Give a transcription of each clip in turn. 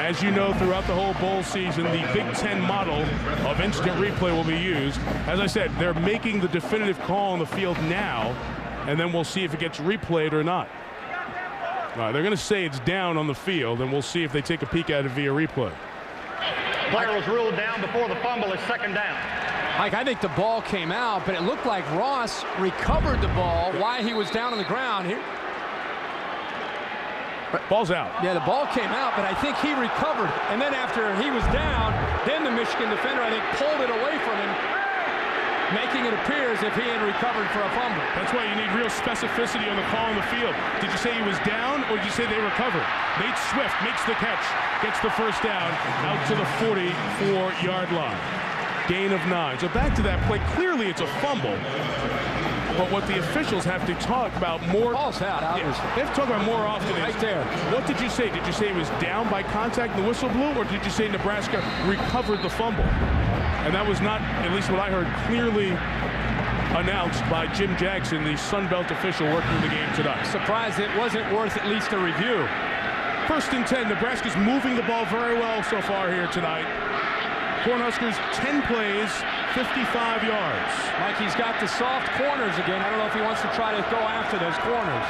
As you know, throughout the whole bowl season, the Big Ten model of instant replay will be used. As I said, they're making the definitive call on the field now, and then we'll see if it gets replayed or not. They're going to say it's down on the field, and we'll see if they take a peek at it via replay. Player was ruled down before the fumble. It's second down. Mike, I think the ball came out, but it looked like Ross recovered the ball while he was down on the ground. Here. Ball's out. Yeah, the ball came out, but I think he recovered. And then after he was down, then the Michigan defender, I think, pulled it away from him, making it appear as if he had recovered for a fumble. That's why you need real specificity on the call on the field. Did you say he was down, or did you say they recovered? Nate Swift makes the catch, gets the first down, out to the 44-yard line. Gain of 9. So back to that play. Clearly it's a fumble. But what the officials have to talk about more. Ball's out, obviously. They have to talk about more often. Right there. What did you say? Did you say he was down by contact and the whistle blew, or did you say Nebraska recovered the fumble? And that was not, at least what I heard, clearly announced by Jim Jackson, the Sun Belt official working the game tonight. Surprised it wasn't worth at least a review. 1st and 10. Nebraska's moving the ball very well so far here tonight. Cornhuskers, 10 plays, 55 yards. Mike, he's got the soft corners again. I don't know if he wants to try to go after those corners.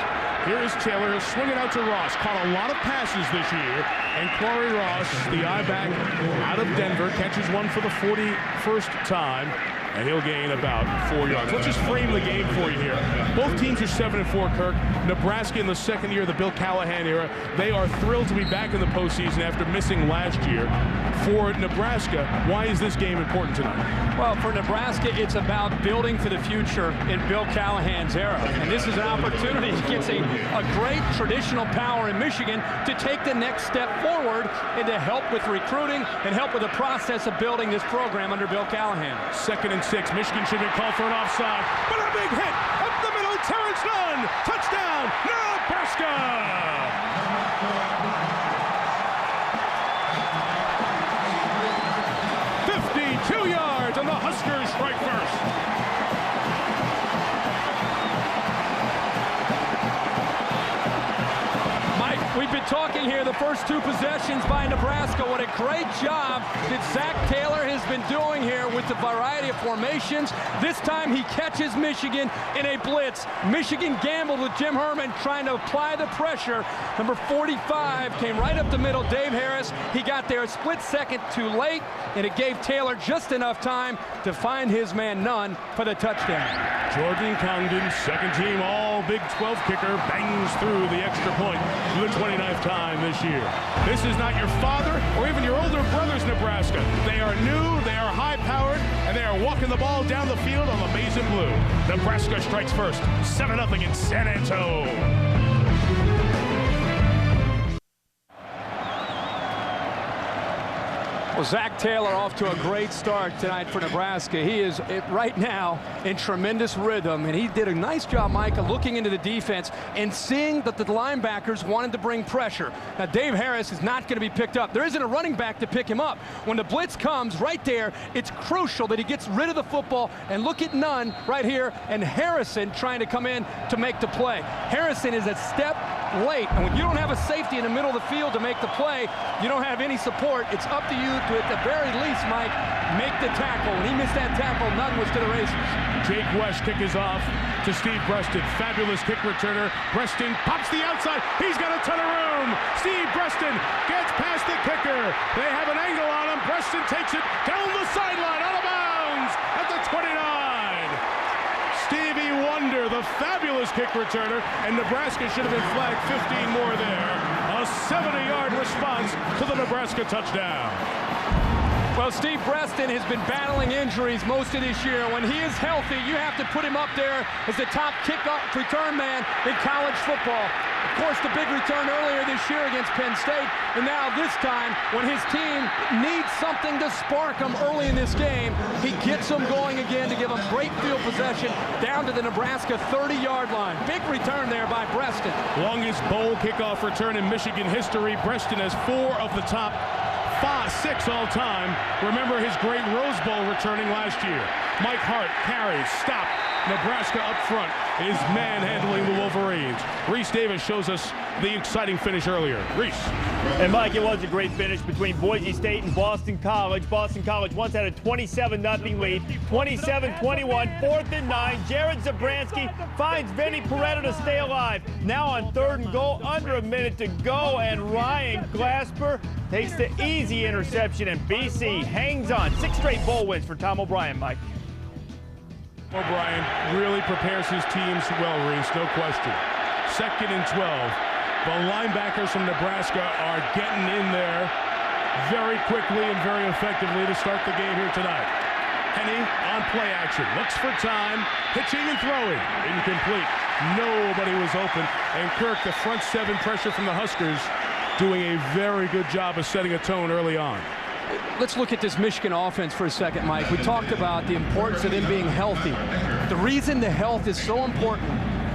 Here is Taylor. He'll swing it out to Ross. Caught a lot of passes this year. And Corey Ross, the I-back out of Denver, catches one for the 41st time. And he'll gain about 4 yards. Let's just frame the game for you here. Both teams are 7-4, Kirk. Nebraska in the second year of the Bill Callahan era. They are thrilled to be back in the postseason after missing last year. For Nebraska, why is this game important tonight? Well, for Nebraska, it's about building for the future in Bill Callahan's era. And this is an opportunity against a great traditional power in Michigan to take the next step forward and to help with recruiting and help with the process of building this program under Bill Callahan. 2nd and 6. Michigan should be called for an offside. But a big hit up the middle. Terrence Nunn. Touchdown, Nebraska! 52 yards, and the Huskers strike first. We've been talking here the first 2 possessions by Nebraska. What a great job that Zach Taylor has been doing here with the variety of formations. This time he catches Michigan in a blitz. Michigan gambled with Jim Herman trying to apply the pressure. Number 45 came right up the middle, Dave Harris. He got there a split second too late, and it gave Taylor just enough time to find his man Nunn for the touchdown. Jordan Congdon, second team all Big 12 kicker, bangs through the extra point for the 29th time this year. This is not your father or even your older brother's Nebraska. They are new, they are high-powered, and they are walking the ball down the field on the maize and blue. Nebraska strikes first, 7-0 in San Antonio. Well, Zach Taylor off to a great start tonight for Nebraska. He is right now in tremendous rhythm, and he did a nice job, Mike, of looking into the defense and seeing that the linebackers wanted to bring pressure. Now, Dave Harris is not going to be picked up. There isn't a running back to pick him up. When the blitz comes right there, it's crucial that he gets rid of the football, and look at Nunn right here, and Harrison trying to come in to make the play. Harrison is a step late, and when you don't have a safety in the middle of the field to make the play, you don't have any support. It's up to you to, at the very least, Mike, make the tackle. When he missed that tackle, Nunn was to the races. Jake West kick is off to Steve Breaston. Fabulous kick returner. Breaston pops the outside. He's got a ton of room. Steve Breaston gets past the kicker. They have an angle on him. Breaston takes it down the sideline, out of bounds at the 29. Stevie Wonder, the fabulous kick returner, and Nebraska should have been flagged 15 more there. A 70-yard response to the Nebraska touchdown. Well, Steve Breaston has been battling injuries most of this year. When he is healthy, you have to put him up there as the top kickoff return man in college football. Of course, the big return earlier this year against Penn State, and now this time, when his team needs something to spark him early in this game, he gets them going again to give them great field possession down to the Nebraska 30-yard line. Big return there by Breaston. Longest bowl kickoff return in Michigan history. Breaston has 4 of the top 6 all time. Remember his great Rose Bowl returning last year. Mike Hart carries, stop, Nebraska up front is manhandling the Wolverines. Reese Davis shows us the exciting finish earlier. Reese. And Mike, it was a great finish between Boise State and Boston College. Boston College once had a 27-0 lead. 27-21, 4th and 9. Jared Zabransky finds Vinny Peretta to stay alive. Now on 3rd and goal, under a minute to go, and Ryan Glasper takes the easy interception, and BC hangs on. 6 straight bowl wins for Tom O'Brien, Mike. O'Brien really prepares his teams well, Reese, no question. 2nd and 12. The linebackers from Nebraska are getting in there very quickly and very effectively to start the game here tonight. Henne on play action, looks for time, pitching and throwing. Incomplete. Nobody was open. And Kirk, the front 7 pressure from the Huskers, doing a very good job of setting a tone early on. Let's look at this Michigan offense for a second, Mike. We talked about the importance of them being healthy. The reason the health is so important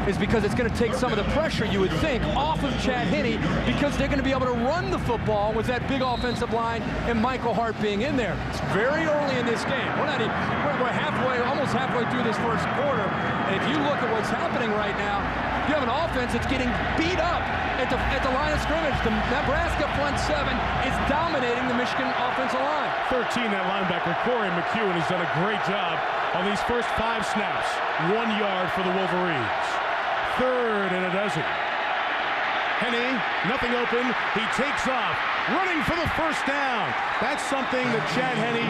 is because it's going to take some of the pressure, you would think, off of Chad Henne, because they're going to be able to run the football with that big offensive line and Michael Hart being in there. It's very early in this game. We're halfway, almost halfway through this first quarter, and if you look at what's happening right now, you have an offense that's getting beat up at the line of scrimmage. The Nebraska front 7 is dominating the Michigan offensive line. 13, that linebacker, Corey McEwen, has done a great job on these first 5 snaps. 1 yard for the Wolverines. 3rd and a dozen. Henne, nothing open. He takes off, running for the first down. That's something that Chad Henne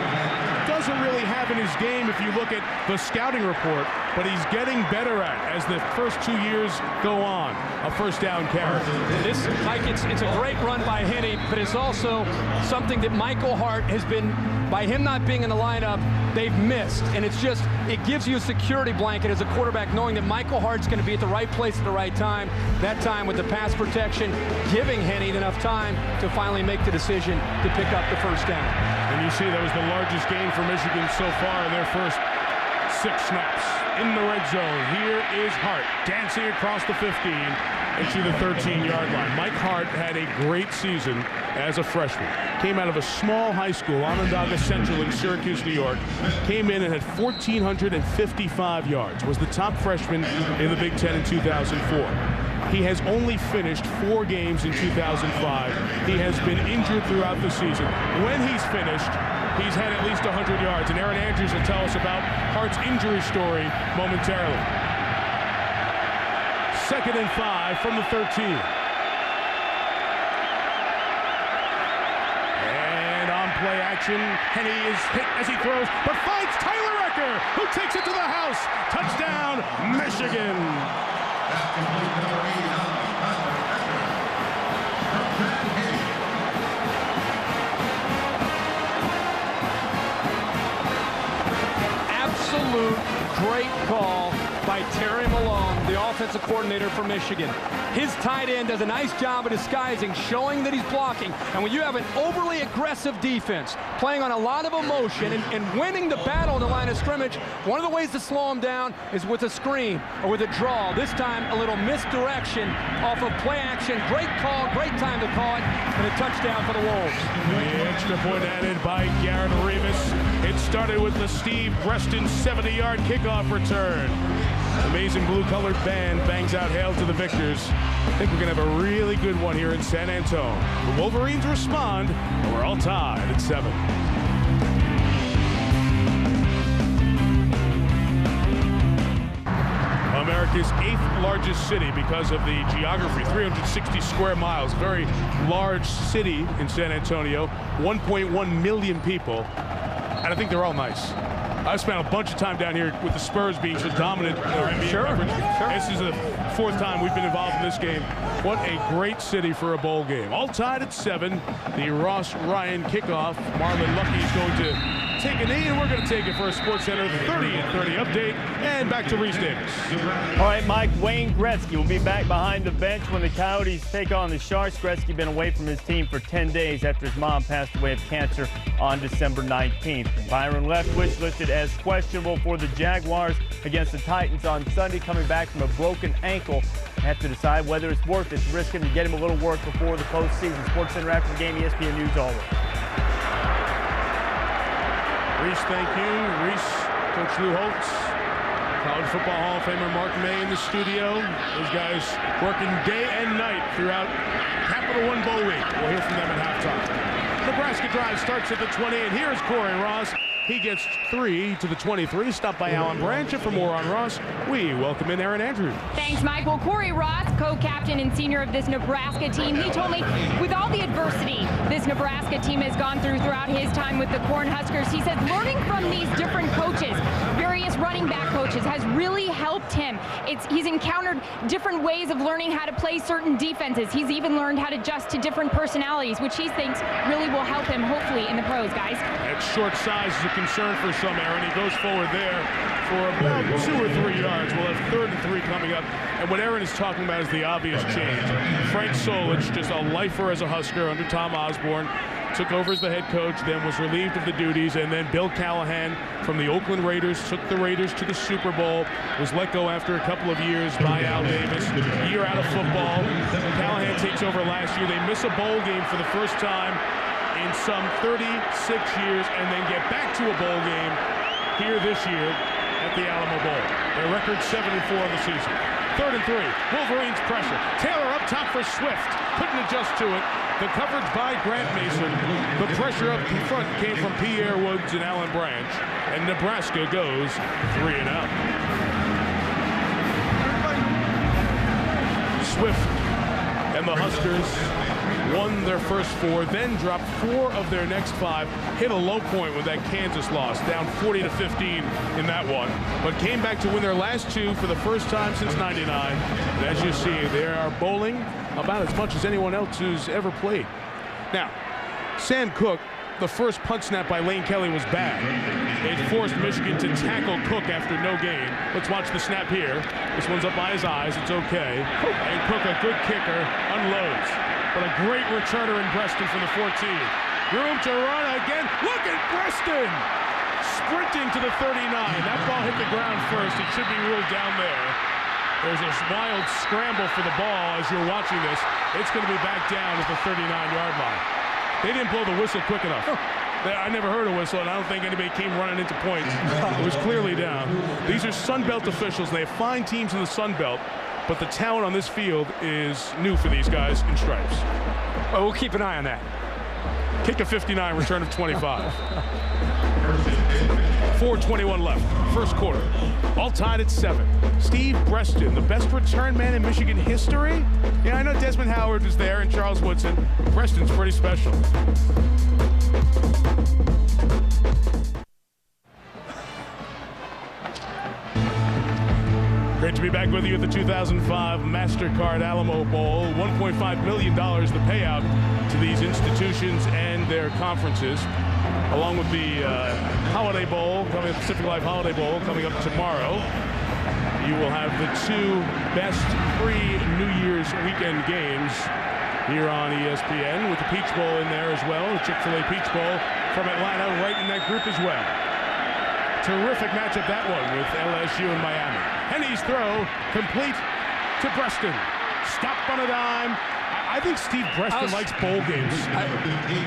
doesn't really have in his game if you look at the scouting report, but he's getting better at as the first 2 years go on. A first down carry. This, Mike, it's a great run by Henne, but it's also something that Michael Hart has been, by him not being in the lineup, they've missed. And it's just, it gives you a security blanket as a quarterback knowing that Michael Hart's going to be at the right place at the right time. That time with the pass protection, giving Henne enough time to finally make the decision to pick up the first down. And you see that was the largest gain for Michigan so far in their first 6 snaps. In the red zone, here is Hart dancing across the 15 into the 13-yard line. Mike Hart had a great season as a freshman. Came out of a small high school, Onondaga Central in Syracuse, New York. Came in and had 1,455 yards. Was the top freshman in the Big Ten in 2004. He has only finished 4 games in 2005. He has been injured throughout the season. When he's finished, he's had at least 100 yards. And Aaron Andrews will tell us about Hart's injury story momentarily. 2nd and 5 from the 13. And on play action, Henne is hit as he throws, but finds Tyler Ecker, who takes it to the house. Touchdown, Michigan. Absolute great call by Terry Malone, the offensive coordinator for Michigan. His tight end does a nice job of disguising, showing that he's blocking. And when you have an overly aggressive defense, playing on a lot of emotion and winning the battle in the line of scrimmage, one of the ways to slow him down is with a screen or with a draw. This time, a little misdirection off of play action. Great call, great time to call it, and a touchdown for the Wolves. The extra point added by Garrett Revis. It started with the Steve Preston 70-yard kickoff return. Amazing blue-colored band bangs out hail to the victors. I think we're going to have a really good one here in San Antonio. The Wolverines respond, and we're all tied at 7. America's 8th largest city because of the geography, 360 square miles, very large city in San Antonio, 1.1 million people, and I think they're all nice. I've spent a bunch of time down here with the Spurs being so dominant in our NBA coverage. This is the 4th time we've been involved in this game. What a great city for a bowl game. All tied at 7. The Ross Ryan kickoff. Marlon Lucky is going to take a knee, and we're going to take it for a SportsCenter 30 and 30 update. And back to Reese Davis. All right, Mike, Wayne Gretzky will be back behind the bench when the Coyotes take on the Sharks. Gretzky been away from his team for 10 days after his mom passed away of cancer on December 19th. Byron Leftwich listed as questionable for the Jaguars against the Titans on Sunday, coming back from a broken ankle. Have to decide whether it's worth it to risk him to get him a little work before the postseason. SportsCenter after the game, ESPN News all over. Reese, thank you. Reese, Coach Lou Holtz. College Football Hall of Famer Mark May in the studio. Those guys working day and night throughout Capital One Bowl week. We'll hear from them at halftime. Nebraska drive starts at the 20, and here's Corey Ross. He gets 3 to the 23. Stopped by Alan Branch. And for more on Ross, we welcome in Aaron Andrews. Thanks, Mike. Well, Corey Ross, co-captain and senior of this Nebraska team, he told me with all the adversity this Nebraska team has gone throughout his time with the Cornhuskers, he said learning from these different coaches, various running back coaches, has really helped him. He's encountered different ways of learning how to play certain defenses. He's even learned how to adjust to different personalities, which he thinks really will help him, hopefully, in the pros, guys. That short size is a concern for some, Aaron. He goes forward there for about 2 or 3 yards. We'll have 3rd and 3 coming up. And what Aaron is talking about is the obvious change. Frank Solich, just a lifer as a Husker under Tom Osborne, took over as the head coach, then was relieved of the duties, and then Bill Callahan from the Oakland Raiders took the Raiders to the Super Bowl, was let go after a couple of years by Al Davis, a year out of football. Callahan takes over last year. They miss a bowl game for the first time in some 36 years, and then get back to a bowl game here this year at the Alamo Bowl. Their record 7-4 of the season. 3rd and 3. Wolverines pressure. Taylor up top for Swift. Couldn't adjust to it. The coverage by Grant Mason. The pressure up in front came from Pierre Woods and Alan Branch. And Nebraska goes 3 and out. Swift and the Huskers won their first 4, then dropped 4 of their next 5, hit a low point with that Kansas loss, down 40-15 in that one, but came back to win their last 2 for the first time since '99. And as you see, they are bowling about as much as anyone else who's ever played. Now, Sam Cook, the first punt snap by Lane Kelly was bad. It forced Michigan to tackle Cook after no gain. Let's watch the snap here. This one's up by his eyes. It's okay. And Cook, a good kicker, unloads. But a great returner in Preston from the 14. Room to run again. Look at Preston! Sprinting to the 39. That ball hit the ground first. It should be ruled down there. There's a wild scramble for the ball as you're watching this. It's going to be back down at the 39-yard line. They didn't blow the whistle quick enough. I never heard a whistle, and I don't think anybody came running into points. It was clearly down. These are Sun Belt officials. They have fine teams in the Sun Belt, but the talent on this field is new for these guys in stripes. Well, we'll keep an eye on that. Kick of 59, return of 25. 4:21 left, first quarter. All tied at 7. Steve Breaston, the best return man in Michigan history? Yeah, I know Desmond Howard was there and Charles Woodson. Breaston's pretty special. Great to be back with you at the 2005 MasterCard Alamo Bowl. $1.5 million the payout to these institutions and their conferences, along with the Holiday Bowl, coming up, Pacific Life Holiday Bowl, coming up tomorrow. You will have the 2 best pre-New Year's weekend games here on ESPN, with the Peach Bowl in there as well, the Chick-fil-A Peach Bowl from Atlanta right in that group as well. Terrific matchup, that one, with LSU and Miami. Henny's throw complete to Breaston. Stop on a dime. I think Steve Breaston likes bowl games.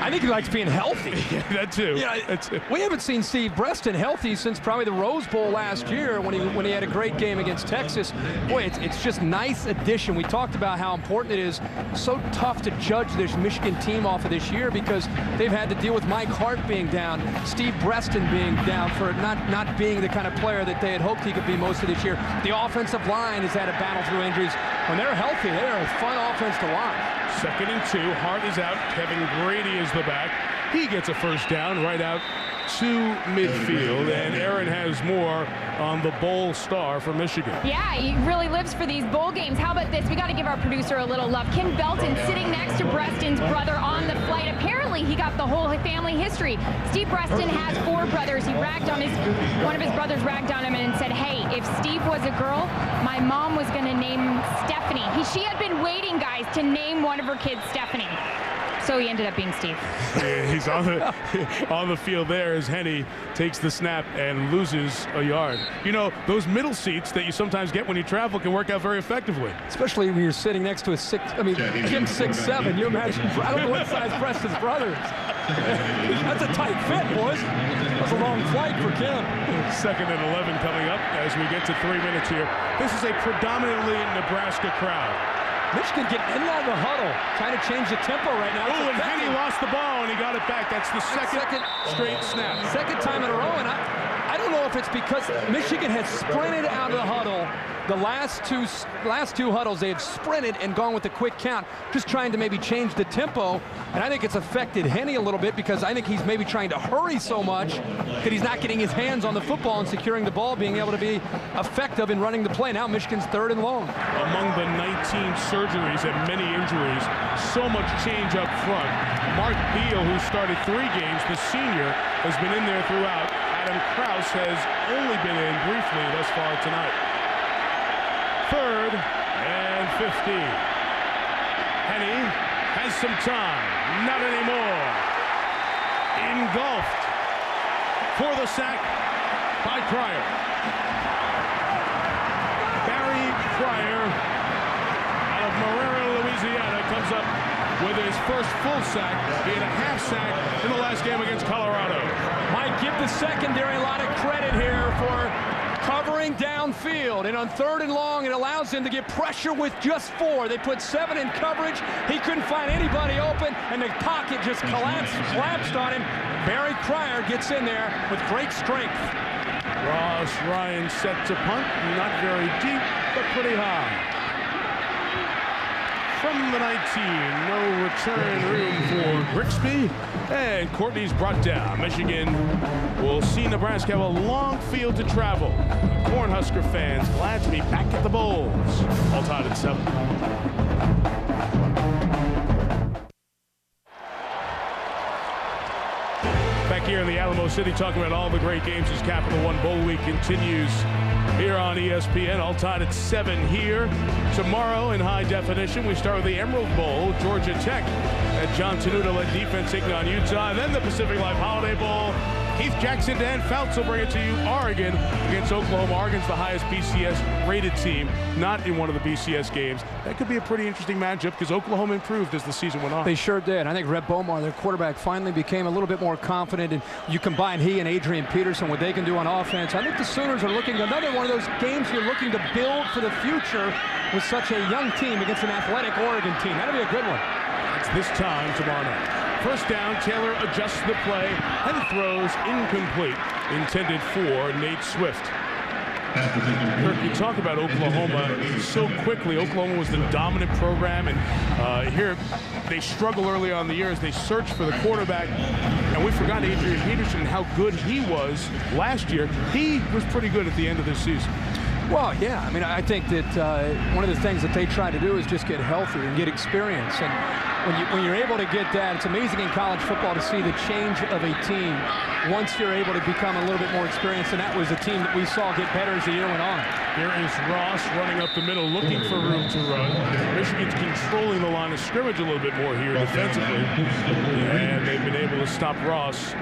I think he likes being healthy. Yeah, that too. Yeah, that too. We haven't seen Steve Breaston healthy since probably the Rose Bowl last year when he had a great game against Texas. Boy, it's just nice addition. We talked about how important it is. So tough to judge this Michigan team off of this year because they've had to deal with Mike Hart being down, Steve Breaston being down for not being the kind of player that they had hoped he could be most of this year. The offensive line has had to battle through injuries. When they're healthy, they're a fun offense to watch. 2nd and 2. Hart is out. Kevin Grady is the back. He gets a first down right out to midfield. And Aaron has more on the bowl star for Michigan. Yeah, he really lives for these bowl games. How about this? We got to give our producer a little love. Kim Belton sitting next to Breaston's brother on the flight. Apparently, he got the whole family history. Steve Breaston has 4 brothers. One of his brothers ragged on him and said, hey, if Steve was a girl, my mom was going to name Stephanie. She had been waiting, guys, to name one of her kids Stephanie. So he ended up being Steve. Yeah, he's on the field there as Henny takes the snap and loses a yard. You know, those middle seats that you sometimes get when you travel can work out very effectively. Especially when you're sitting next to Kim's 6'7". You imagine, I don't know what size Preston's brother is. That's a tight fit, boys. That's a long flight for Kim. 2nd and 11 coming up as we get to 3 minutes here. This is a predominantly Nebraska crowd. Michigan getting in and out of the huddle, trying to change the tempo right now. Oh, and Henny lost the ball, and he got it back. That's the second straight snap. Second time in a row, and I don't know if it's because Michigan has sprinted out of the huddle. The last two huddles, they have sprinted and gone with a quick count, just trying to maybe change the tempo. And I think it's affected Henny a little bit because I think he's maybe trying to hurry so much that he's not getting his hands on the football and securing the ball, being able to be effective in running the play. Now Michigan's 3rd and long. Among the 19 surgeries and many injuries, so much change up front. Mark Beal, who started 3 games, the senior, has been in there throughout. Adam Krause has only been in briefly thus far tonight. 3rd and 15. Henny has some time. Not anymore. Engulfed for the sack by Cryer. Barry Cryer out of Marrero, Louisiana, comes up with his first full sack. He had a half sack in the last game against Colorado. Might give the secondary a lot of credit here for covering downfield, and on 3rd and long, it allows him to get pressure with just 4. They put 7 in coverage. He couldn't find anybody open, and the pocket just collapsed on him. Barry Cryer gets in there with great strength. Ross Ryan set to punt, not very deep, but pretty high. From the 19, no return room for Grigsby, and Courtney's brought down. Michigan will see Nebraska have a long field to travel. Cornhusker fans glad to be back at the Bowls. All tied at 7. Back here in the Alamo City, talking about all the great games as Capital One Bowl Week continues here on ESPN. All tied at 7 here. Tomorrow in high definition, we start with the Emerald Bowl, Georgia Tech at John Tenuta-led defense taking on Utah. And then the Pacific Life Holiday Bowl. Keith Jackson, Dan Fouts will bring it to you. Oregon against Oklahoma. Oregon's the highest BCS-rated team, not in one of the BCS games. That could be a pretty interesting matchup because Oklahoma improved as the season went on. They sure did. I think Rhett Bomar, their quarterback, finally became a little bit more confident. And you combine he and Adrian Peterson, what they can do on offense. I think the Sooners are looking at another one of those games you're looking to build for the future with such a young team against an athletic Oregon team. That'll be a good one. It's this time tomorrow night. First down, Taylor adjusts the play and throws incomplete, intended for Nate Swift. Kirk, you talk about Oklahoma so quickly. Oklahoma was the dominant program, and here they struggle early on in the year as they search for the quarterback. And we forgot Adrian Peterson and how good he was last year. He was pretty good at the end of this season. Well, yeah. I mean, I think that one of the things that they try to do is just get healthy and get experience. And when you're able to get that, it's amazing in college football to see the change of a team once you're able to become a little bit more experienced. And that was a team that we saw get better as the year went on. Here is Ross running up the middle, looking for room to run. Michigan's controlling the line of scrimmage a little bit more here defensively. And they've been able to stop Ross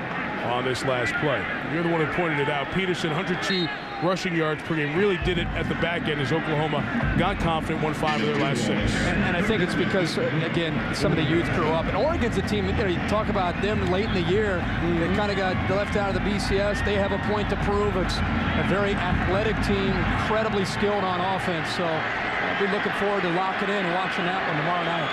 on this last play. You're the one who pointed it out. Peterson, 102 rushing yards per game, really did it at the back end as Oklahoma got confident, won 5 of their last 6. And I think it's because, again, some of the youth grew up. And Oregon's a team, you talk about them late in the year, they kind of got left out of the BCS. They have a point to prove. It's a very athletic team, incredibly skilled on offense. So I'll be looking forward to locking in and watching that one tomorrow night.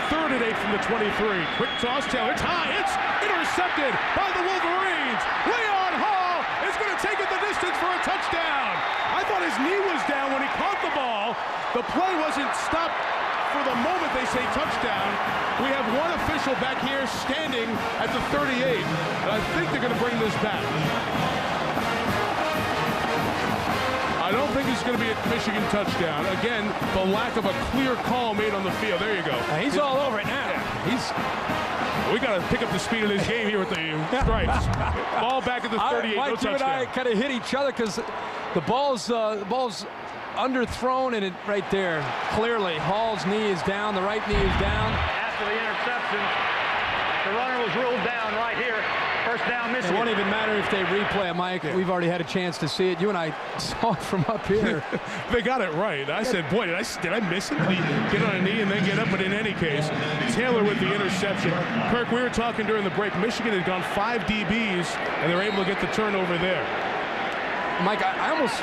3rd and 8 from the 23. Quick toss, Taylor. It's high. It's intercepted by the Wolverines. Leon Hall is going to take it the distance for a touchdown. I thought his knee was down when he caught the ball. The play wasn't stopped for the moment they say touchdown. We have one official back here standing at the 38, and I think they're going to bring this back. I don't think it's going to be a Michigan touchdown. Again, the lack of a clear call made on the field. There you go. He's all over it now. We got to pick up the speed of this game here with the stripes. Ball back at the 38. Mike, no touchdown. you and I kind of hit each other because the ball's underthrown, and it right there. Clearly, Hall's knee is down. The right knee is down. After the interception, the runner was ruled down right here First down, Michigan. It won't even matter if they replay it, Mike. Yeah. We've already had a chance to see it. You and I saw it from up here. They got it right. I said, boy, did I miss it? Did he get on a knee and then get up? But in any case, Taylor with the interception. Kirk, we were talking during the break. Michigan had gone 5 DBs, and they're able to get the turnover there. Mike, I almost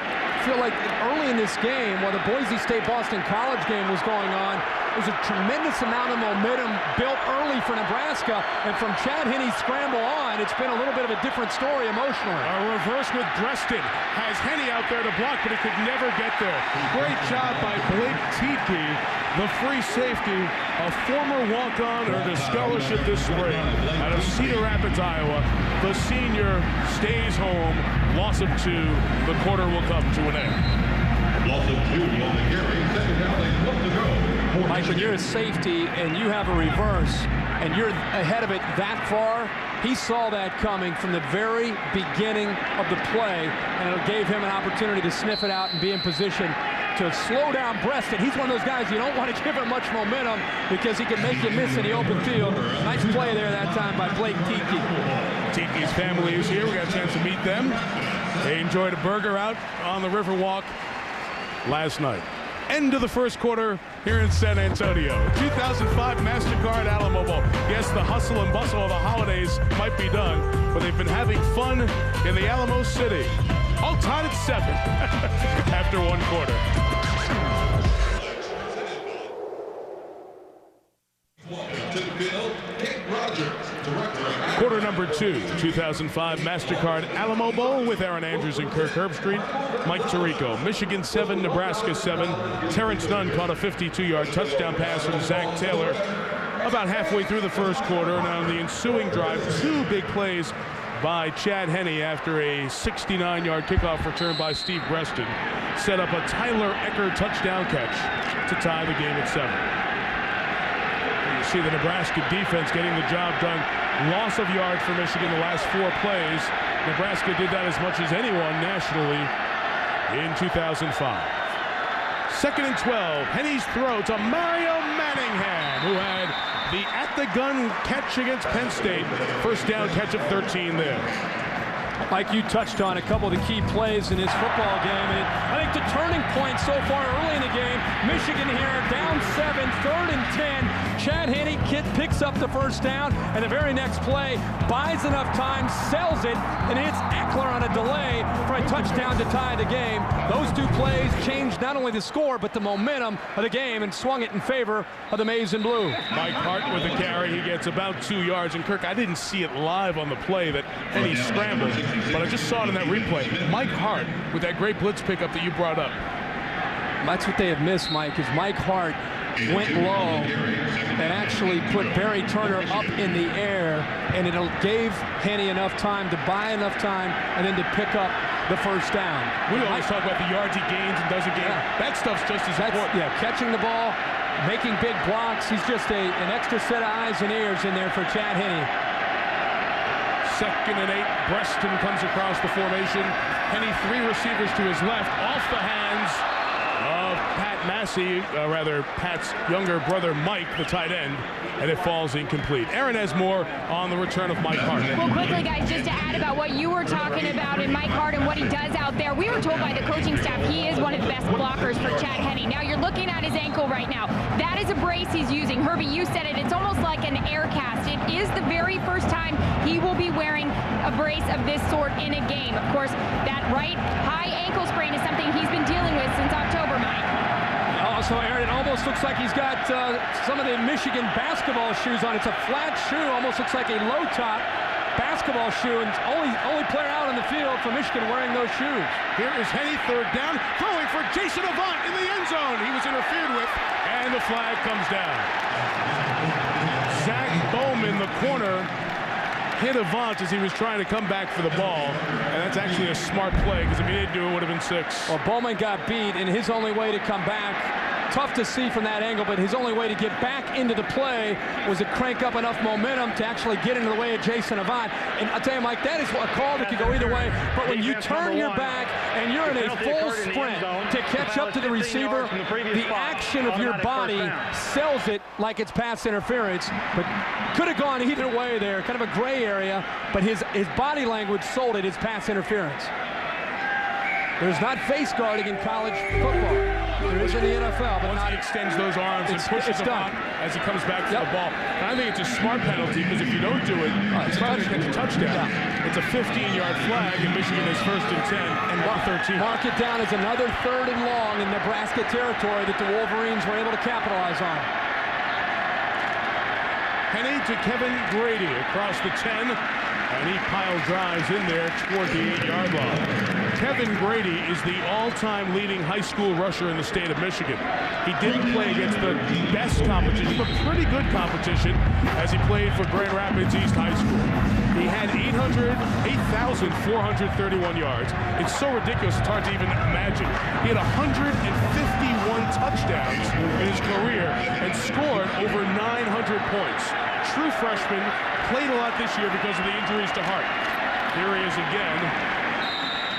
feel like early in this game, while the Boise State-Boston College game was going on, there's a tremendous amount of momentum built early for Nebraska, and from Chad Henne's scramble on, it's been a little bit of a different story emotionally. A reverse with Breaston. Has Henne out there to block, but he could never get there. Great job by Blake Tiedtke, the free safety, a former walk-on earned a scholarship this spring out of Cedar Rapids, Iowa. The senior stays home. Loss of 2. The quarter will come to an end. Loss of 2 on the carry. Second down and 1 to go. Mike, when you're a safety and you have a reverse and you're ahead of it that far, he saw that coming from the very beginning of the play, and it gave him an opportunity to sniff it out and be in position to slow down Breaston. He's one of those guys you don't want to give him much momentum because he can make you miss in the open field. Nice play there that time by Blake Tiedtke. Tiedtke's family is here. We got a chance to meet them. They enjoyed a burger out on the Riverwalk last night. End of the first quarter here in San Antonio. 2005 MasterCard Alamo Bowl. Yes, the hustle and bustle of the holidays might be done, but they've been having fun in the Alamo City. All tied at 7 after 1 quarter. Quarter number 2, 2005 MasterCard Alamo Bowl with Aaron Andrews and Kirk Herbstreit. Mike Tirico. Michigan 7, Nebraska 7. Terrence Nunn caught a 52-yard touchdown pass from Zach Taylor about halfway through the first quarter. And on the ensuing drive, 2 big plays by Chad Henne after a 69-yard kickoff return by Steve Breaston set up a Tyler Ecker touchdown catch to tie the game at 7. You see the Nebraska defense getting the job done. Loss of yards for Michigan the last 4 plays. Nebraska did that as much as anyone nationally in 2005. 2nd and 12. Henne's throw to Mario Manningham, who had the at-the-gun catch against Penn State. First down catch of 13 there. Mike, you touched on a couple of the key plays in this football game, and I think the turning point so far early in the game, Michigan here down 7, 3rd and 10. Chad Henne picks up the first down, and the very next play buys enough time, sells it, and hits Eckler on a delay for a touchdown to tie the game. Those 2 plays changed not only the score, but the momentum of the game and swung it in favor of the Maize and Blue. Mike Hart with the carry. He gets about 2 yards. And Kirk, I didn't see it live on the play that Henne scrambled, but I just saw it in that replay. Mike Hart with that great blitz pickup that you brought up. That's what they have missed, Mike, is Mike Hart went low and actually put Barry Turner up in the air, and it gave Henne enough time to buy enough time and then to pick up the first down. We always talk about the yards he gains and doesn't gain. Yeah. That stuff's just as important. Yeah, catching the ball, making big blocks. He's just an extra set of eyes and ears in there for Chad Henne. 2nd and 8. Breaston comes across the formation. Henne 3 receivers to his left, off the hands of Pat Massey, Pat's younger brother Mike, the tight end, and it falls incomplete. Aaron has more on the return of Mike Hart. Well, quickly, guys, just to add about what you were talking about in Mike Hart and what he does out there, we were told by the coaching staff he is one of the best blockers for Chad Henne. Now, you're looking at his ankle right now. That is a brace he's using. Herbie, you said it. It's almost like an air cast. It is the very first time he will be wearing a brace of this sort in a game. Of course, that right high ankle sprain is something he's been dealing with since October, Mike. So, Aaron, it almost looks like he's got some of the Michigan basketball shoes on. It's a flat shoe, almost looks like a low-top basketball shoe, and only player out on the field for Michigan wearing those shoes. Here is Henne, 3rd down, throwing for Jason Avant in the end zone. He was interfered with, and the flag comes down. Zach Bowman, the corner, hit Avant as he was trying to come back for the ball, and that's actually a smart play, because if he didn't do it, it would have been 6. Well, Bowman got beat, and his only way to come back, tough to see from that angle, but his only way to get back into the play was to crank up enough momentum to actually get into the way of Jason Avant. And I'll tell you, Mike, that is a call that could go either way, but when you turn your back and you're in a full sprint to catch up to the receiver, the action of your body sells it like it's pass interference, but could have gone either way there, kind of a gray area, but his body language sold it as pass interference. There's not face guarding in college football. There is in the NFL, but once he extends those arms and pushes him out as he comes back to the ball. And I think it's a smart penalty because if you don't do it, it's not going to catch a touchdown. It's a 15-yard flag, and Michigan is 1st and 10 and 13. Mark it down as another 3rd and long in Nebraska territory that the Wolverines were able to capitalize on. Henny to Kevin Grady across the 10, and he pile drives in there toward the 8-yard line. Kevin Grady is the all-time leading high school rusher in the state of Michigan. He didn't play against the best competition, but pretty good competition as he played for Grand Rapids East High School. He had 8,431 yards. It's so ridiculous, it's hard to even imagine. He had 151 touchdowns in his career and scored over 900 points. True freshman, played a lot this year because of the injuries to Hart. Here he is again.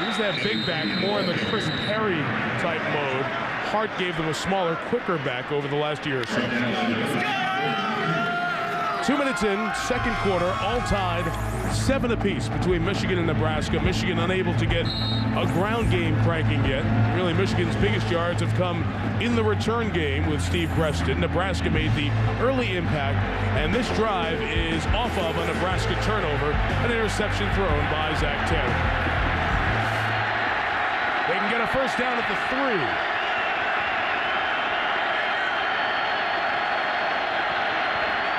He's that big back, more in the Chris Perry type mode. Hart gave them a smaller, quicker back over the last year or so. 2 minutes in, second quarter, all tied, 7 apiece between Michigan and Nebraska. Michigan unable to get a ground game cranking yet. Really, Michigan's biggest yards have come in the return game with Steve Greston. Nebraska made the early impact, and this drive is off of a Nebraska turnover, an interception thrown by Zach Taylor. They can get a first down at the 3.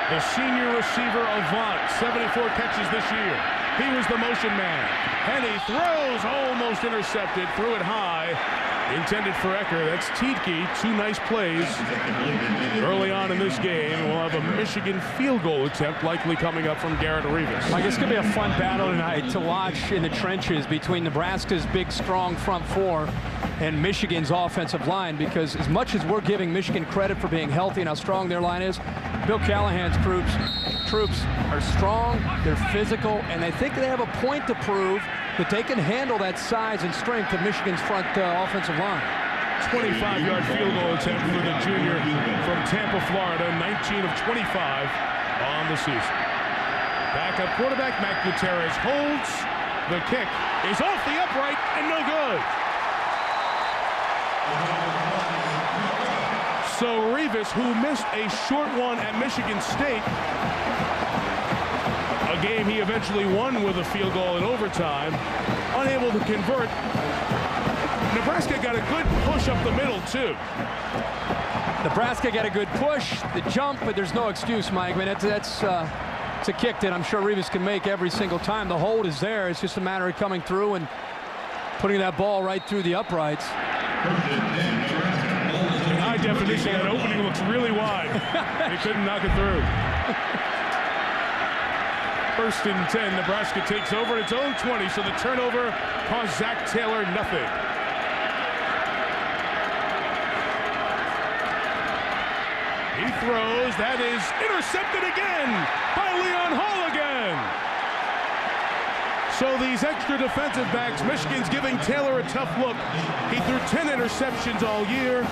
The senior receiver Avant, 74 catches this year. He was the motion man. Henny throws, almost intercepted, threw it high. Intended for Ecker. That's Tiedtke. 2 nice plays early on in this game. We'll have a Michigan field goal attempt likely coming up from Garrett Rivas. I guess it's going to be a fun battle tonight to watch in the trenches between Nebraska's big, strong front 4 and Michigan's offensive line, because as much as we're giving Michigan credit for being healthy and how strong their line is, Bill Callahan's troops are strong, they're physical, and I think they have a point to prove that they can handle that size and strength of Michigan's front offensive line. 25-yard field goal attempt for the junior from Tampa, Florida, 19 of 25 on the season. Backup quarterback Mac Gutierrez holds. The kick is off the upright and no good. So Rivas, who missed a short one at Michigan State, a game he eventually won with a field goal in overtime, unable to convert. Nebraska got a good push up the middle, too. Nebraska got a good push, the jump, but there's no excuse, Mike. I mean, it's a kick that I'm sure Rivas can make every single time. The hold is there. It's just a matter of coming through and putting that ball right through the uprights. In high definition, that opening looks really wide. He couldn't knock it through. 1st and 10, Nebraska takes over at its own 20, so the turnover cost Zach Taylor nothing. He throws, that is intercepted again by Leon Hall again. So these extra defensive backs, Michigan's giving Taylor a tough look. He threw 10 interceptions all year,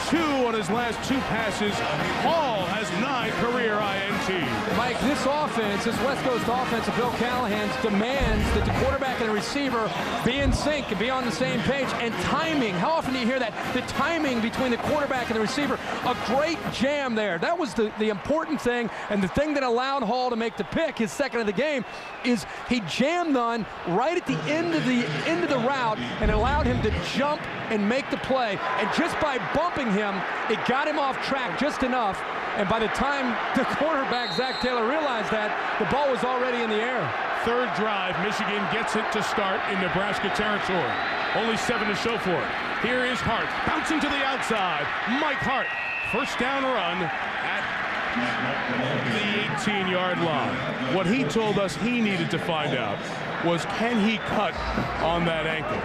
2 on his last 2 passes. Hall has 9 career INTs. Mike, this offense, this West Coast offense of Bill Callahan's demands that the quarterback and the receiver be in sync and be on the same page. And timing, how often do you hear that? The timing between the quarterback and the receiver, a great jam there. That was the important thing, and the thing that allowed Hall to make the pick, his second of the game, is he jammed on right at the end of the route and allowed him to jump and make the play. And just by bumping him, it got him off track just enough. And by the time the quarterback, Zach Taylor, realized that, the ball was already in the air. 3rd drive, Michigan gets it to start in Nebraska territory. Only 7 to show for it. Here is Hart, bouncing to the outside. Mike Hart, first down run at the 18-yard line. What he told us he needed to find out was, can he cut on that ankle?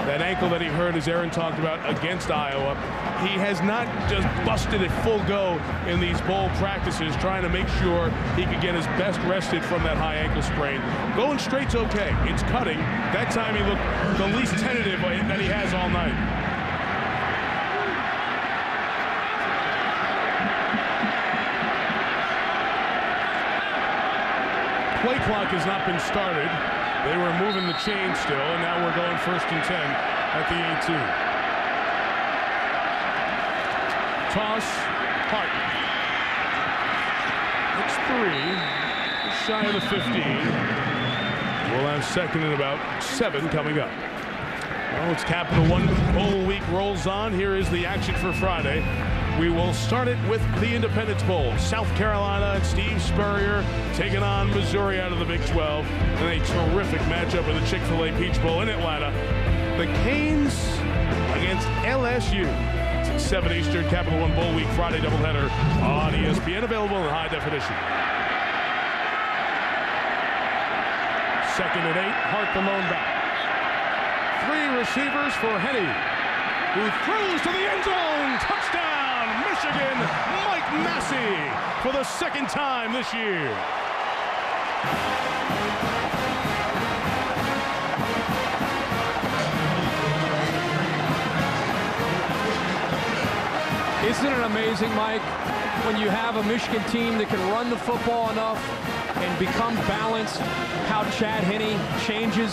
That ankle that he hurt, as Aaron talked about, against Iowa. He has not just busted it full go in these bowl practices, trying to make sure he could get his best rested from that high ankle sprain. Going straight's okay. It's cutting. That time he looked the least tentative that he has all night. Play clock has not been started. They were moving the chain still, and now we're going 1st and 10 at the 18. Toss, Hart. It's 3, just shy of the 15. We'll have 2nd and about 7 coming up. Well, it's Capital One Bowl week rolls on. Here is the action for Friday. We will start it with the Independence Bowl. South Carolina and Steve Spurrier taking on Missouri out of the Big 12. And a terrific matchup in the Chick-fil-A Peach Bowl in Atlanta. The Canes against LSU. It's 7 Eastern, Capital One Bowl week, Friday doubleheader on ESPN, available in high definition. 2nd and 8, Hart the lone back. 3 receivers for Henny, who throws to the end zone. Touchdown! Michigan, Mike Massey for the 2nd time this year. Isn't it amazing, Mike, when you have a Michigan team that can run the football enough and become balanced, how Chad Henne changes?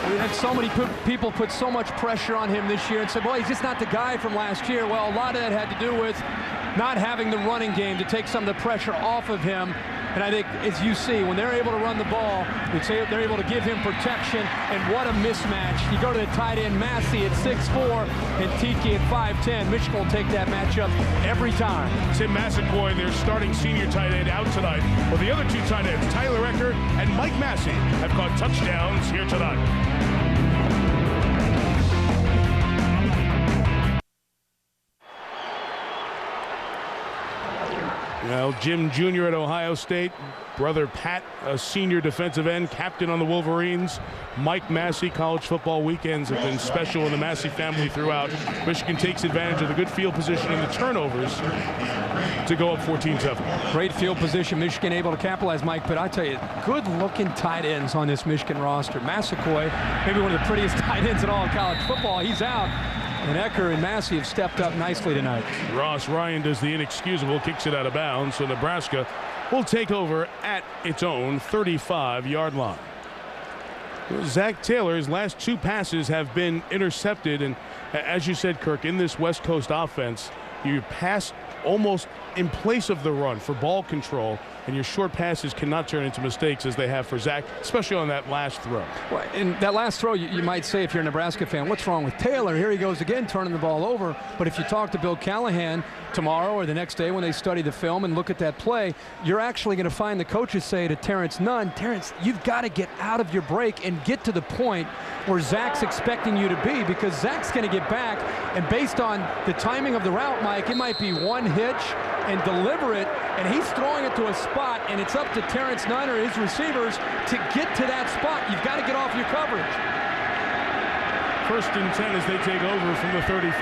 We had so many people put so much pressure on him this year and said, boy, he's just not the guy from last year. Well, a lot of that had to do with not having the running game to take some of the pressure off of him. And I think, as you see, when they're able to run the ball, they're able to give him protection, and what a mismatch. You go to the tight end, Massey at 6'4", and Tiki at 5'10". Michigan will take that matchup every time. Tim Massaquoi, their starting senior tight end, out tonight. Well, the other 2 tight ends, Tyler Ecker and Mike Massey, have caught touchdowns here tonight. Well, Jim Jr. at Ohio State, brother Pat, a senior defensive end, captain on the Wolverines. Mike Massey, college football weekends have been special in the Massey family throughout. Michigan takes advantage of the good field position and the turnovers to go up 14-7. Great field position, Michigan able to capitalize, Mike, but I tell you, good-looking tight ends on this Michigan roster. Massaquoi, maybe one of the prettiest tight ends in all of college football. He's out. And Ecker and Massey have stepped up nicely tonight. Ross Ryan does the inexcusable, kicks it out of bounds, so Nebraska will take over at its own 35-yard line. Zach Taylor's last 2 passes have been intercepted, and as you said, Kirk, in this West Coast offense, you pass almost in place of the run for ball control, and your short passes cannot turn into mistakes as they have for Zach, especially on that last throw. Well, in that last throw, you might say, if you're a Nebraska fan, what's wrong with Taylor? Here he goes again, turning the ball over. But if you talk to Bill Callahan tomorrow or the next day when they study the film and look at that play, you're actually going to find the coaches say to Terrence Nunn, Terrence, you've got to get out of your break and get to the point where Zach's expecting you to be, because Zach's going to get back, and based on the timing of the route, Mike, it might be one hitch and deliver it, and he's throwing it to a spot, and it's up to Terrence Nunn or his receivers to get to that spot. You've got to get off your coverage. 1st and 10 as they take over from the 35.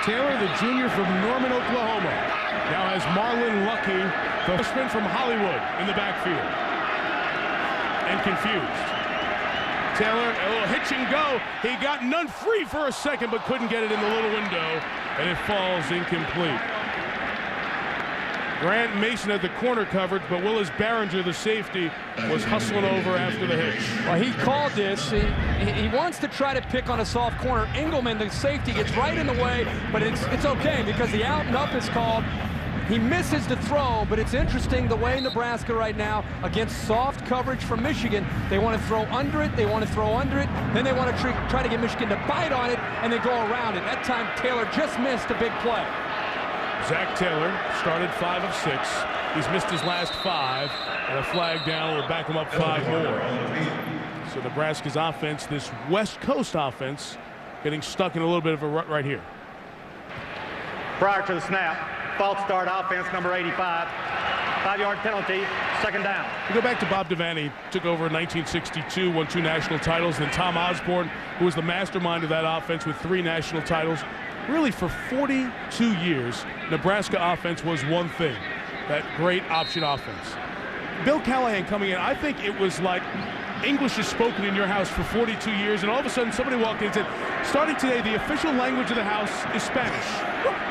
Taylor, the junior from Norman, Oklahoma, now has Marlon Lucky, the freshman from Hollywood, in the backfield. And confused. Taylor, a little hitch and go. He got Nunn free for a second, but couldn't get it in the little window, and it falls incomplete. Grant Mason had the corner coverage, but Willis Barringer, the safety, was hustling over after the hitch. Well, he called this. He wants to try to pick on a soft corner. Engelman, the safety, gets right in the way, but it's okay because the out and up is called. He misses the throw, but it's interesting the way Nebraska right now against soft coverage from Michigan. They want to throw under it, they want to throw under it, then they want to try to get Michigan to bite on it, and they go around it. That time, Taylor just missed a big play. Zach Taylor started 5 of 6. He's missed his last 5, and a flag down will back him up 5 more. So Nebraska's offense, this West Coast offense, getting stuck in a little bit of a rut right here. Prior to the snap, false start offense, number 85. 5-yard penalty, Second down. We go back to Bob Devaney, took over in 1962, won 2 national titles. Then Tom Osborne, who was the mastermind of that offense with 3 national titles. Really, for 42 years, Nebraska offense was one thing, that great option offense. Bill Callahan coming in, I think it was like English is spoken in your house for 42 years, and all of a sudden somebody walked in and said, starting today, the official language of the house is Spanish.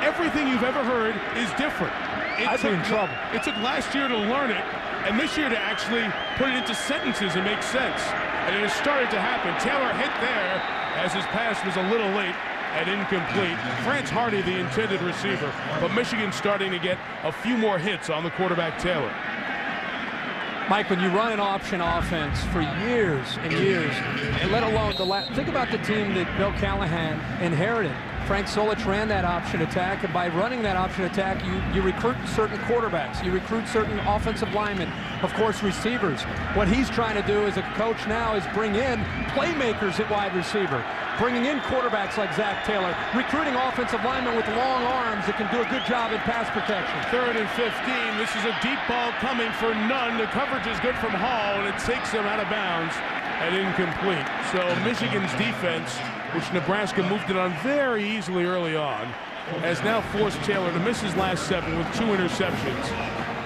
Everything you've ever heard is different. I'd be in trouble. It took last year to learn it, and this year to actually put it into sentences and make sense. And it has started to happen. Taylor hit there as his pass was a little late and incomplete. France Hardy, the intended receiver, but Michigan's starting to get a few more hits on the quarterback Taylor. Mike, when you run an option offense for years and years, and let alone think about the team that Bill Callahan inherited. Frank Solich ran that option attack, and by running that option attack, you recruit certain quarterbacks, you recruit certain offensive linemen, of course receivers. What he's trying to do as a coach now is bring in playmakers at wide receiver, bringing in quarterbacks like Zach Taylor, recruiting offensive linemen with long arms that can do a good job in pass protection. 3rd and 15. This is a deep ball coming for Nunn. The coverage is good from Hall, and it takes him out of bounds and incomplete. So Michigan's defense, which Nebraska moved it on very easily early on, has now forced Taylor to miss his last 7 with 2 interceptions.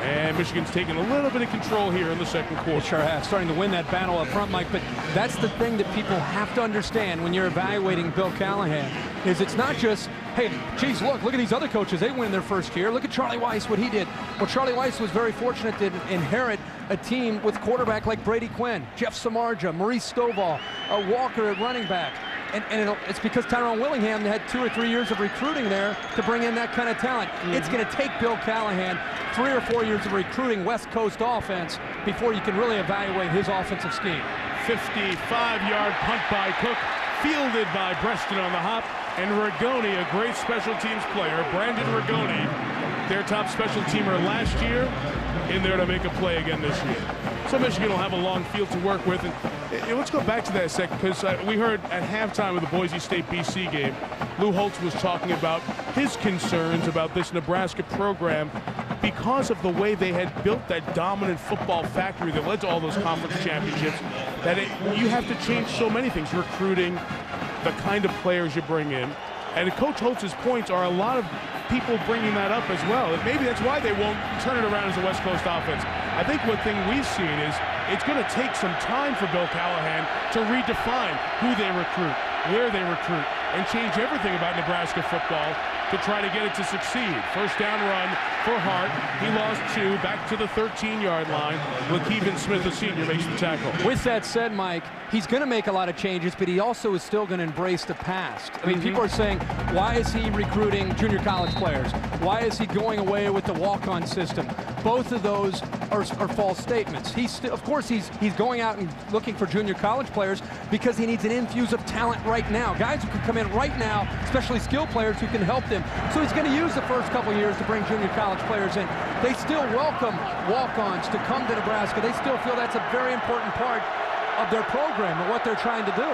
And Michigan's taking a little bit of control here in the second quarter. Sure has, starting to win that battle up front, Mike. But that's the thing that people have to understand when you're evaluating Bill Callahan, is it's not just, hey, geez, look at these other coaches. They win their first year. Look at Charlie Weiss, what he did. Well, Charlie Weiss was very fortunate to inherit a team with quarterback like Brady Quinn, Jeff Samardzija, Maurice Stovall, Walker at running back. And it's because Tyrone Willingham had 2 or 3 years of recruiting there to bring in that kind of talent. It's going to take Bill Callahan 3 or 4 years of recruiting West Coast offense before you can really evaluate his offensive scheme. 55-yard punt by Cook, fielded by Preston on the hop, and Rigoni, a great special teams player, Brandon Rigoni, their top special teamer last year, in there to make a play again this year. So Michigan will have a long field to work with. And let's go back to that a second, because we heard at halftime of the Boise State-BC game, Lou Holtz was talking about his concerns about this Nebraska program because of the way they had built that dominant football factory that led to all those conference championships, that you have to change so many things, recruiting, the kind of players you bring in. And Coach Holtz's points are a lot of people bringing that up as well. And maybe that's why they won't turn it around as a West Coast offense. I think one thing we've seen is it's going to take some time for Bill Callahan to redefine who they recruit, where they recruit, and change everything about Nebraska football to try to get it to succeed. First down run for Hart. He lost 2, back to the 13-yard line. LaKeven Smith, a senior, makes the tackle. With that said, Mike, he's going to make a lot of changes, but he also is still going to embrace the past. I mean, people are saying, why is he recruiting junior college players? Why is he going away with the walk-on system? Both of those are false statements. Of course, he's going out and looking for junior college players because he needs an infuse of talent right now. Guys who can come in right now, especially skill players who can help them. So he's going to use the first couple years to bring junior college players in. They still welcome walk-ons to come to Nebraska. They still feel that's a very important part of their program and what they're trying to do.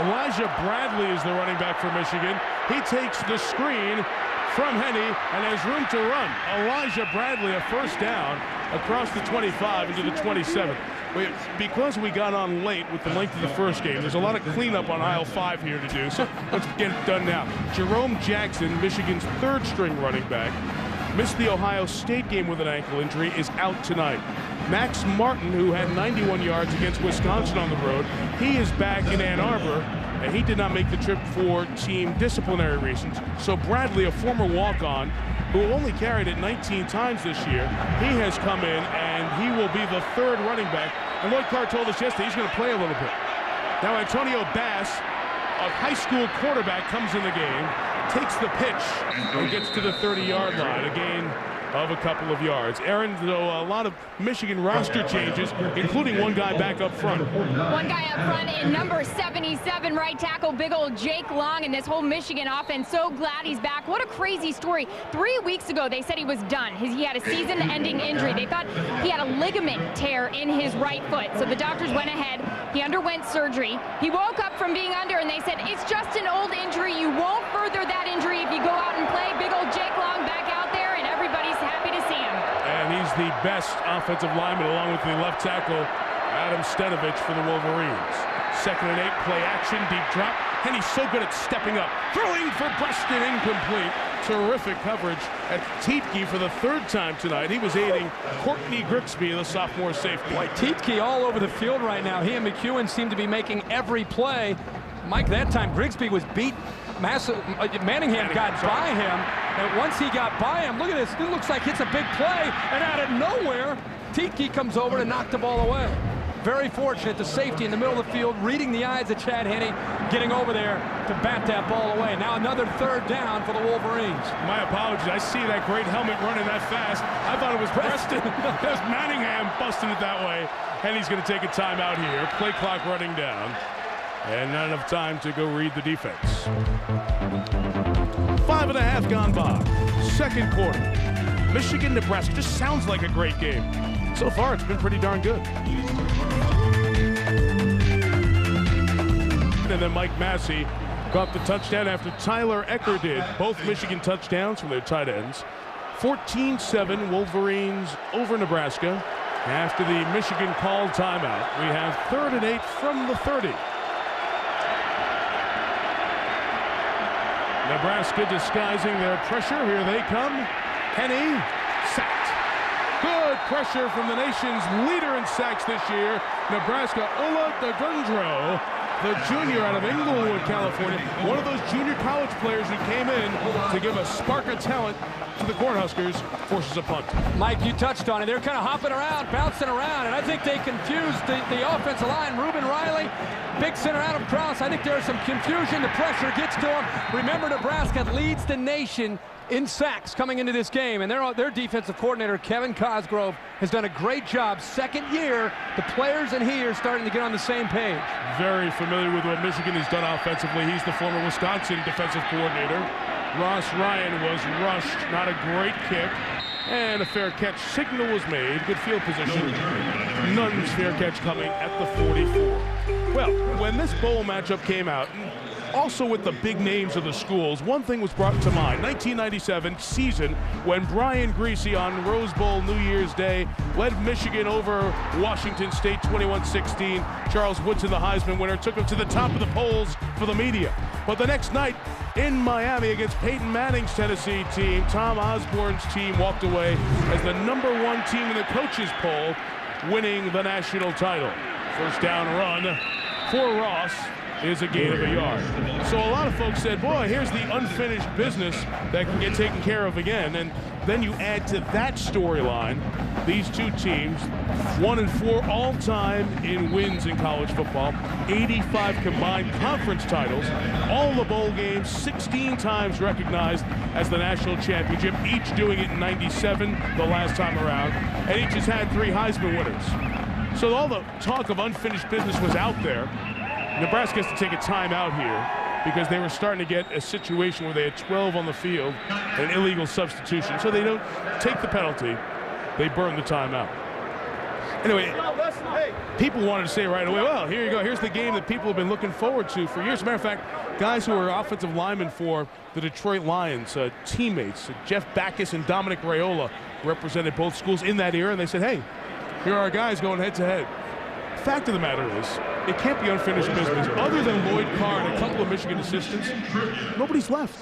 Elijah Bradley is the running back for Michigan. He takes the screen from Henny and has room to run. Elijah Bradley, a first down across the 25 into the 27. Because we got on late with the length of the first game, there's a lot of cleanup on aisle 5 here to do, so let's get it done now. Jerome Jackson, Michigan's 3rd-string running back, missed the Ohio State game with an ankle injury, is out tonight. Max Martin, who had 91 yards against Wisconsin on the road, he is back in Ann Arbor, and he did not make the trip for team disciplinary reasons. So Bradley, a former walk-on, who only carried it 19 times this year, he has come in, and he will be the 3rd running back. And Lloyd Carr told us yesterday he's going to play a little bit. Now Antonio Bass, a high school quarterback, comes in the game, takes the pitch, and gets to the 30-yard line, a gain of a couple of yards. Aaron, though, a lot of Michigan roster changes, including one guy back up front. One guy up front in number 77, right tackle, big old Jake Long, and this whole Michigan offense. So glad he's back. What a crazy story. 3 weeks ago, they said he was done. He had a season-ending injury. They thought he had a ligament tear in his right foot. So the doctors went ahead. He underwent surgery. He woke up from being under, and they said, it's just an old injury. You won't further that injury if you go out and play. Big old Jake Long back out there, and everybody's happy to see him. And he's the best offensive lineman, along with the left tackle, Adam Stenovich, for the Wolverines. 2nd and 8, play action, deep drop. And he's so good at stepping up. Throwing for Preston, incomplete. Terrific coverage at Tietke for the 3rd time tonight. He was aiding Courtney Grigsby, the sophomore safety. Boy, Tietke all over the field right now. He and McEwen seem to be making every play. Mike, that time Grigsby was beat. Manningham got by him. And once he got by him, look at this. It looks like it's a big play. And out of nowhere, Tietke comes over to knock the ball away. Very fortunate, the safety in the middle of the field, reading the eyes of Chad Henne, getting over there to bat that ball away. Now another 3rd down for the Wolverines. My apologies. I see that great helmet running that fast. I thought it was Preston. It was Manningham busting it that way. And he's going to take a timeout here. Play clock running down. And not enough time to go read the defense. 5.5 gone by. 2nd quarter. Michigan, Nebraska. Just sounds like a great game. So far, it's been pretty darn good. And then Mike Massey caught the touchdown after Tyler Ecker did. Both Michigan touchdowns from their tight ends. 14-7 Wolverines over Nebraska. After the Michigan called timeout, we have 3rd and 8 from the 30. Nebraska disguising their pressure. Here they come. Henne sacked. Good pressure from the nation's leader in sacks this year, Nebraska, Ola DeGundro, the junior out of Inglewood, California. One of those junior college players who came in to give a spark of talent to the Cornhuskers, forces a punt. Mike, you touched on it. They're kind of hopping around, bouncing around, and I think they confused the offensive line. Ruben Riley, big center Adam Krause. I think there's some confusion. The pressure gets to them. Remember, Nebraska leads the nation in sacks coming into this game, and their defensive coordinator, Kevin Cosgrove, has done a great job. 2nd year, the players and he are starting to get on the same page. Very familiar with what Michigan has done offensively. He's the former Wisconsin defensive coordinator. Ross Ryan was rushed, not a great kick, and a fair catch signal was made. Good field position. Nunn's fair catch coming at the 44. Well, when this bowl matchup came out, also with the big names of the schools, one thing was brought to mind. 1997 season when Brian Griese on Rose Bowl New Year's Day led Michigan over Washington State 21-16. Charles Woodson, the Heisman winner, took him to the top of the polls for the media. But the next night in Miami against Peyton Manning's Tennessee team, Tom Osborne's team walked away as the #1 team in the coaches poll, winning the national title. 1st down run for Ross is a gain of a yard. So a lot of folks said, boy, here's the unfinished business that can get taken care of again. And then you add to that storyline, these two teams, 1-4 all-time in wins in college football, 85 combined conference titles, all the bowl games, 16 times recognized as the national championship, each doing it in 97 the last time around, and each has had 3 Heisman winners. So all the talk of unfinished business was out there. Nebraska has to take a timeout here because they were starting to get a situation where they had 12 on the field, an illegal substitution. So they don't take the penalty, they burn the timeout. Anyway, people wanted to say right away, well, here you go. Here's the game that people have been looking forward to for years. As a matter of fact, guys who are offensive linemen for the Detroit Lions, teammates, Jeff Backus and Dominic Raiola, represented both schools in that era, and they said, hey, here are our guys going head-to-head. Fact of the matter is, it can't be unfinished business. Other than Lloyd Carr and a couple of Michigan assistants, nobody's left.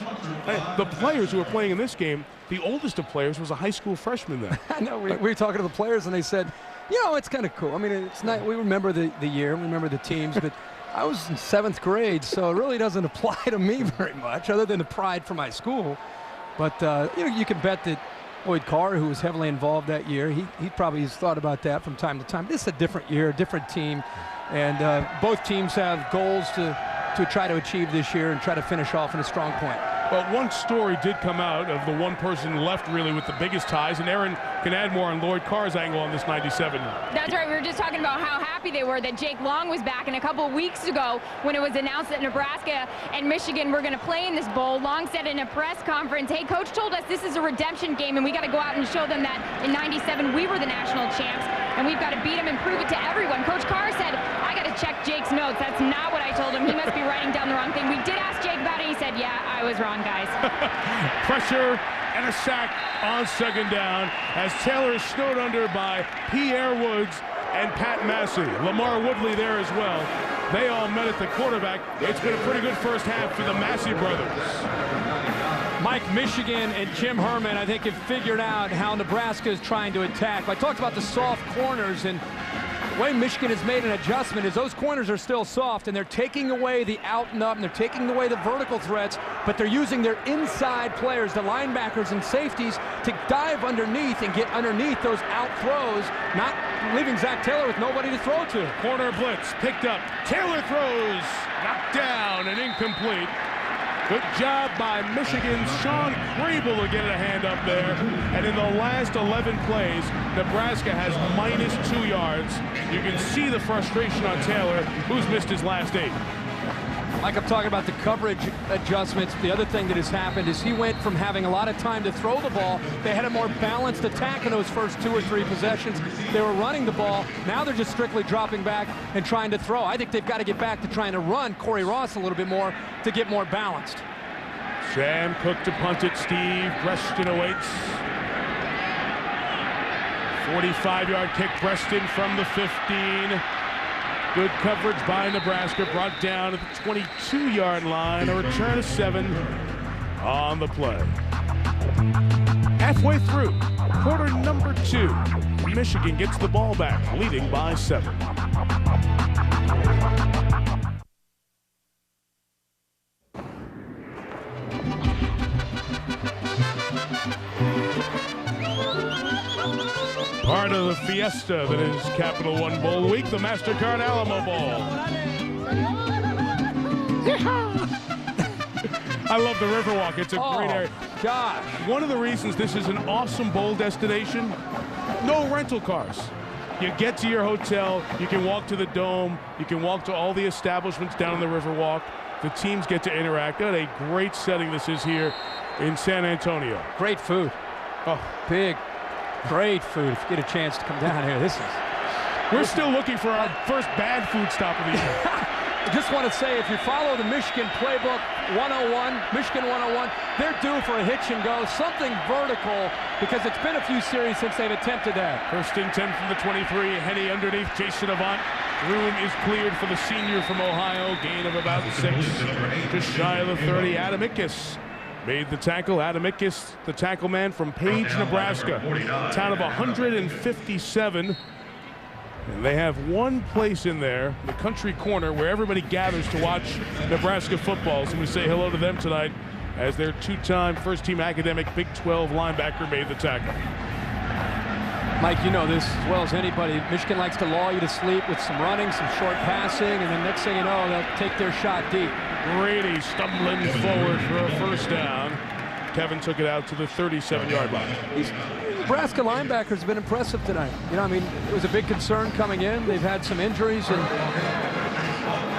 The players who were playing in this game, the oldest of players was a high school freshman then. I know, we were talking to the players and they said, you know, it's kind of cool. I mean, it's not, we remember the year, we remember the teams, but I was in 7th grade, so it really doesn't apply to me very much, other than the pride for my school. But, you know, you can bet that Lloyd Carr, who was heavily involved that year, he probably has thought about that from time to time. This is a different year, a different team, and both teams have goals to try to achieve this year and try to finish off in a strong point. Well, one story did come out of the one person left really with the biggest ties, and Aaron can add more on Lloyd Carr's angle on this 97. That's right. We were just talking about how happy they were that Jake Long was back. And a couple of weeks ago, when it was announced that Nebraska and Michigan were going to play in this bowl, Long said in a press conference, hey, Coach told us this is a redemption game, and we got to go out and show them that in 97 we were the national champs, and we've got to beat them and prove it to everyone. Coach Carr said, I got to check Jake's notes. That's not what I told him. He must be writing down the wrong thing. We did ask Jake about it. He said, yeah, I was wrong, guys. Pressure and a sack on second down as Taylor is snowed under by Pierre Woods and Pat Massey. Lamar Woodley there as well. They all met at the quarterback. It's been a pretty good first half for the Massey brothers. Mike, Michigan and Jim Herman, I think, have figured out how Nebraska is trying to attack. I talked about the soft corners, and the way Michigan has made an adjustment is those corners are still soft, and they're taking away the out and up, and they're taking away the vertical threats, but they're using their inside players, the linebackers and safeties, to dive underneath and get underneath those out throws, not leaving Zach Taylor with nobody to throw to. Corner blitz picked up. Taylor throws, knocked down and incomplete. Good job by Michigan's Sean Crable to get a hand up there. And in the last 11 plays, Nebraska has -2 yards. You can see the frustration on Taylor, who's missed his last 8. Like I'm talking about the coverage adjustments, the other thing that has happened is he went from having a lot of time to throw the ball. They had a more balanced attack in those first 2 or 3 possessions. They were running the ball. Now they're just strictly dropping back and trying to throw. I think they've got to get back to trying to run Corey Ross a little bit more to get more balanced. Sam Cook to punt it. Steve Preston awaits. 45-yard kick. Preston from the 15. Good coverage by Nebraska, brought down at the 22-yard line. A return of 7 on the play. Halfway through quarter number 2, Michigan gets the ball back, leading by 7. Part of the fiesta that is Capital One Bowl Week, the MasterCard Alamo Bowl. I love the Riverwalk. It's a great area. Gosh. One of the reasons this is an awesome bowl destination, no rental cars. You get to your hotel, you can walk to the Dome, you can walk to all the establishments down the Riverwalk. The teams get to interact. What a great setting this is here in San Antonio. Great food. Oh, Big. Great food. If you get a chance to come down here, we're still looking for our first bad food stop of the year. I just want to say, if you follow the Michigan playbook 101, Michigan 101, they're due for a hitch and go, something vertical, because it's been a few series since they've attempted that. First and 10 from the 23. Henny underneath Jason Avant. Room is cleared for the senior from Ohio. Gain of about 6. Just shy of the 30. Adamikis made the tackle. Adamikis, the tackle man from Page, Nebraska. Town of 157. And they have one place in there, the country corner, where everybody gathers to watch Nebraska football. So we say hello to them tonight as their 2-time first-team academic Big 12 linebacker made the tackle. Mike, you know this as well as anybody. Michigan likes to lull you to sleep with some running, some short passing, and then next thing you know, they'll take their shot deep. Brady stumbling forward for a first down. Kevin took it out to the 37-yard line. These Nebraska linebackers have been impressive tonight. You know, I mean, it was a big concern coming in. They've had some injuries, and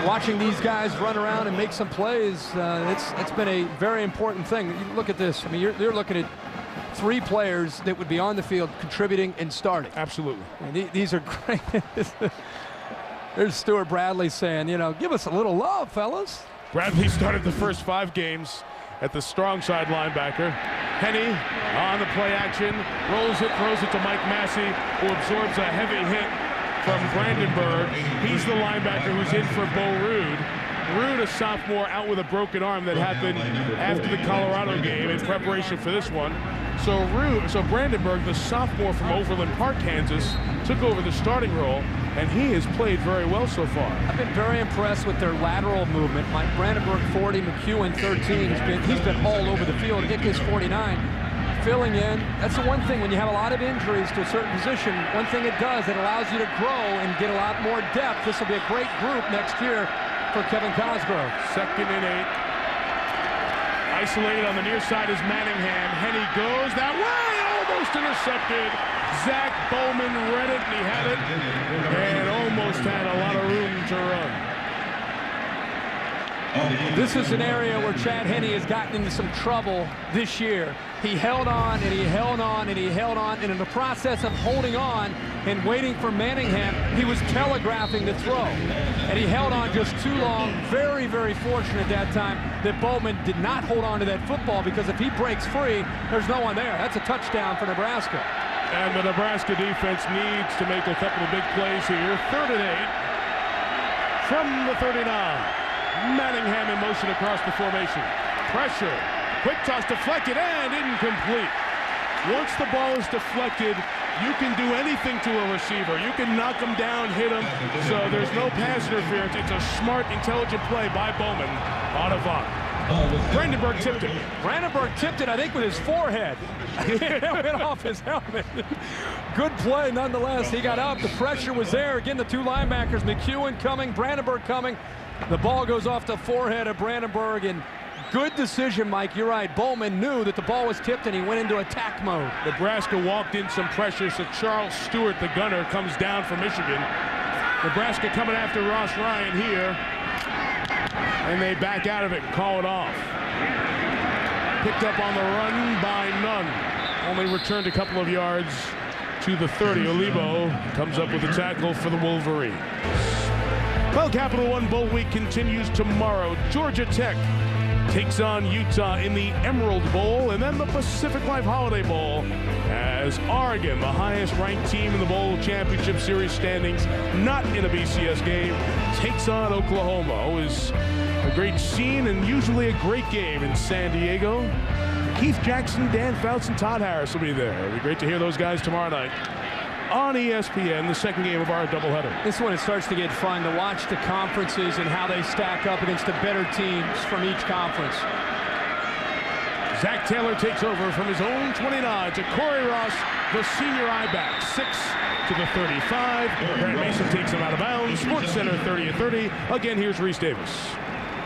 watching these guys run around and make some plays, it's been a very important thing. You look at this. I mean, you're looking at 3 players that would be on the field contributing and starting. Absolutely. And these are great. There's Stuart Bradley saying, you know, give us a little love, fellas. Bradley started the first 5 games at the strong side linebacker. Henny on the play action, rolls it, throws it to Mike Massey, who absorbs a heavy hit from Brandenburg. He's the linebacker who's in for Bo Rude. Rude, a sophomore, out with a broken arm that happened after the Colorado game in preparation for this one. So Brandenburg, the sophomore from Overland Park, Kansas, took over the starting role, and he has played very well so far. I've been very impressed with their lateral movement. Mike Brandenburg 40, McEwen 13. He's been all over the field. Ickes 49, filling in. That's the one thing when you have a lot of injuries to a certain position. One thing it does, it allows you to grow and get a lot more depth. This will be a great group next year for Kevin Cosgrove. 2nd and 8. Isolated on the near side is Manningham. Henny goes that way, almost intercepted. Zach Bowman read it, and he had it, and almost had a lot of room to run. This is an area where Chad Henne has gotten into some trouble this year. He held on and he held on and he held on, and in the process of holding on and waiting for Manningham, he was telegraphing the throw. And he held on just too long. Very, very fortunate that time that Bowman did not hold on to that football, because if he breaks free, there's no one there. That's a touchdown for Nebraska. And the Nebraska defense needs to make a couple of big plays here. 3rd and 8 from the 39. Manningham in motion across the formation. Pressure. Quick toss deflected and incomplete. Once the ball is deflected, you can do anything to a receiver. You can knock him down, hit him. So there's no pass interference. It's a smart, intelligent play by Bowman on a Vaughn. Brandenburg tipped it. Brandenburg tipped it, I think, with his forehead. It went off his helmet. Good play nonetheless. He got out. The pressure was there. Again, the two linebackers, McEwen coming, Brandenburg coming. The ball goes off the forehead of Brandenburg, and good decision, Mike. You're right. Bowman knew that the ball was tipped, and he went into attack mode. Nebraska walked in some pressure, so Charles Stewart, the gunner, comes down for Michigan. Nebraska coming after Ross Ryan here. And they back out of it and call it off. Picked up on the run by Nunn. Only returned a couple of yards to the 30. Olivo comes up with a tackle for the Wolverines. Well, Capital One Bowl Week continues tomorrow. Georgia Tech takes on Utah in the Emerald Bowl, and then the Pacific Life Holiday Bowl, as Oregon, the highest ranked team in the Bowl Championship Series standings, not in a BCS game, takes on Oklahoma. Always a great scene and usually a great game in San Diego. Keith Jackson, Dan Fouts, and Todd Harris will be there. It'll be great to hear those guys tomorrow night on ESPN, the second game of our doubleheader. This is when it starts to get fun to watch the conferences and how they stack up against the better teams from each conference. Zach Taylor takes over from his own 29 to Corey Ross, the senior I-back, 6 to the 35. Grant Mason takes him out of bounds. Sports Center 30-30. Again, here's Reese Davis.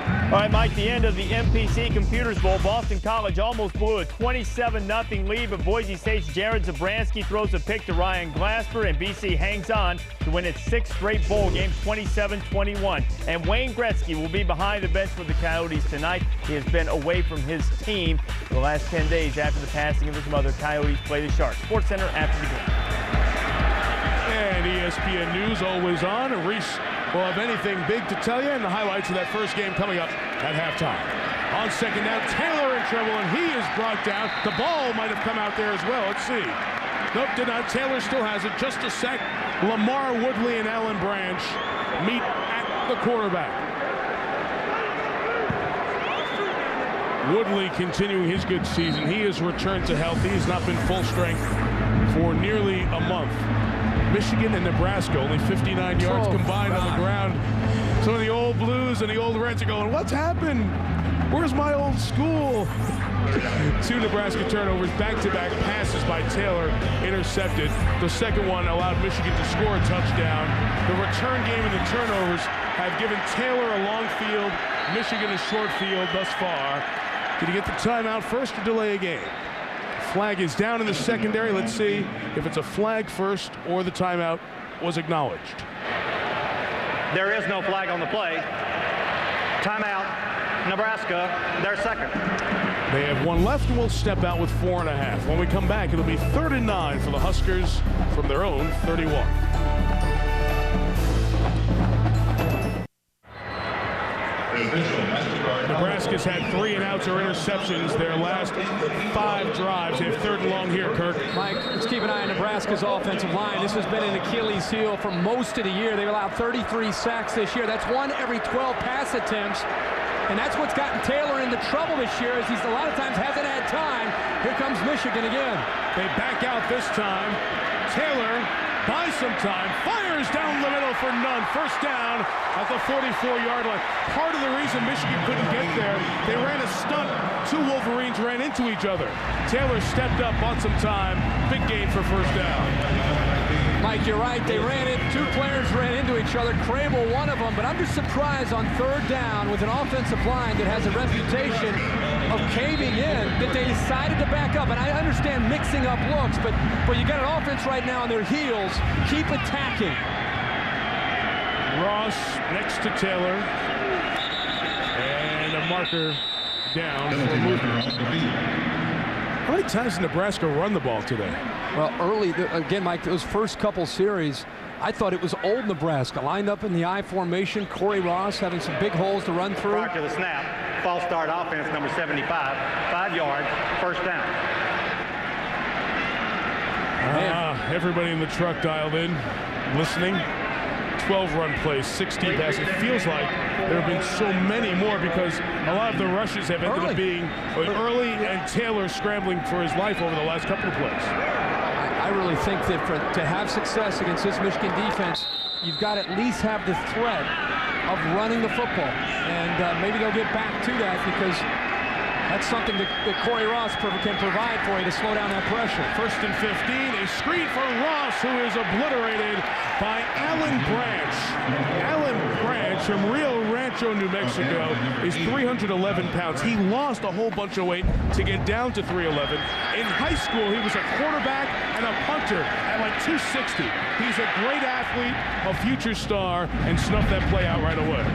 All right, Mike, the end of the MPC Computers Bowl. Boston College almost blew a 27-0 lead, but Boise State's Jared Zabransky throws a pick to Ryan Glasper, and BC hangs on to win its 6th straight bowl game, 27-21. And Wayne Gretzky will be behind the bench for the Coyotes tonight. He has been away from his team for the last 10 days after the passing of his mother. Coyotes play the Sharks. Sports Center after the game. And ESPN News always on. Reese will have anything big to tell you, and the highlights of that first game coming up at halftime. On second down, Taylor in trouble, and he is brought down. The ball might have come out there as well. Let's see. Nope, did not. Taylor still has it. Just a sec. Lamar Woodley and Alan Branch meet at the quarterback. Woodley continuing his good season. He has returned to health. He has not been full strength for nearly a month. Michigan and Nebraska, only 59 yards combined on the ground. Some of the old Blues and the old Reds are going, what's happened? Where's my old school? 2 Nebraska turnovers, back-to-back passes by Taylor, intercepted. The second one allowed Michigan to score a touchdown. The return game and the turnovers have given Taylor a long field, Michigan a short field thus far. Did he get the timeout first to delay a game? Flag is down in the secondary. Let's see if it's a flag first or the timeout was acknowledged. There is no flag on the play. Timeout, Nebraska, their second. They have one left and will step out with 4.5. When we come back, it'll be 3rd and 9 for the Huskers from their own 31. Nebraska's had 3 and outs or interceptions their last 5 drives. They have 3rd and long here, Kirk. Mike, let's keep an eye on Nebraska's offensive line. This has been an Achilles heel for most of the year. They've allowed 33 sacks this year. That's 1 every 12 pass attempts. And that's what's gotten Taylor into trouble this year, as he's a lot of times hasn't had time. Here comes Michigan again. They back out this time. Taylor buys some time, fires down the middle for none. First down at the 44-yard line. Part of the reason Michigan couldn't get there, they ran a stunt. 2 Wolverines ran into each other. Taylor stepped up, bought some time. Big gain for first down. Mike, you're right. They ran it. 2 players ran into each other. Crable, one of them. But I'm just surprised on 3rd down with an offensive line that has a reputation of caving in that they decided to back up. And I understand mixing up looks, but you got an offense right now on their heels. Keep attacking. Ross next to Taylor. the marker down for Penalty marker movement. on the field. How many times did Nebraska run the ball today? Well, early, again, Mike, those first couple series, I thought it was old Nebraska. Lined up in the I formation, Corey Ross having some big holes to run through. Prior to the snap, false start offense number 75, 5 yards, first down. Everybody in the truck dialed in, listening. 12-run plays, 16 passes. It feels like there have been so many more because a lot of the rushes have ended up being early, and Taylor scrambling for his life over the last couple of plays. I really think that to have success against this Michigan defense, you've got to at least have the threat of running the football. And maybe they'll get back to that because that's something that Corey Ross can provide for you to slow down that pressure. 1st and 15, a screen for Ross, who is obliterated by Alan Branch. Alan Branch from Rio Rancho, New Mexico, is 311 pounds. He lost a whole bunch of weight to get down to 311. In high school, he was a quarterback and a punter at like 260. He's a great athlete, a future star, and snuffed that play out right away.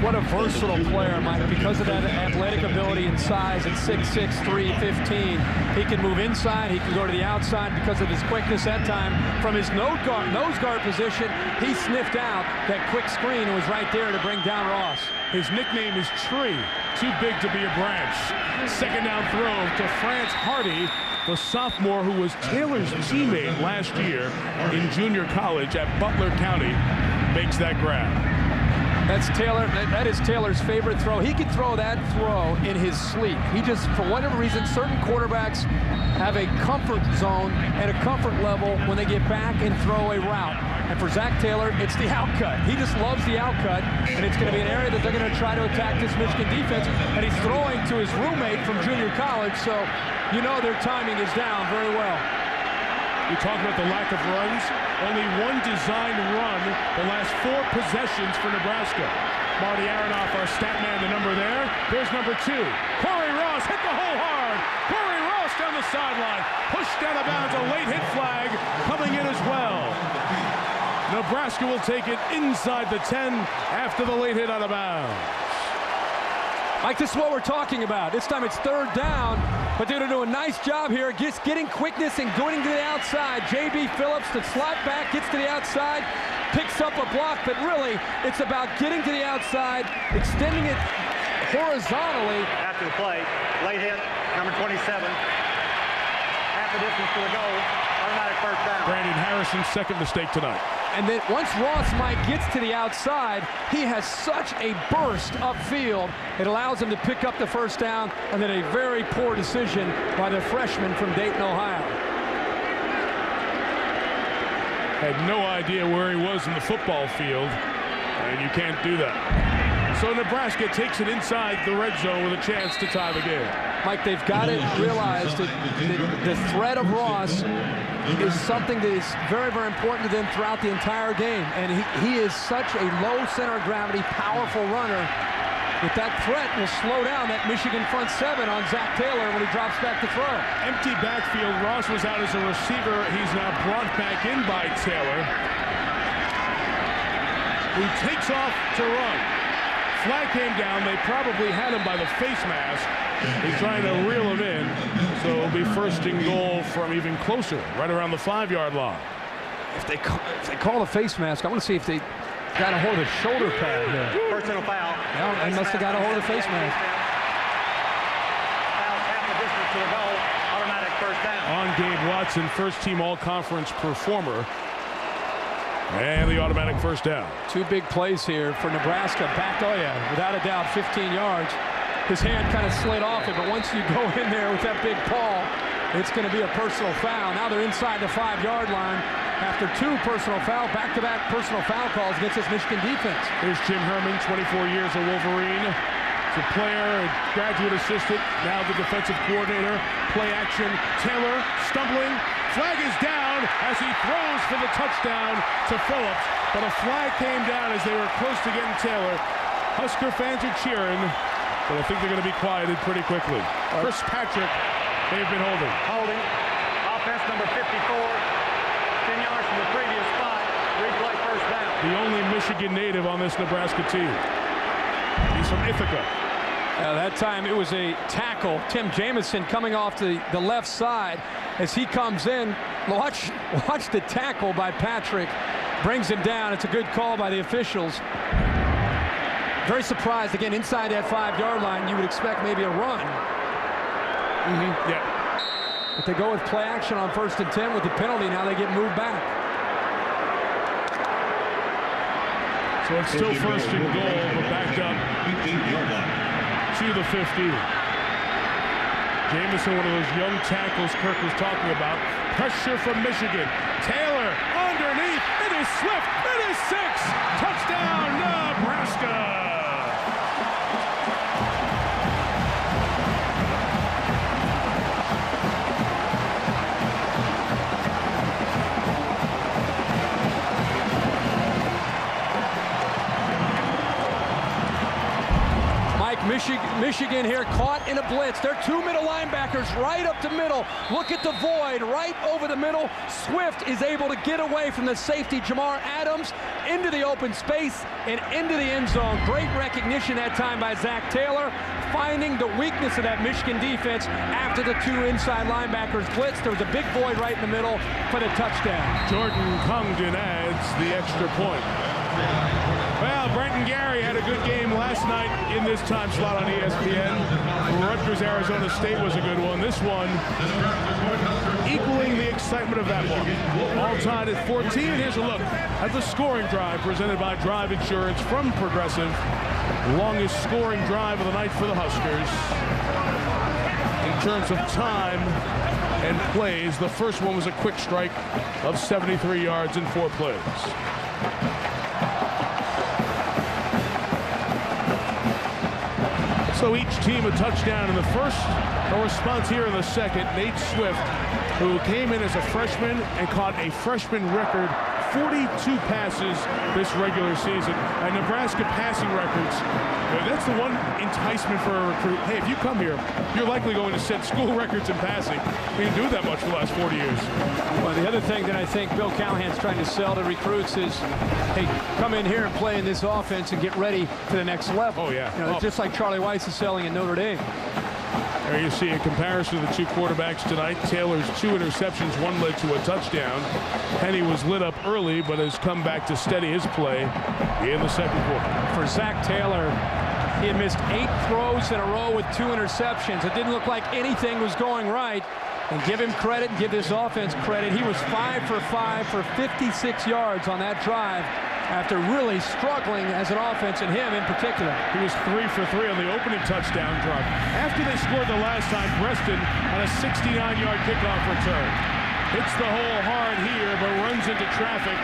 What a versatile player, Mike, because of that athletic ability and size at 6'6", 315. He can move inside, he can go to the outside because of his quickness that time. From his nose guard position, he sniffed out that quick screen and was right there to bring down Ross. His nickname is Tree, too big to be a branch. Second down throw to France Hardy, the sophomore who was Taylor's teammate last year in junior college at Butler County, makes that grab. That's Taylor. That is Taylor's favorite throw. He could throw that throw in his sleep. He just, for whatever reason, certain quarterbacks have a comfort zone and a comfort level when they get back and throw a route. And for Zach Taylor, it's the outcut. He just loves the outcut, and it's going to be an area that they're going to try to attack this Michigan defense. And he's throwing to his roommate from junior college, so you know their timing is down very well. You talk about the lack of runs. Only one designed run the last 4 possessions for Nebraska. Marty Aronoff, our stat man, the number there. There's number 2. Corey Ross hit the hole hard. Corey Ross down the sideline. Pushed out of bounds. A late hit flag coming in as well. Nebraska will take it inside the 10 after the late hit out of bounds. Mike, this is what we're talking about. This time it's 3rd down, but they're going to do a nice job here, just getting quickness and going to the outside. J.B. Phillips, the slot back, gets to the outside, picks up a block, but really it's about getting to the outside, extending it horizontally. After the play, late hit, number 27. Half the distance to the goal, automatic first down. Brandon Harrison's second mistake tonight. And then once Ross, Mike, gets to the outside, he has such a burst upfield. It allows him to pick up the first down, and then a very poor decision by the freshman from Dayton, Ohio. Had no idea where he was in the football field, and you can't do that. So Nebraska takes it inside the red zone with a chance to tie the game. Mike, they've got to realize that the threat of Ross is something that is very, very important to them throughout the entire game. And he is such a low center of gravity, powerful runner that that threat will slow down that Michigan front 7 on Zach Taylor when he drops back to throw. Empty backfield. Ross was out as a receiver. He's now brought back in by Taylor, who takes off to run. Flag came down. They probably had him by the face mask. He's trying to reel him in. So it'll be 1st and goal from even closer, right around the 5-yard line. If they call the face mask, I want to see if they got a hold of the shoulder pad here. Personal foul. No, they must have got a hold of the face mask. Foul half the distance to the goal, automatic first down. On Gabe Watson, first-team all-conference performer. And the automatic first down. 2 big plays here for Nebraska. Back, oh yeah, without a doubt, 15 yards. His hand kind of slid off it, but once you go in there with that big paw, it's going to be a personal foul. Now they're inside the 5-yard line after 2 personal foul, back-to-back personal foul calls against this Michigan defense. Here's Jim Herman, 24 years a Wolverine. It's a player, a graduate assistant, now the defensive coordinator. Play action, Taylor stumbling. Flag is down as he throws for the touchdown to Phillips, but a flag came down as they were close to getting Taylor. Husker fans are cheering, but I think they're going to be quieted pretty quickly. Chris Patrick, they've been holding. Holding. Offense number 54. 10 yards from the previous spot. Replay first down. The only Michigan native on this Nebraska team. He's from Ithaca. That time it was a tackle. Tim Jamison coming off the left side as he comes in. Watch the tackle by Patrick. Brings him down. It's a good call by the officials. Very surprised. Again, inside that 5-yard line, you would expect maybe a run. Yeah. But they go with play action on 1st and 10 with the penalty. Now they get moved back. So it's still 1st and goal, but backed up to the 50. Jamison, one of those young tackles Kirk was talking about. Pressure from Michigan. Taylor underneath. It is Swift. It is 6. Touchdown, Nebraska. Michigan here caught in a blitz. They're 2 middle linebackers right up the middle. Look at the void right over the middle. Swift is able to get away from the safety, Jamar Adams, into the open space and into the end zone. Great recognition that time by Zach Taylor, finding the weakness of that Michigan defense after the 2 inside linebackers blitz. There was a big void right in the middle for the touchdown. Jordan Congdon adds the extra point. Well, Brenton Gary had a good game last night in this time slot on ESPN. Rutgers, Arizona State was a good one. This one equaling the excitement of that one. All tied at 14. Here's a look at the scoring drive presented by Drive Insurance from Progressive. Longest scoring drive of the night for the Huskers. In terms of time and plays, the first one was a quick strike of 73 yards in 4 plays. So each team a touchdown in the first, a response here in the second. Nate Swift, who came in as a freshman and caught a freshman record 42 passes this regular season. And Nebraska passing records, that's the one enticement for a recruit. Hey, if you come here, you're likely going to set school records in passing. We didn't do that much for the last 40 years. Well, the other thing that I think Bill Callahan's trying to sell to recruits is, hey, come in here and play in this offense and get ready for the next level. Oh, yeah. You know, just like Charlie Weiss is selling in Notre Dame. There you see a comparison of the 2 quarterbacks tonight. Taylor's 2 interceptions, 1 led to a touchdown. Penny was lit up early, but has come back to steady his play in the second quarter. For Zach Taylor, he had missed 8 throws in a row with 2 interceptions. It didn't look like anything was going right. And give him credit and give this offense credit. He was 5 for 5 for 56 yards on that drive after really struggling as an offense, and him in particular. He was 3 for 3 on the opening touchdown drive. After they scored the last time, Preston on a 69-yard kickoff return. Hits the hole hard here, but runs into traffic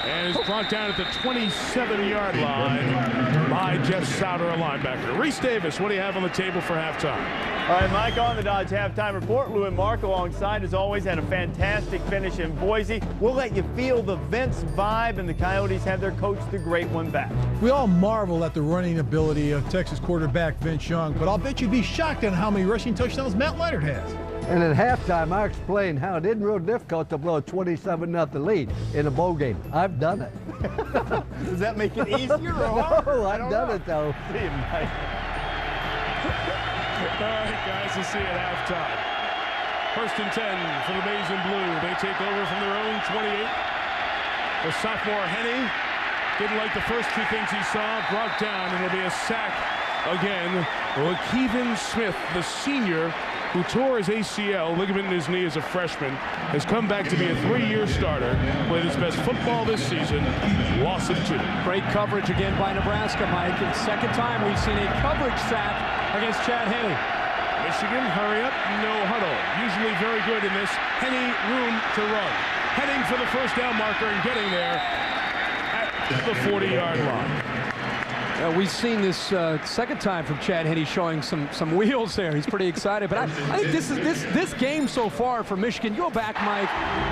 and is brought down at the 27-yard line by Jeff Souter, a linebacker. Reese Davis, what do you have on the table for halftime? All right, Mike, on the Dodge halftime report. Lou and Mark alongside, as always, had a fantastic finish in Boise. We'll let you feel the Vince vibe, and the Coyotes have their coach, the great one, back. We all marvel at the running ability of Texas quarterback Vince Young, but I'll bet you'd be shocked at how many rushing touchdowns Matt Leonard has. And at halftime, I explained how it isn't real difficult to blow a 27-0 lead in a bowl game. I've done it. Does that make it easier or harder? No, I've done it, though. See you, Mike. All right, guys, we'll see you at halftime. 1st and 10 for the Maize and Blue. They take over from their own 28. The sophomore Henny didn't like the first 2 things he saw. Brought down, and it'll be a sack again. Lakeven Smith, the senior, who tore his ACL, ligament in his knee as a freshman, has come back to be a 3-year starter, played his best football this season, loss of 2. Great coverage again by Nebraska, Mike. It's the 2nd time we've seen a coverage sack against Chad Henne. Michigan, hurry up, no huddle. Usually very good in this. Henne, room to run. Heading for the first down marker and getting there at the 40-yard line. We've seen this 2nd time from Chad Henne showing some wheels there. He's pretty excited. But I think this game so far for Michigan, you go back, Mike,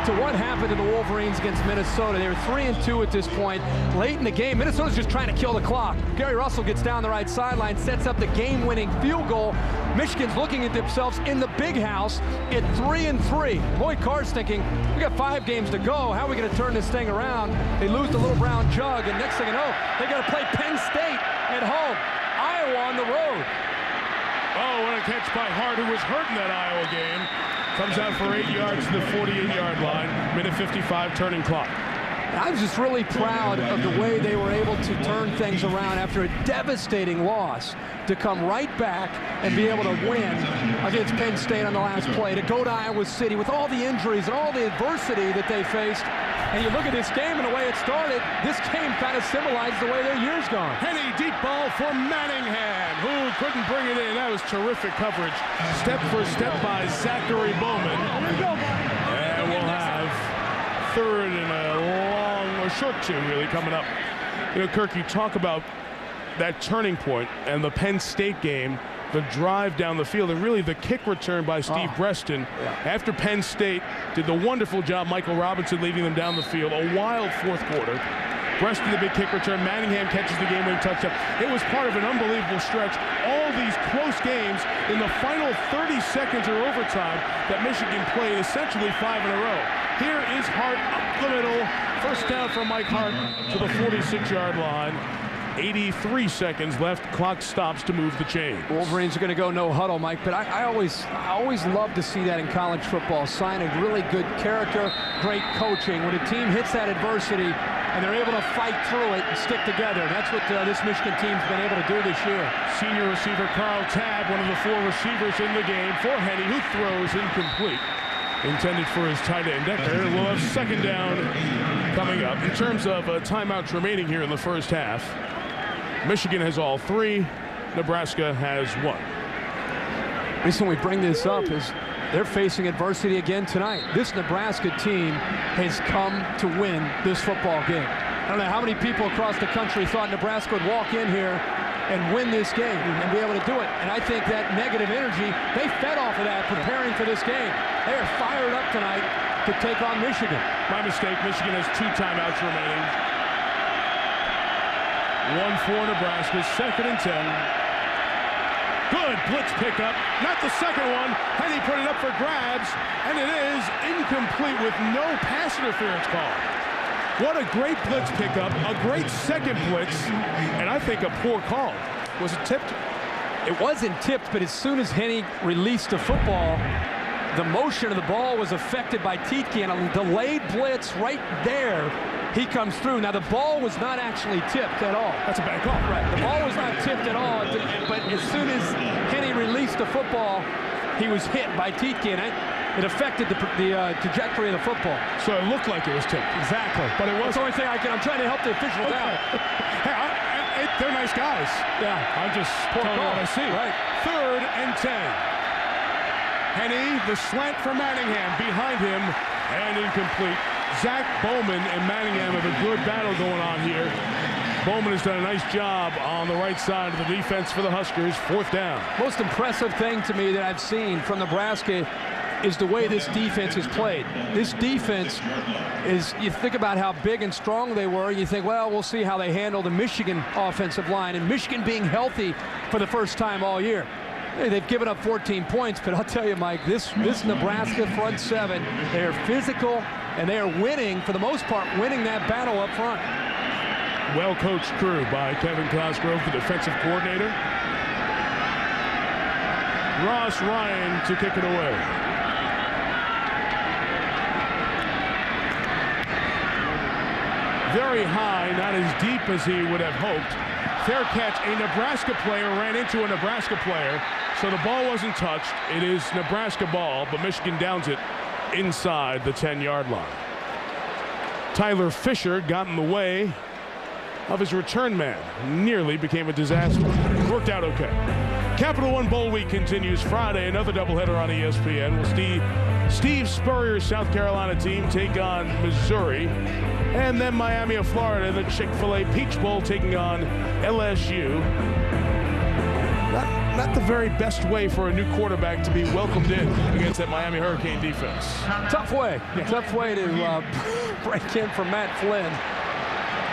to what happened to the Wolverines against Minnesota. They were 3-2 at this point. Late in the game, Minnesota's just trying to kill the clock. Gary Russell gets down the right sideline, sets up the game-winning field goal. Michigan's looking at themselves in the big house at 3-3. Lloyd Carr's thinking, we got 5 games to go. How are we going to turn this thing around? They lose the little brown jug, and next thing you know, they got to play Penn State at home. Iowa on the road. Oh, what a catch by Hart, who was hurt in that Iowa game. Comes out for 8 yards to the 48-yard line. Minute 55 turning clock. I was just really proud of the way they were able to turn things around after a devastating loss, to come right back and be able to win against Penn State on the last play, to go to Iowa City with all the injuries and all the adversity that they faced. And you look at this game and the way it started, this game kind of symbolizes the way their year's gone. Henny, deep ball for Manningham, who couldn't bring it in. That was terrific coverage. Step for step by Zachary Bowman. And we'll have third and a short two really coming up. You know, Kirk, you talk about that turning point and the Penn State game, the drive down the field, and really the kick return by Steve Breston. After Penn State did the wonderful job, Michael Robinson leading them down the field, a wild fourth quarter. Breston, the big kick return. Manningham catches the game-winning touchdown. It was part of an unbelievable stretch. All these close games in the final 30 seconds or overtime that Michigan played, essentially 5 in a row. Here is Hart up the middle. First down for Mike Hart to the 46-yard line. 83 seconds left. Clock stops to move the chains. Wolverines are going to go no huddle, Mike, but I always love to see that in college football. Sign of really good character, great coaching. When a team hits that adversity and they're able to fight through it and stick together. That's what this Michigan team's been able to do this year. Senior receiver Carl Tabb, one of the 4 receivers in the game for Henny, who throws incomplete. Intended for his tight end Decker. We'll have second down coming up. In terms of timeouts remaining here in the first half, Michigan has all 3. Nebraska has 1. The reason we bring this up is they're facing adversity again tonight. This Nebraska team has come to win this football game. I don't know how many people across the country thought Nebraska would walk in here and win this game and be able to do it. And I think that negative energy, they fed off of that preparing for this game. They are fired up tonight to take on Michigan. My mistake, Michigan has 2 timeouts remaining. 1 for Nebraska, 2nd and 10. Good blitz pickup, not the second one. Henny put it up for grabs, and it is incomplete with no pass interference call. What a great blitz pickup, a great second blitz, and I think a poor call. Was it tipped? It wasn't tipped, but as soon as Henny released the football, the motion of the ball was affected by Tietke, and a delayed blitz right there. He comes through. Now, the ball was not actually tipped at all. That's a bad call. Right. The ball was not tipped at all, but as soon as Henny released the football, he was hit by Tietke, and it affected the trajectory of the football. So it looked like it was tipped. Exactly. But it That's was. the only thing I'm trying to help the officials out. Hey, they're nice guys. Yeah. I'm just telling you what I see. Right. 3rd and 10. Henny, the slant for Manningham, behind him, and incomplete. Zach Bowman and Manningham have a good battle going on here. Bowman has done a nice job on the right side of the defense for the Huskers. 4th down. Most impressive thing to me that I've seen from Nebraska is the way this defense is played. This defense is, you think about how big and strong they were, you think, well, we'll see how they handle the Michigan offensive line, and Michigan being healthy for the first time all year. Hey, they've given up 14 points, but I'll tell you, Mike, this Nebraska front 7, they are physical, and they are winning, for the most part, winning that battle up front. Well-coached crew by Kevin Cosgrove, the defensive coordinator. Ross Ryan to kick it away. Very high, not as deep as he would have hoped. Fair catch. A Nebraska player ran into a Nebraska player, so the ball wasn't touched. It is Nebraska ball, but Michigan downs it inside the 10-yard line. Tyler Fisher got in the way of his return man. Nearly became a disaster. Worked out okay. Capital One Bowl Week continues Friday. Another doubleheader on ESPN. Will Steve Spurrier's South Carolina team take on Missouri. And then Miami of Florida, the Chick-fil-A Peach Bowl taking on LSU. Not the very best way for a new quarterback to be welcomed in against that Miami Hurricane defense. Tough way. Tough way to break in for Matt Flynn.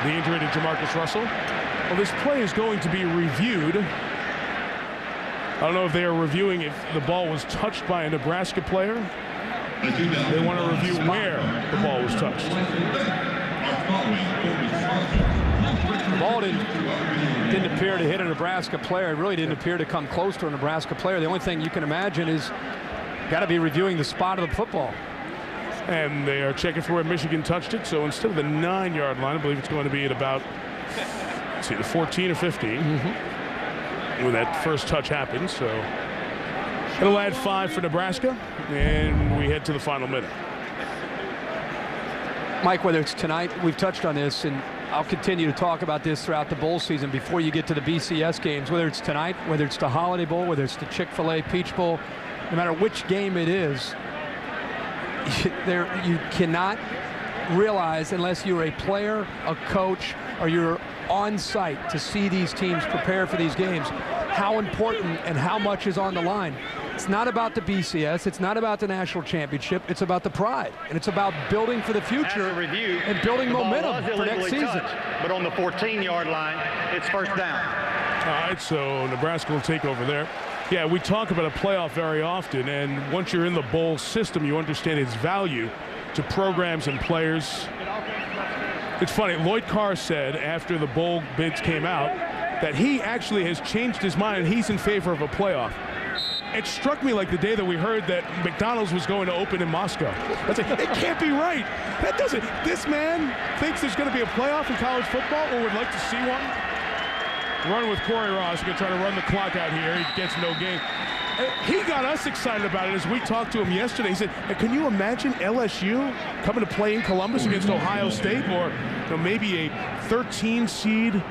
The injury to Jamarcus Russell. Well, this play is going to be reviewed. I don't know if they are reviewing if the ball was touched by a Nebraska player. They want to review where the ball was touched. The ball didn't appear to hit a Nebraska player. It really didn't appear to come close to a Nebraska player. The only thing you can imagine is got to be reviewing the spot of the football. And they are checking for where Michigan touched it. So instead of the 9-yard line, I believe it's going to be at about, let's see, the 14 or 15 when that first touch happens. So it'll add 5 for Nebraska, and we head to the final minute. Mike, whether it's tonight, we've touched on this, and I'll continue to talk about this throughout the bowl season before you get to the BCS games, whether it's tonight, whether it's the Holiday Bowl, whether it's the Chick-fil-A Peach Bowl, no matter which game it is, you cannot realize, unless you're a player, a coach, or you're on site to see these teams prepare for these games, how important and how much is on the line. It's not about the BCS. It's not about the national championship. It's about the pride, and it's about building for the future and building momentum for next season. But on the 14-yard line, it's first down. All right, so Nebraska will take over there. Yeah, we talk about a playoff very often, and once you're in the bowl system, you understand its value to programs and players. It's funny, Lloyd Carr said after the bowl bids came out that he actually has changed his mind and he's in favor of a playoff. It struck me like the day that we heard that McDonald's was going to open in Moscow. I was like, it can't be right. That doesn't. This man thinks there's going to be a playoff in college football or would like to see one. Run with Corey Ross. Going to try to run the clock out here. He gets no gain. He got us excited about it as we talked to him yesterday. He said, hey, can you imagine LSU coming to play in Columbus against Ohio State, or maybe a 13 seed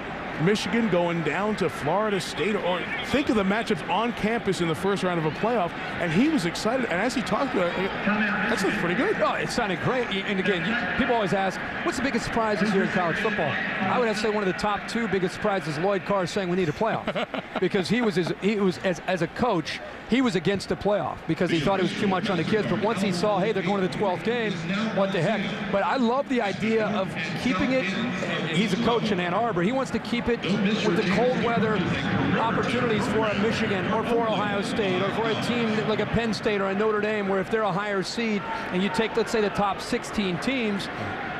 Michigan going down to Florida State, or think of the matchups on campus in the first round of a playoff, and he was excited. And as he talked about it, that sounds pretty good. Oh, it sounded great. And again, people always ask, what's the biggest surprise this year in college football? I would have to say one of the top 2 biggest surprises, Lloyd Carr saying we need a playoff. Because he was as a coach, he was against the playoff because he thought it was too much on the kids. But once he saw, hey, they're going to the 12th game, what the heck. But I love the idea of keeping it. He's a coach in Ann Arbor. He wants to keep it with the cold weather opportunities for a Michigan or for Ohio State or for a team like a Penn State or a Notre Dame, where if they're a higher seed and you take, let's say, the top 16 teams,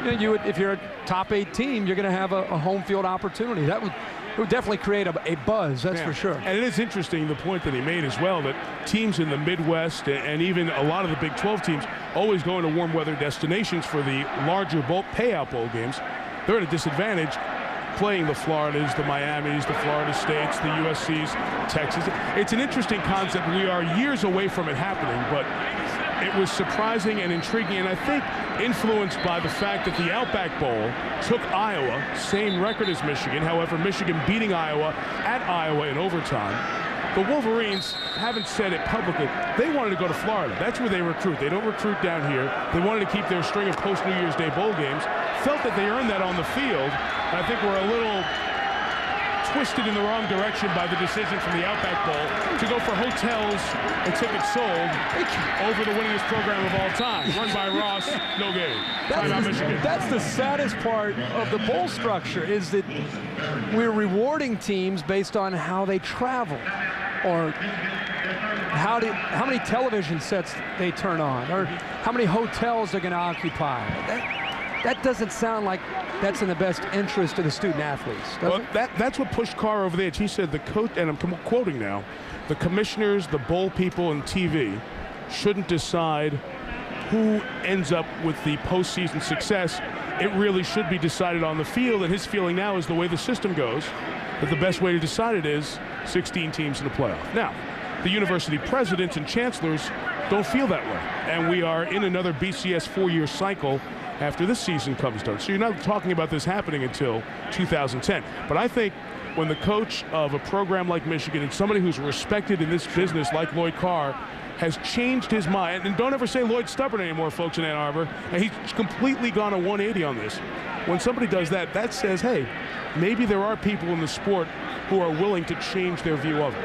if you're a top 8 team, you're going to have a home field opportunity. It would definitely create a buzz, that's for sure. And it is interesting, the point that he made as well, that teams in the Midwest and even a lot of the Big 12 teams always going to warm weather destinations for the larger payout bowl games. They're at a disadvantage playing the Floridas, the Miamis, the Florida States, the USCs, Texas. It's an interesting concept. We are years away from it happening, but it was surprising and intriguing, and I think influenced by the fact that the Outback Bowl took Iowa, same record as Michigan. However, Michigan beating Iowa at Iowa in overtime. The Wolverines haven't said it publicly. They wanted to go to Florida. That's where they recruit. They don't recruit down here. They wanted to keep their string of post-New Year's Day bowl games. Felt that they earned that on the field. And I think we're a little twisted in the wrong direction by the decision from the Outback Bowl to go for hotels and tickets sold over the winningest program of all time. Run by Ross, no game. That's the saddest part of the bowl structure, is that we're rewarding teams based on how they travel, or how many television sets they turn on, or how many hotels they're going to occupy. That doesn't sound like that's in the best interest of the student athletes, does it? That's what pushed Carr over the edge. He said the coach, and I'm quoting now, the commissioners, the bowl people, and TV shouldn't decide who ends up with the postseason success. It really should be decided on the field, and his feeling now is the way the system goes, that the best way to decide it is 16 teams in the playoff. Now, the university presidents and chancellors don't feel that way, and we are in another BCS 4-year cycle after this season comes down. So you're not talking about this happening until 2010. But I think when the coach of a program like Michigan and somebody who's respected in this business like Lloyd Carr has changed his mind, and don't ever say Lloyd's stubborn anymore, folks in Ann Arbor, and he's completely gone a 180 on this. When somebody does that, that says, hey, maybe there are people in the sport who are willing to change their view of it.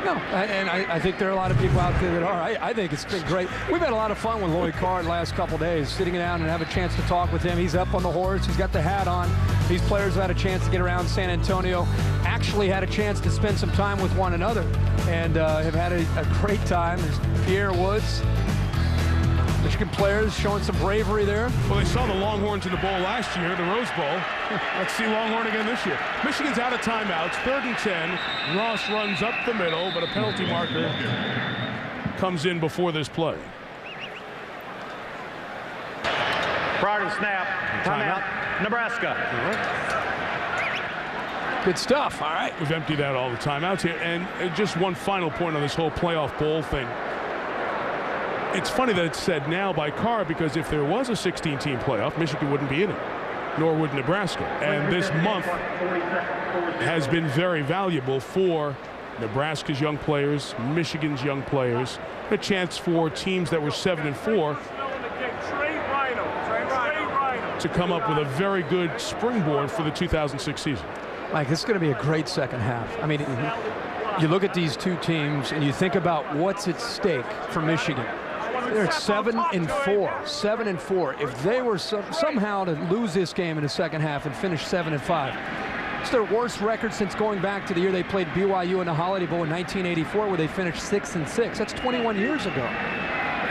No, and I think there are a lot of people out there that are. I think it's been great. We've had a lot of fun with Lloyd Carr the last couple days, sitting down and have a chance to talk with him. He's up on the horse. He's got the hat on. These players have had a chance to get around San Antonio, actually had a chance to spend some time with one another, and have had a great time. There's Pierre Woods. Michigan players showing some bravery there. Well, they saw the Longhorns in the bowl last year, the Rose Bowl. Let's see Longhorn again this year. Michigan's out of timeouts, 3rd and 10. Ross runs up the middle, but a penalty marker comes in before this play. Prior to the snap, timeout, Nebraska. Good stuff. All right. We've emptied out all the timeouts here. And just one final point on this whole playoff bowl thing. It's funny that it's said now by Carr, because if there was a 16-team playoff, Michigan wouldn't be in it, nor would Nebraska. And this month has been very valuable for Nebraska's young players, Michigan's young players, a chance for teams that were 7-4 to come up with a very good springboard for the 2006 season. Mike, this is going to be a great second half. I mean, you look at these two teams and you think about what's at stake for Michigan. They're at 7-4. 7-4. If they were somehow to lose this game in the second half and finish 7-5, it's their worst record since going back to the year they played BYU in the Holiday Bowl in 1984, where they finished 6-6. That's 21 years ago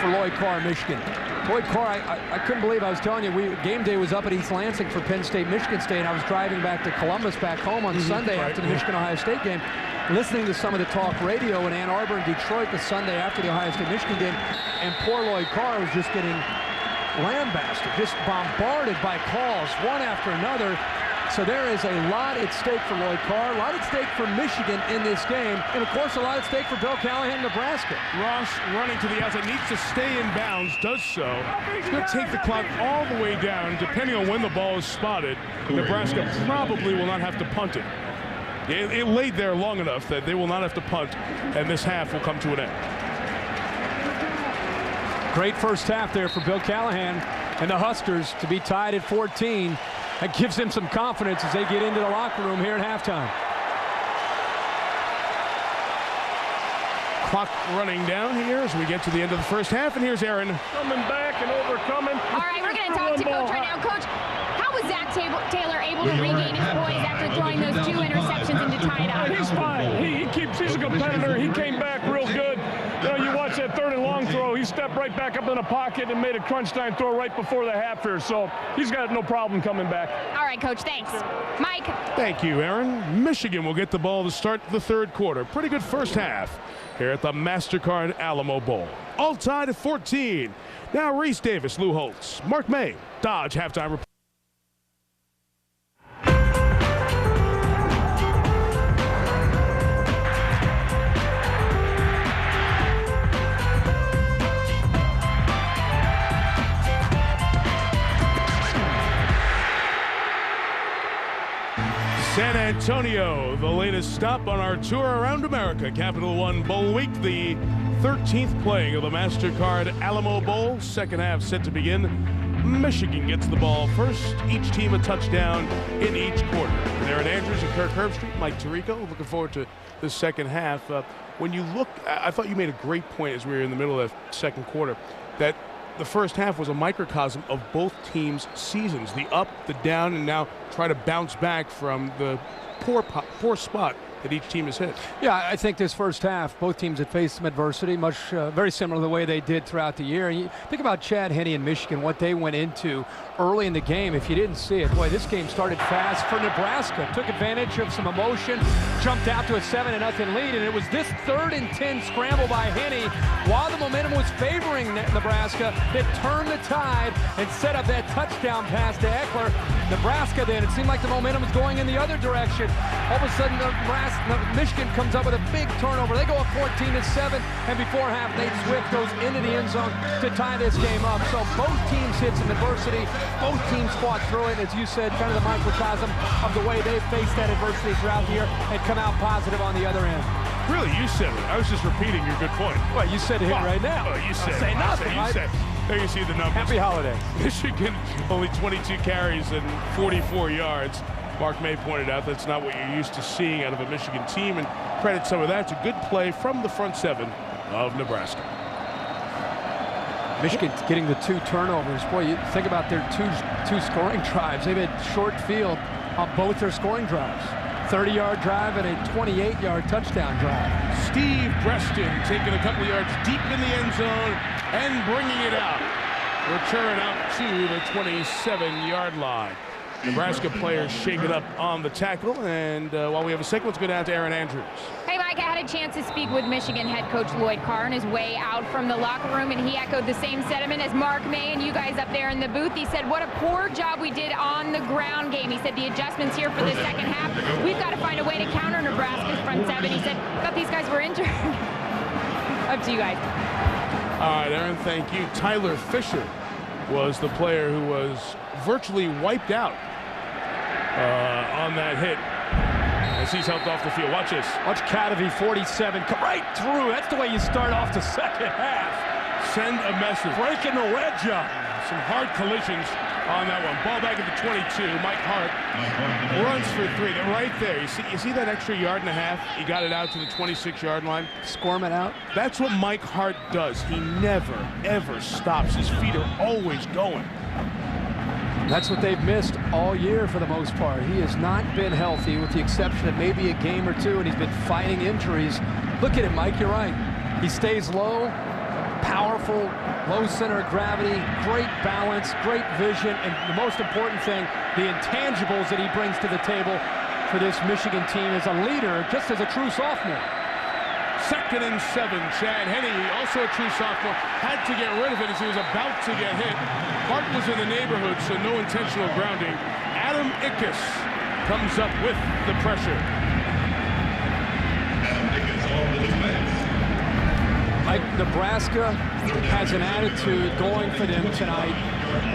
for Lloyd Carr, Michigan. Lloyd Carr, I couldn't believe, I was telling you, game day was up at East Lansing for Penn State, Michigan State. I was driving back to Columbus back home on Sunday after the Michigan-Ohio State game, listening to some of the talk radio in Ann Arbor and Detroit the Sunday after the Ohio State-Michigan game, and poor Lloyd Carr was just getting lambasted, just bombarded by calls, one after another. So there is a lot at stake for Lloyd Carr, a lot at stake for Michigan in this game, and of course a lot at stake for Bill Callahan, Nebraska. Ross running to the outside, needs to stay in bounds, does so. It's going to take the clock all the way down. Depending on when the ball is spotted, Nebraska probably will not have to punt it. It laid there long enough that they will not have to punt, and this half will come to an end. Great first half there for Bill Callahan and the Huskers to be tied at 14. That gives them some confidence as they get into the locker room here at halftime. Clock running down here as we get to the end of the first half, and here's Aaron. Coming back and overcoming. All right, we're going to talk to Coach right now. Coach, how was Zach Taylor able to regain his poise after throwing those 2 interceptions into timeout? He's fine. He's a competitor. He came back real good. You watch that 3rd and long throw. He stepped right back up in the pocket and made a crunch time throw right before the half here. So he's got no problem coming back. All right, Coach, thanks. Mike. Thank you, Aaron. Michigan will get the ball to start the 3rd quarter. Pretty good first half here at the MasterCard Alamo Bowl. All tied at 14. Now Reese Davis, Lou Holtz, Mark May, Dodge halftime report. San Antonio, the latest stop on our tour around America. Capital One Bowl Week, the 13th playing of the MasterCard Alamo Bowl. Second half set to begin. Michigan gets the ball first. Each team a touchdown in each quarter. And Aaron Andrews and Kirk Herbstreit, Mike Tirico, looking forward to the second half. When you look, I thought you made a great point as we were in the middle of that second quarter, that the first half was a microcosm of both teams' seasons, the up, the down, and now try to bounce back from the poor spot that each team has hit. Yeah, I think this first half, both teams had faced some adversity, very similar to the way they did throughout the year. And you think about Chad Henne and Michigan, what they went into early in the game. If you didn't see it, boy, this game started fast for Nebraska. Took advantage of some emotion, jumped out to a 7-0 lead, and it was this 3rd and 10 scramble by Henne, while the momentum was favoring Nebraska, that turned the tide and set up that touchdown pass to Eckler. Nebraska then, it seemed like the momentum was going in the other direction. All of a sudden, Michigan comes up with a big turnover. They go up 14-7, and before half, Nate Swift goes into the end zone to tie this game up. So both teams hit some adversity. Both teams fought through it, as you said, kind of the microcosm of the way they've faced that adversity throughout the year and come out positive on the other end. Really, you said it. I was just repeating your good point. Well, you said it right now. Well, you said say nothing. You said. There you see the numbers. Happy holiday. Michigan only 22 carries and 44 yards. Mark May pointed out that's not what you're used to seeing out of a Michigan team, and credit some of that to good play from the front 7 of Nebraska. Michigan getting the 2 turnovers. Boy, you think about their two scoring drives. They've had short field on both their scoring drives. 30-yard drive and a 28-yard touchdown drive. Steve Preston taking a couple yards deep in the end zone and bringing it out. Return out to the 27-yard line. Nebraska players shake it up on the tackle, and while we have a second, let's go down to Aaron Andrews. Hey, Mike, I had a chance to speak with Michigan head coach Lloyd Carr on his way out from the locker room, and he echoed the same sentiment as Mark May and you guys up there in the booth. He said, what a poor job we did on the ground game. He said the adjustments here for the second half, we've got to find a way to counter Nebraska's front seven. He said, I thought these guys were injured. Up to you guys. All right, Aaron, thank you. Tyler Fisher was the player who was virtually wiped out on that hit as he's helped off the field. Watch this. Watch Cadavy, 47, come right through. That's the way you start off the second half. Send a message. Breaking the wedge up. Some hard collisions on that one. Ball back at the 22. Mike Hart runs for 3. They're right there. You see that extra yard and a half? He got it out to the 26-yard line. Squirm it out. That's what Mike Hart does. He never, ever stops. His feet are always going. That's what they've missed all year for the most part. He has not been healthy with the exception of maybe a game or two, and he's been fighting injuries. Look at him, Mike, you're right. He stays low, powerful, low center of gravity, great balance, great vision, and the most important thing, the intangibles that he brings to the table for this Michigan team as a leader, just as a true sophomore. 2nd and 7. Chad Henne, also a true sophomore, had to get rid of it as he was about to get hit. Hart was in the neighborhood, so no intentional grounding. Adam Ickes comes up with the pressure. Adam Ickes on the defense. Like Nebraska has an attitude going for them tonight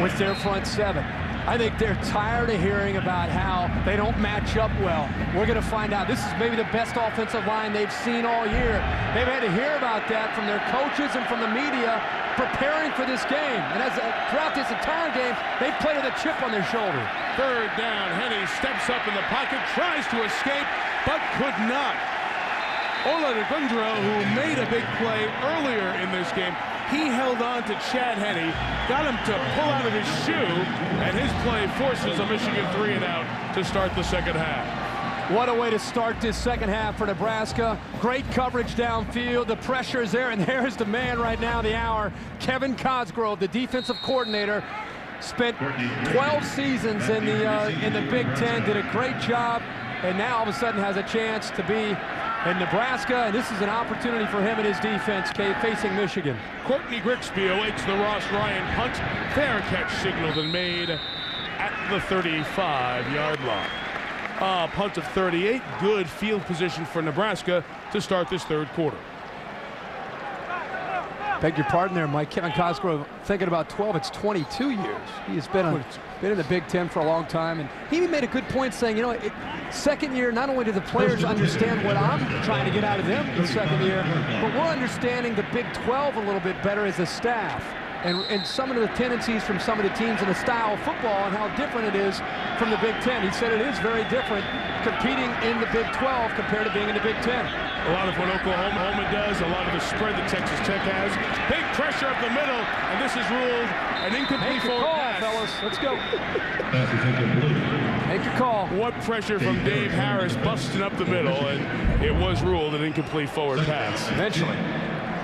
with their front seven. I think they're tired of hearing about how they don't match up well. We're going to find out. This is maybe the best offensive line they've seen all year. They've had to hear about that from their coaches and from the media preparing for this game. And throughout this entire game, they've played with a chip on their shoulder. 3rd down. Henne steps up in the pocket, tries to escape, but could not. Ola Gundro, who made a big play earlier in this game, he held on to Chad Henne, got him to pull out of his shoe, and his play forces a Michigan 3 and out to start the second half. What a way to start this second half for Nebraska. Great coverage downfield. The pressure is there, and there's the man right now, the hour, Kevin Cosgrove, the defensive coordinator. Spent 12 seasons in the Big Ten, did a great job, and now all of a sudden has a chance to be in Nebraska, and this is an opportunity for him and his defense, facing Michigan. Courtney Grigsby awaits the Ross Ryan punt. Fair catch signaled and made at the 35-yard line. Punt of 38. Good field position for Nebraska to start this third quarter. Beg your pardon there, Mike. Kevin Cosgrove thinking about 12. It's 22 years. He has been in the Big Ten for a long time, and he made a good point saying, you know, second year, not only do the players understand what I'm trying to get out of them the second year, but we're understanding the Big 12 a little bit better as a staff. And some of the tendencies from some of the teams in the style of football and how different it is from the Big Ten. He said it is very different competing in the Big 12 compared to being in the Big 10. A lot of what Oklahoma does, a lot of the spread that Texas Tech has. Big pressure up the middle, and this is ruled an incomplete forward pass. Fellas. Let's go. Pass is incomplete. Make your call. What pressure from Dave Harris busting up the middle, and it was ruled an incomplete forward pass. Eventually.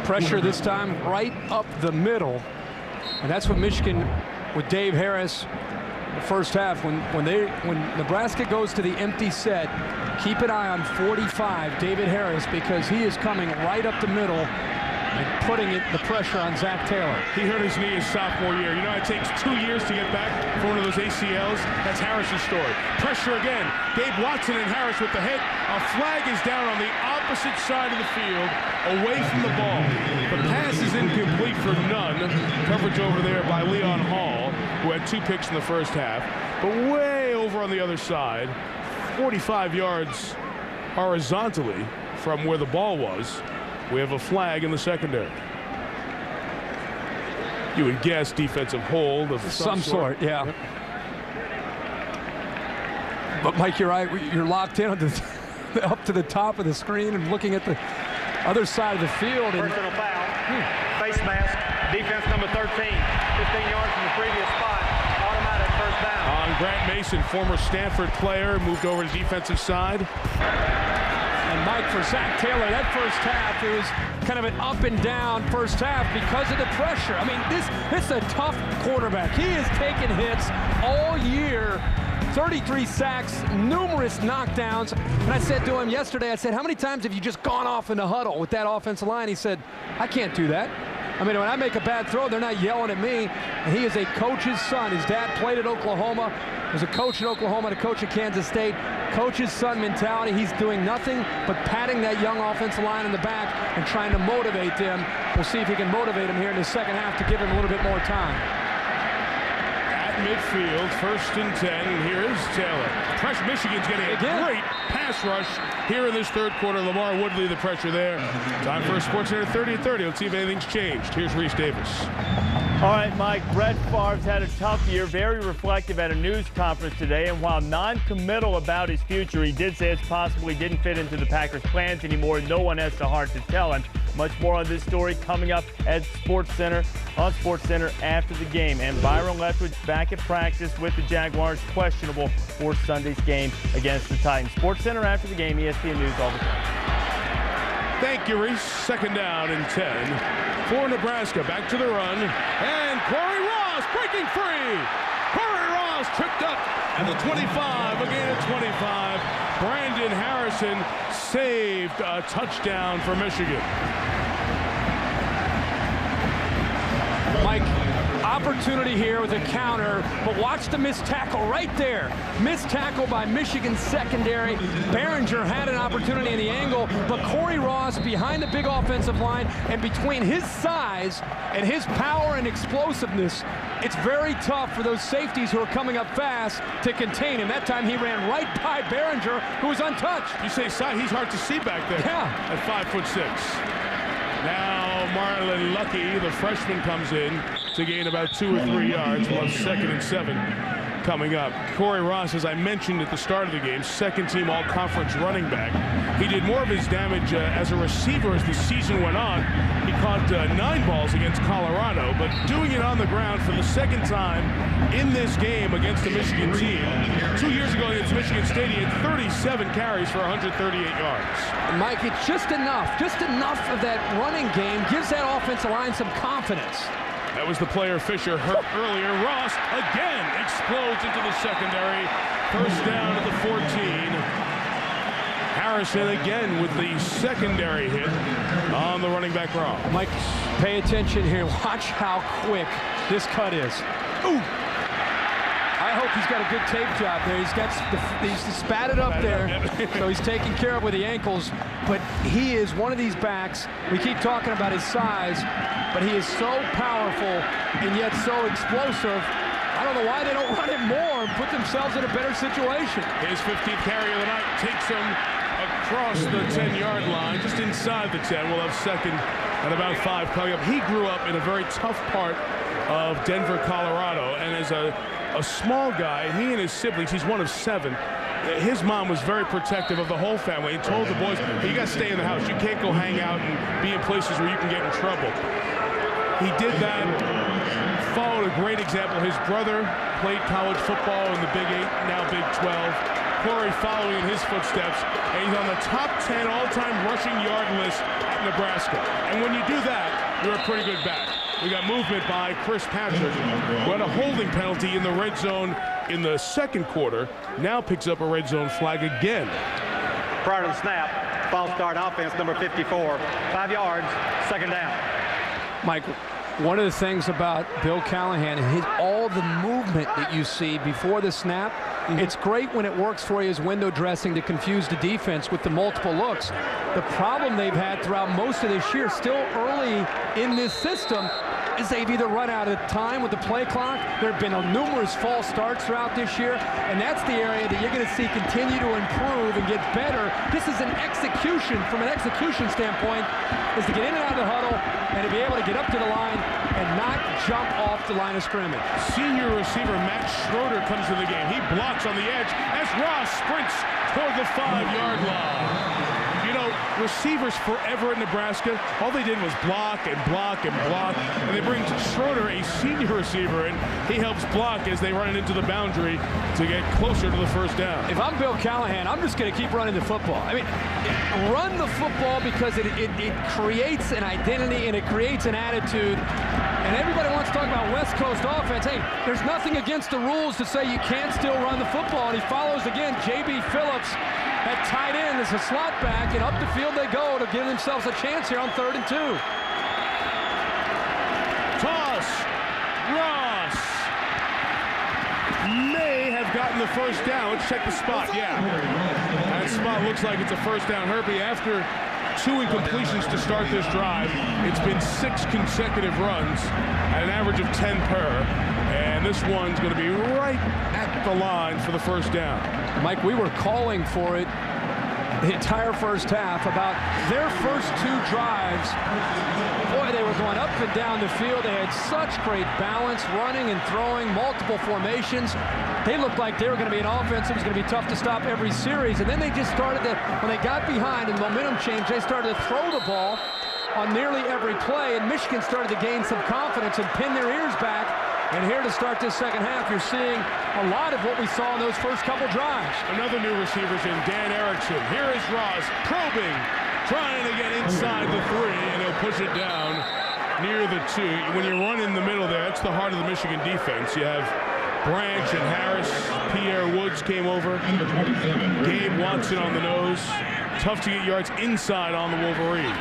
Pressure this time right up the middle. And that's what Michigan, with Dave Harris, the first half, when Nebraska goes to the empty set, keep an eye on 45, David Harris, because he is coming right up the middle and putting the pressure on Zach Taylor. He hurt his knee his sophomore year. You know, it takes 2 years to get back from one of those ACLs. That's Harris's story. Pressure again. Gabe Watson and Harris with the hit. A flag is down on the opposite side of the field, away from the ball. The pass is incomplete for none. Coverage over there by Leon Hall, who had 2 picks in the first half. But way over on the other side, 45 yards horizontally from where the ball was, we have a flag in the secondary. You would guess defensive hold of some sort, yeah. Yep. But Mike, you're right. You're locked in on up to the top of the screen and looking at the other side of the field. Personal foul. Face mask. Defense number 13. 15 yards from the previous spot. Automatic first down. Grant Mason, former Stanford player, moved over to defensive side. And Mike, for Zach Taylor, that first half, it was kind of an up and down first half because of the pressure. I mean, this is a tough quarterback. He has taken hits all year. 33 sacks, numerous knockdowns. And I said to him yesterday, I said, how many times have you just gone off in the huddle with that offensive line? He said, I can't do that. I mean, when I make a bad throw, they're not yelling at me. And he is a coach's son. His dad played at Oklahoma, was a coach at Oklahoma, a coach at Kansas State. Coach's son mentality. He's doing nothing but patting that young offensive line in the back and trying to motivate them. We'll see if he can motivate him here in the second half to give him a little bit more time. Midfield, 1st and 10. Here is Taylor. Pressure. Michigan's getting a great pass rush here in this third quarter. Lamar Woodley, the pressure there. Time for a SportsCenter 30 at 30. Let's see if anything's changed. Here's Reese Davis. All right, Mike. Brett Favre's had a tough year. Very reflective at a news conference today. And while non-committal about his future, he did say it's possible he didn't fit into the Packers' plans anymore. No one has the heart to tell him. Much more on this story coming up at SportsCenter after the game. And Byron Leftwich back at practice with the Jaguars, questionable for Sunday's game against the Titans. SportsCenter after the game, ESPN News all the time. Thank you, Reese. 2nd down and 10 for Nebraska. Back to the run. And Corey Ross breaking free. Corey Ross tripped up at the 25, a gain of 25. Brandon Harrison saved a touchdown for Michigan. Mike, opportunity here with a counter, but watch the missed tackle right there. Missed tackle by Michigan's secondary. Behringer had an opportunity in the angle, but Corey Ross behind the big offensive line, and between his size and his power and explosiveness, it's very tough for those safeties who are coming up fast to contain him. That time he ran right by Behringer, who was untouched. You say size, he's hard to see back there. Yeah. At 5'6". Now Marlon Lucky, the freshman, comes in to gain about 2 or 3 yards. We'll have 2nd and 7 coming up. Corey Ross, as I mentioned at the start of the game, 2nd-team all-conference running back. He did more of his damage as a receiver as the season went on. He caught 9 balls against Colorado, but doing it on the ground for the 2nd time in this game against the Michigan team. 2 years ago against Michigan State, he had 37 carries for 138 yards. Mike, it's just enough of that running game gives that offensive line some confidence. That was the player Fisher hurt earlier. Ross again explodes into the secondary. 1st down at the 14. Harrison again with the secondary hit on the running back draw. Mike, pay attention here. Watch how quick this cut is. Ooh! I hope he's got a good tape job there. He's spatted up there, so he's taking care of with the ankles. But he is one of these backs. We keep talking about his size, but he is so powerful and yet so explosive. I don't know why they don't run it more and put themselves in a better situation. His 15th carry of the night takes him across the 10-yard line, just inside the 10. We'll have 2nd and about 5 coming up. He grew up in a very tough part of Denver, Colorado, and as a small guy, he and his siblings, he's one of 7. His mom was very protective of the whole family and told the boys, you got to stay in the house. You can't go hang out and be in places where you can get in trouble. He did that, followed a great example. His brother played college football in the Big 8, now Big 12. Corey following in his footsteps, and he's on the top 10 all-time rushing yard list at Nebraska. And when you do that, you're a pretty good back. We got movement by Chris Patrick, who had a holding penalty in the red zone in the 2nd quarter, now picks up a red zone flag again. Prior to the snap, false start offense, number 54. 5 yards, 2nd down. Mike, one of the things about Bill Callahan is all the movement that you see before the snap. It's great when it works for you as window dressing to confuse the defense with the multiple looks. The problem they've had throughout most of this year, still early in this system, is they've either run out of time with the play clock. There have been numerous false starts throughout this year, and that's the area that you're going to see continue to improve and get better. This is an execution, from an execution standpoint, is to get in and out of the huddle and to be able to get up to the line and not jump off the line of scrimmage. Senior receiver Matt Schroeder comes to the game. He blocks on the edge as Ross sprints toward the 5-yard line. You know, receivers forever in Nebraska, all they did was block and block and block. And they bring Schroeder, a senior receiver, in. He helps block as they run it into the boundary to get closer to the first down. If I'm Bill Callahan, I'm just going to keep running the football. I mean, run the football because it creates an identity and it creates an attitude. And everybody wants to talk about West Coast offense. Hey, there's nothing against the rules to say you can't still run the football. And he follows again. J.B. Phillips at tight end as a slot back, and up the field they go to give themselves a chance here on 3rd and 2. Toss. Ross may have gotten the first down. Let's check the spot. Yeah. That spot looks like it's a first down. Herbie, after 2 incompletions to start this drive, it's been 6 consecutive runs at an average of 10 per. And this one's going to be right at the line for the first down. Mike, we were calling for it the entire first half about their first 2 drives. Boy, they were going up and down the field. They had such great balance, running and throwing, multiple formations. They looked like they were going to be an offense that was going to be tough to stop every series. And then they just started to, when they got behind and momentum changed, they started to throw the ball on nearly every play. And Michigan started to gain some confidence and pin their ears back. And here to start this second half, you're seeing a lot of what we saw in those first couple drives. Another new receiver's in, Dan Erickson. Here is Ross probing, trying to get inside the 3, and he'll push it down near the 2. When you run in the middle there, that's the heart of the Michigan defense. You have Branch and Harris. Pierre Woods came over. Gabe Watson on the nose. Tough to get yards inside on the Wolverines.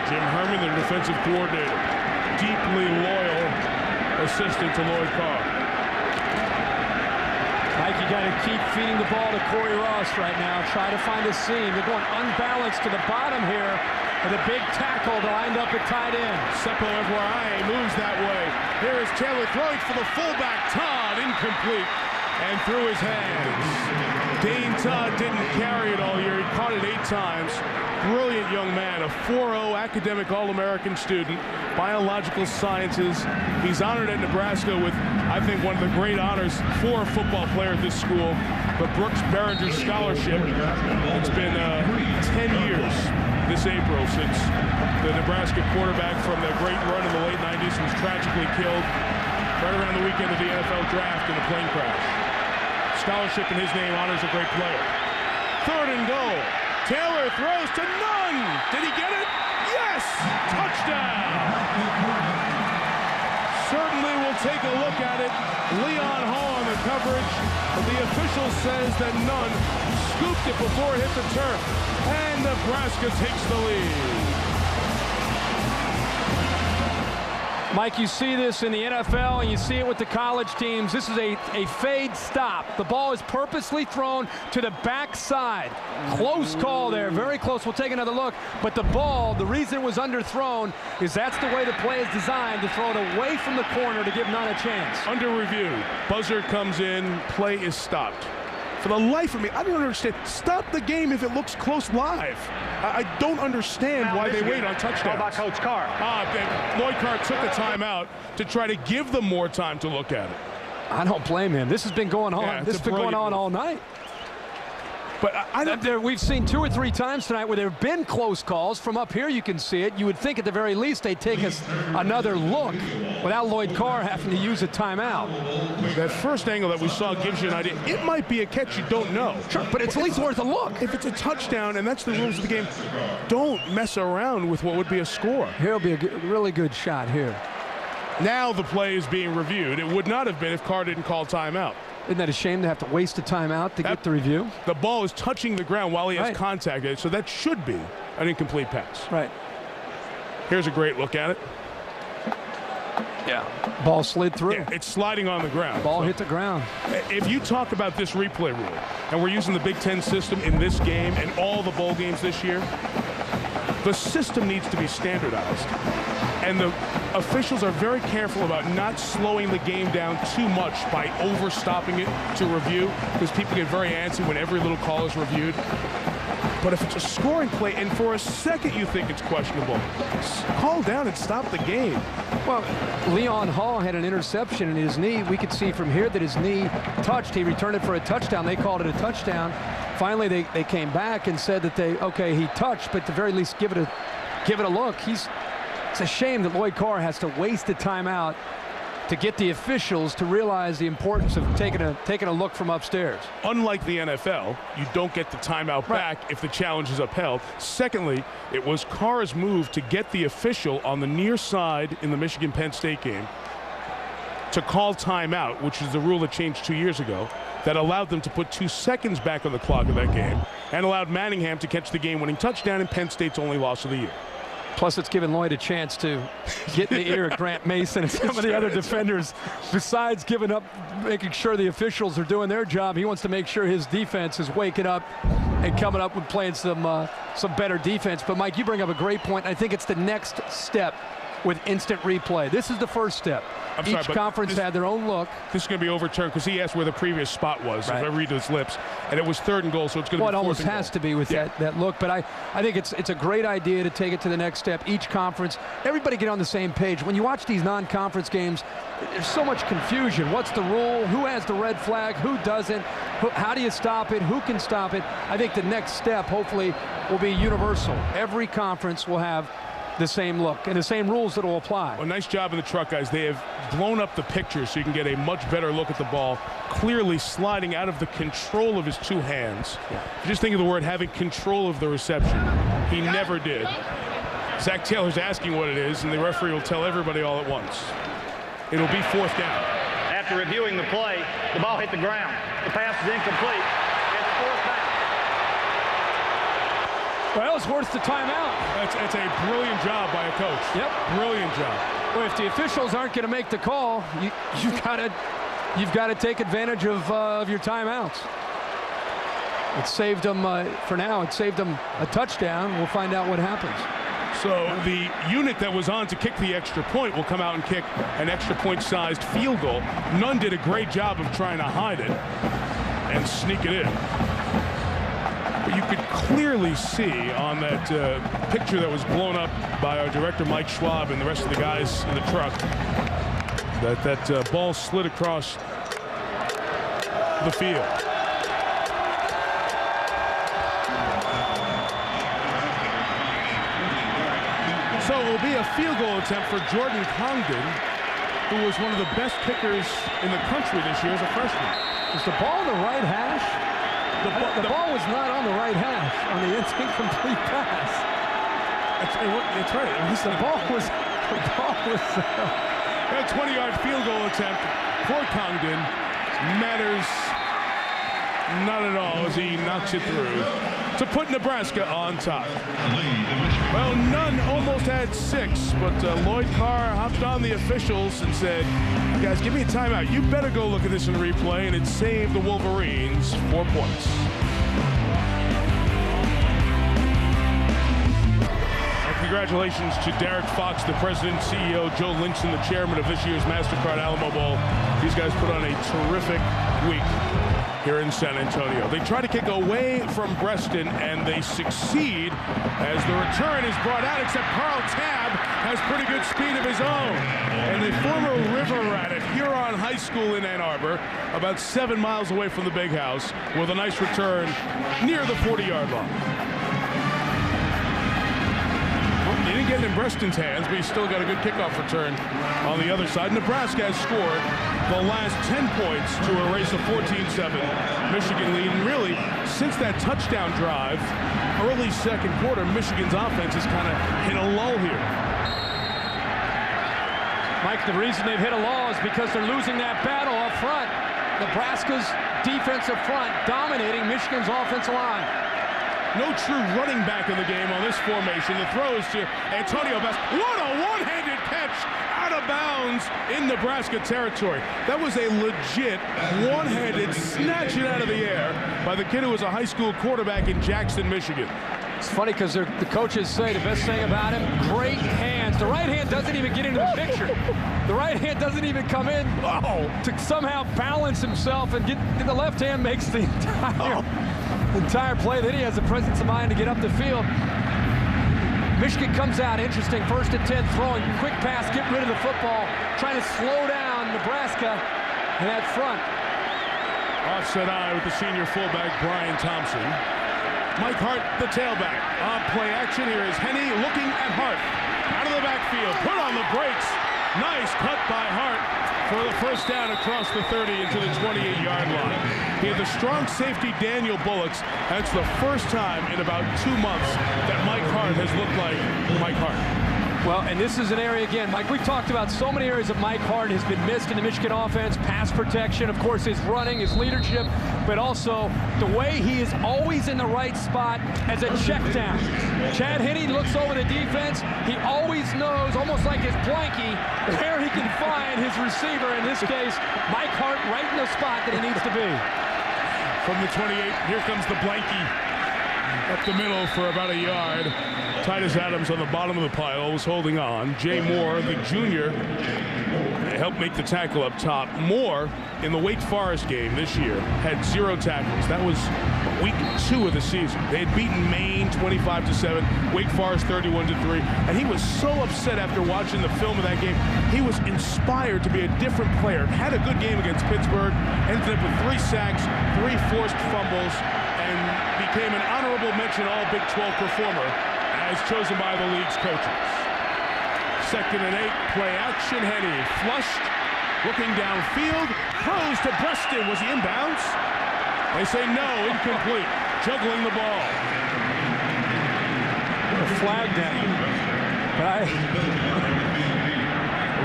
Jim Herman, the defensive coordinator, deeply loyal assistant to Lloyd Carr. Mike, you got to keep feeding the ball to Corey Ross right now. Try to find a seam. They're going unbalanced to the bottom here with a big tackle lined up at tight end. Seppo Eguarai moves that way. Here is Taylor throwing for the fullback. Todd incomplete and through his hands. Dane Todd didn't carry it all year. He caught it 8 times. Brilliant young man, a 4.0 academic All-American student, biological sciences. He's honored at Nebraska with, I think, one of the great honors for a football player at this school, the Brooks Behringer Scholarship. It's been 10 years this April since the Nebraska quarterback from the great run in the late 90s was tragically killed right around the weekend of the NFL draft in a plane crash. Scholarship in his name honors a great player. 3rd and goal. Taylor throws to Nunn. Did he get it? Yes! Touchdown! Certainly we'll take a look at it. Leon Hall on the coverage. But the official says that Nunn scooped it before it hit the turf. And Nebraska takes the lead. Mike, you see this in the NFL and you see it with the college teams. This is a fade stop. The ball is purposely thrown to the backside. Close call there, very close. We'll take another look. But the ball, the reason it was underthrown is that's the way the play is designed, to throw it away from the corner to give Nunn a chance. Under review. Buzzer comes in. Play is stopped. For the life of me, I don't understand. Stop the game if it looks close live. I don't understand why they wait on touchdowns. How about Coach Carr? Lloyd Carr took a timeout to try to give them more time to look at it. I don't blame him. This has been going on. Yeah, this has been going on all night. But I don't. We've seen 2 or 3 times tonight where there have been close calls. From up here, you can see it. You would think at the very least they'd take us another look without Lloyd Carr having to use a timeout. That first angle that we saw gives you an idea. It might be a catch, you don't know. Sure, but it's at least worth a look. If it's a touchdown, and that's the rules of the game, don't mess around with what would be a score. Here'll be a really good shot here. Now the play is being reviewed. It would not have been if Carr didn't call timeout. Isn't that a shame to have to waste a timeout to get the review? The ball is touching the ground while he has contact, so that should be an incomplete pass. Right. Here's a great look at it. Yeah. Ball slid through. Yeah, it's sliding on the ground. Ball hit the ground. If you talk about this replay rule, and we're using the Big Ten system in this game and all the bowl games this year, the system needs to be standardized. And the officials are very careful about not slowing the game down too much by overstopping it to review, because people get very antsy when every little call is reviewed. But if it's a scoring play and for a second you think it's questionable, call down and stop the game. Well, Leon Hall had an interception in his knee. We could see from here that his knee touched. He returned it for a touchdown. They called it a touchdown. Finally, they came back and said that okay, he touched, but at the very least give it a look. It's a shame that Lloyd Carr has to waste a timeout to get the officials to realize the importance of taking a look from upstairs. Unlike the NFL, you don't get the timeout back if the challenge is upheld. Secondly, it was Carr's move to get the official on the near side in the Michigan-Penn State game to call timeout, which is the rule that changed 2 years ago, that allowed them to put 2 seconds back on the clock of that game and allowed Manningham to catch the game-winning touchdown in Penn State's only loss of the year. Plus, it's given Lloyd a chance to get in the ear of Grant Mason and some of the other defenders. Besides giving up, making sure the officials are doing their job, he wants to make sure his defense is waking up and coming up and playing some better defense. But, Mike, you bring up a great point. I think it's the next step with instant replay. This is the first step. Each conference had their own look. This is going to be overturned because he asked where the previous spot was, if I read his lips, and it was 3rd and goal, so it's going to be 4th and goal. Well, it almost has to be with that look, but I think it's a great idea to take it to the next step. Each conference, everybody get on the same page. When you watch these non-conference games, there's so much confusion. What's the rule? Who has the red flag? Who doesn't? How do you stop it? Who can stop it? I think the next step, hopefully, will be universal. Every conference will have the same look and the same rules that will apply. Well, nice job in the truck, guys. They have blown up the picture so you can get a much better look at the ball, clearly sliding out of the control of his 2 hands. Just think of the word having control of the reception. He never did. Zach Taylor's asking what it is, and the referee will tell everybody all at once. It'll be 4th down. After reviewing the play, the ball hit the ground. The pass is incomplete. It's 4th down. Well, it's worth the timeout. It's a brilliant job by a coach. Yep. Brilliant job. Well, if the officials aren't going to make the call, you've got to take advantage of your timeouts. It saved them, for now, it saved them a touchdown. We'll find out what happens. So the unit that was on to kick the extra point will come out and kick an extra point-sized field goal. Nunn did a great job of trying to hide it and sneak it in. But you could clearly see on that picture that was blown up by our director, Mike Schwab, and the rest of the guys in the truck, that ball slid across the field. So it will be a field goal attempt for Jordan Congdon, who was one of the best kickers in the country this year as a freshman. Is the ball in the right hash? The ball was not on the right hash on the incomplete pass. That's right. At least the ball was a 20-yard field goal attempt for Congdon. Matters not at all as he knocks it through to put Nebraska on top. Well, Nunn almost had 6, but Lloyd Carr hopped on the officials and said, guys, give me a timeout. You better go look at this in replay, and it saved the Wolverines 4 points. Congratulations to Derek Fox, the president, CEO, Joe Lynchson, the chairman of this year's MasterCard Alamo Bowl. These guys put on a terrific week here in San Antonio. They try to kick away from Breaston, and they succeed as the return is brought out, except Carl Tabb has pretty good speed of his own. And the former River Rat at Huron High School in Ann Arbor, about 7 miles away from the Big House, with a nice return near the 40-yard line. He didn't get it in Breaston's hands, but he's still got a good kickoff return on the other side. Nebraska has scored the last 10 points to erase a 14-7 Michigan lead. And really, since that touchdown drive, early second quarter, Michigan's offense has kind of hit a lull here. Mike, the reason they've hit a lull is because they're losing that battle up front. Nebraska's defensive front dominating Michigan's offensive line. No true running back in the game on this formation. The throw is to Antonio Best. What a one-handed catch out of bounds in Nebraska territory. That was a legit one-handed snatch it out of the air by the kid who was a high school quarterback in Jackson, Michigan. It's funny because the coaches say the best thing about him, great hands. The right hand doesn't even get into the picture. The right hand doesn't even come in to somehow balance himself, and the left hand makes the entire entire play. Then he has the presence of mind to get up the field. Michigan comes out, interesting, 1st and 10, throwing, quick pass, get rid of the football, trying to slow down Nebraska in that front. Offset eye with the senior fullback, Brian Thompson. Mike Hart, the tailback. On play action, here is Henne looking at Hart. Out of the backfield, put on the brakes. Nice cut by Hart for the first down across the 30 into the 28-yard line. He had the strong safety Daniel Bullocks. That's the first time in about 2 months that Mike Hart has looked like Mike Hart. Well, and this is an area, again, Mike, we've talked about so many areas that Mike Hart has been missed in the Michigan offense. Pass protection, of course, his running, his leadership, but also the way he is always in the right spot as a check down. Chad Henne looks over the defense. He always knows, almost like his blankie, where he can find his receiver. In this case, Mike Hart right in the spot that he needs to be. From the 28, here comes the blankie. Up the middle for about a yard. Titus Adams on the bottom of the pile was holding on. Jay Moore, the junior, helped make the tackle up top. Moore, in the Wake Forest game this year, had 0 tackles. That was week 2 of the season. They had beaten Maine 25-7, Wake Forest 31-3, and he was so upset after watching the film of that game. He was inspired to be a different player. Had a good game against Pittsburgh, ended up with 3 sacks, 3 forced fumbles, and became an honorable mention All-Big 12 performer as chosen by the league's coaches. 2nd and 8, play action. Henne flushed, looking downfield, throws to Preston. Was he inbounds? They say no, incomplete. Juggling the ball. A flag down.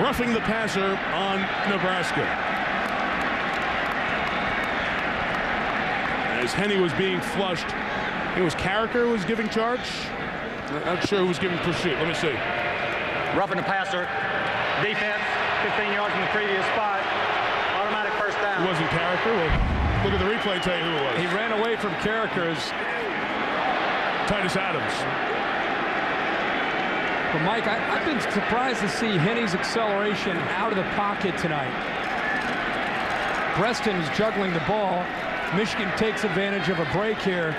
Roughing the passer on Nebraska. As Henne was being flushed, it was Carricker who was giving charge. Not sure who was giving pursuit. Let me see. Roughing the passer. Defense, 15 yards from the previous spot. Automatic first down. It wasn't Carricker. Well, look at the replay, tell you who it was. He ran away from Carricker's. Titus Adams. But Mike, I've been surprised to see Henne's acceleration out of the pocket tonight. Preston is juggling the ball. Michigan takes advantage of a break here.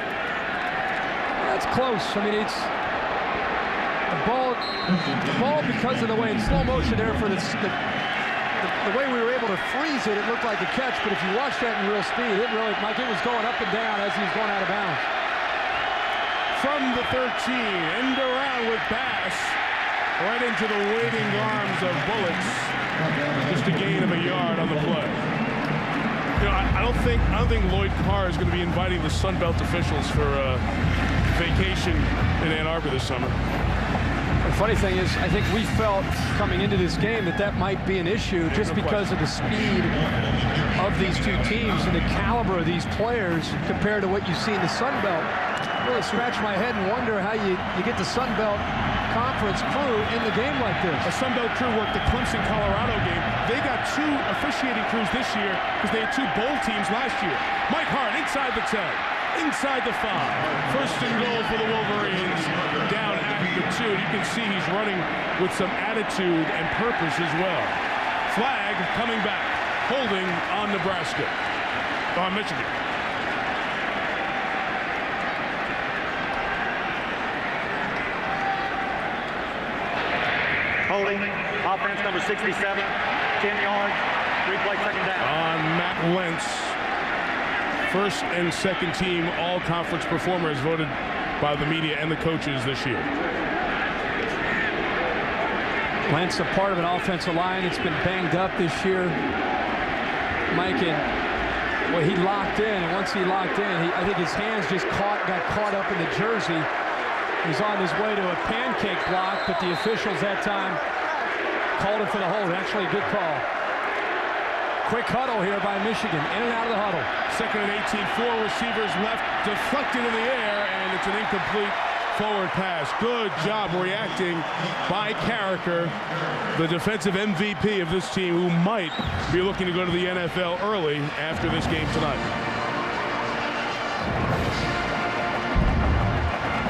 That's close. I mean, it's the ball because of the way in slow motion there for the way we were able to freeze it, it looked like a catch. But if you watch that in real speed, it really, Mike, it was going up and down as he was going out of bounds. From the 13, end around with Bass, right into the waiting arms of Bullocks. Just a gain of a yard on the play. You know, I don't think Lloyd Carr is going to be inviting the Sun Belt officials for a vacation in Ann Arbor this summer. The funny thing is, I think we felt coming into this game that might be an issue just because of the speed of these two teams and the caliber of these players compared to what you see in the Sun Belt. I really scratch my head and wonder how you get the Sun Belt Conference crew in the game like this. A Sun Belt crew worked the Clemson-Colorado game. They got 2 officiating crews this year because they had 2 bowl teams last year. Mike Hart inside the 10, inside the 5. First and goal for the Wolverines. Down at the 2. You can see he's running with some attitude and purpose as well. Flag coming back. Holding on Nebraska. On Michigan. Holding, offense number 67, 10 yards, replay 2nd down. On Matt Wentz, 1st and 2nd team all-conference performers voted by the media and the coaches this year. Wentz, a part of an offensive line that's been banged up this year. Mike, well, he locked in, and once he locked in, I think his hands just got caught up in the jersey. He's on his way to a pancake block, but the officials that time called it for the hold. Actually, a good call. Quick huddle here by Michigan, in and out of the huddle. 2nd and 18, 4 receivers left, deflected in the air, and it's an incomplete forward pass. Good job reacting by Carricker, the defensive MVP of this team, who might be looking to go to the NFL early after this game tonight.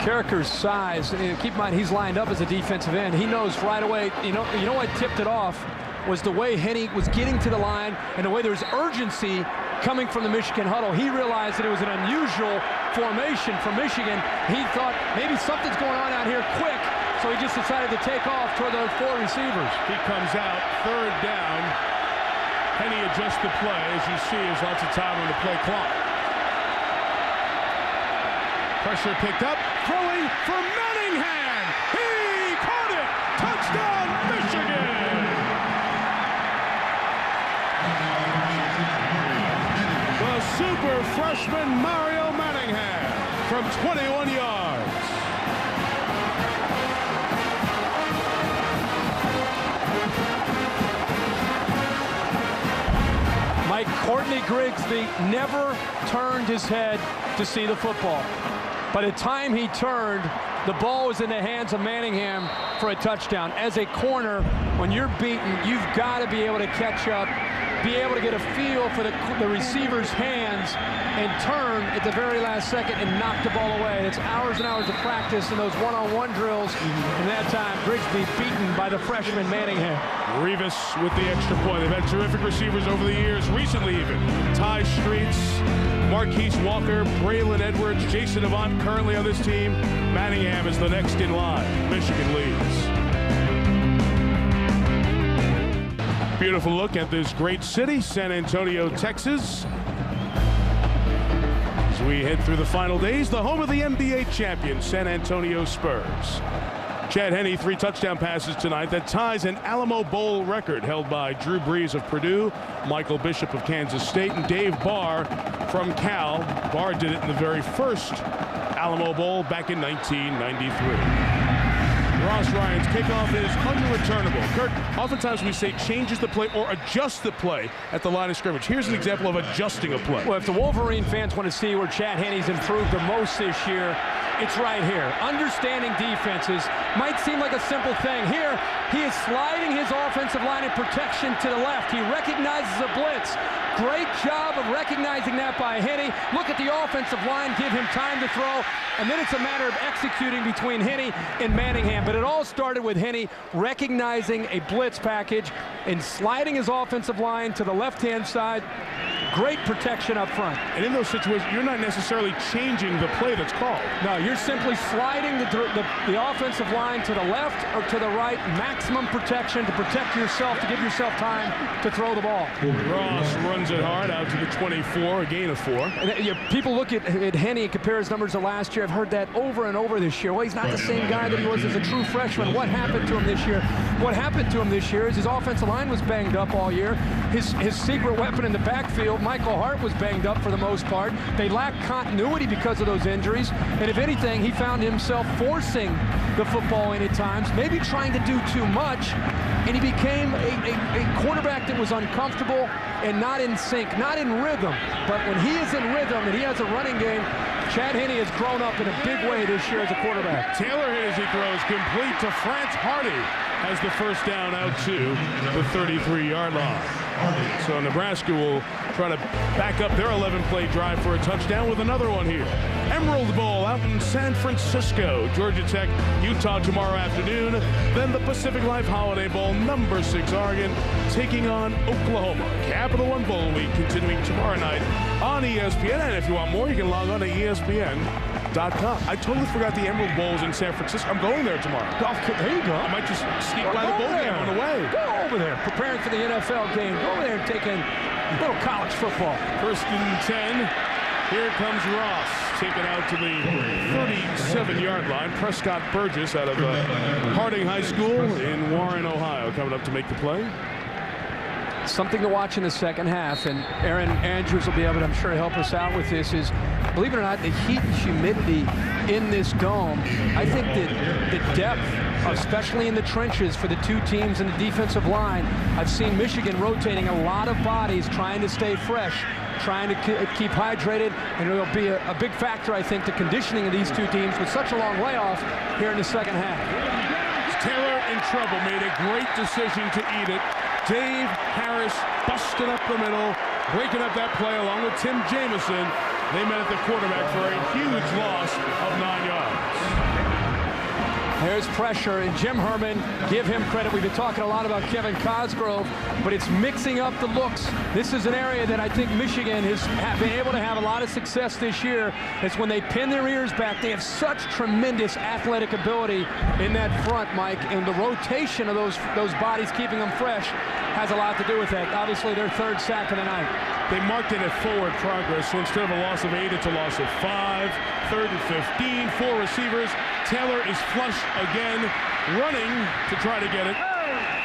Carricker's size, keep in mind he's lined up as a defensive end. He knows right away, you know what tipped it off was the way Henne was getting to the line and the way there was urgency coming from the Michigan huddle. He realized that it was an unusual formation for Michigan. He thought maybe something's going on out here quick, so he just decided to take off toward those 4 receivers. He comes out, 3rd down. Henne adjusts the play. As you see, there's lots of time on the play clock. Pressure picked up, throwing for Manningham. He caught it. Touchdown, Michigan. The super freshman Mario Manningham from 21 yards. Mike, Courtney Grigsby never turned his head to see the football. By the time he turned, the ball was in the hands of Manningham for a touchdown. As a corner, when you're beaten, you've got to be able to catch up, be able to get a feel for the receiver's hands and turn at the very last second and knock the ball away. It's hours and hours of practice in those one-on-one drills. And that time, Grigsby beaten by the freshman Manningham. Rivas with the extra point. They've had terrific receivers over the years, recently even. Ty Streets, Marquise Walker, Braylon Edwards, Jason Avant currently on this team. Manningham is the next in line. Michigan leads. Beautiful look at this great city, San Antonio, Texas. As we head through the final days, the home of the NBA champion, San Antonio Spurs. Chad Henne, 3 touchdown passes tonight. That ties an Alamo Bowl record held by Drew Brees of Purdue, Michael Bishop of Kansas State, and Dave Barr from Cal. Barr did it in the very first Alamo Bowl back in 1993. Ross Ryan's kickoff is unreturnable. Kirk, oftentimes we say changes the play or adjusts the play at the line of scrimmage. Here's an example of adjusting a play. Well, if the Wolverine fans want to see where Chad Henne's improved the most this year, it's right here. Understanding defenses might seem like a simple thing. Here, he is sliding his offensive line in protection to the left. He recognizes a blitz. Great job of recognizing that by Henne. Look at the offensive line, give him time to throw, and then it's a matter of executing between Henne and Manningham. But it all started with Henne recognizing a blitz package and sliding his offensive line to the left-hand side. Great protection up front. And in those situations, you're not necessarily changing the play that's called. No, you're simply sliding the offensive line to the left or to the right. Maximum protection to protect yourself, to give yourself time to throw the ball. Ross runs it hard out to the 24, a gain of 4. And, people look at Henne and compare his numbers to last year. I've heard that over and over this year. Well, he's not the same guy that he was as a true freshman. What happened to him this year? What happened to him this year is his offensive line was banged up all year. His secret weapon in the backfield, Michael Hart, was banged up for the most part. They lacked continuity because of those injuries. And if anything, he found himself forcing the football in at times, maybe trying to do too much. And he became a quarterback that was uncomfortable and not in sync, not in rhythm. But when he is in rhythm and he has a running game, Chad Henne has grown up in a big way this year as a quarterback. Taylor hit as he throws, complete to France Hardy as the first down out to the 33-yard line. So Nebraska will try to back up their 11-play drive for a touchdown with another one here. Emerald Bowl out in San Francisco. Georgia Tech, Utah tomorrow afternoon. Then the Pacific Life Holiday Bowl, number 6 Oregon, taking on Oklahoma. Capital One Bowl Week continuing tomorrow night on ESPN. And if you want more, you can log on to ESPN.com. I totally forgot the Emerald Bowl's in San Francisco. I'm going there tomorrow. There you go. I might just sneak by the bowl game on the way. Go over there, preparing for the NFL game. Go over there and take in a little college football. 1st and 10. Here comes Ross, taken out to the 37-yard line. Prescott Burgess out of Harding High School in Warren, Ohio, coming up to make the play. Something to watch in the second half, and Aaron Andrews will be able to, I'm sure, help us out with this, is, believe it or not, the heat and humidity in this dome. I think that the depth, especially in the trenches for the two teams in the defensive line, I've seen Michigan rotating a lot of bodies, trying to stay fresh, trying to keep hydrated, and it'll be a big factor, I think, the conditioning of these two teams with such a long layoff here in the second half. Taylor in trouble, made a great decision to eat it. Dave Harris busted up the middle, breaking up that play along with Tim Jamison. They met at the quarterback for a huge loss of 9 yards. There's pressure, and Jim Herman, give him credit. We've been talking a lot about Kevin Cosgrove, but it's mixing up the looks. This is an area that I think Michigan has been able to have a lot of success this year. It's when they pin their ears back. They have such tremendous athletic ability in that front, Mike, and the rotation of those bodies, keeping them fresh, has a lot to do with that. Obviously, their third sack of the night. They marked it at forward progress, so instead of a loss of 8, it's a loss of 5. 3rd and 15, 4 receivers. Taylor is flush again, running to try to get it.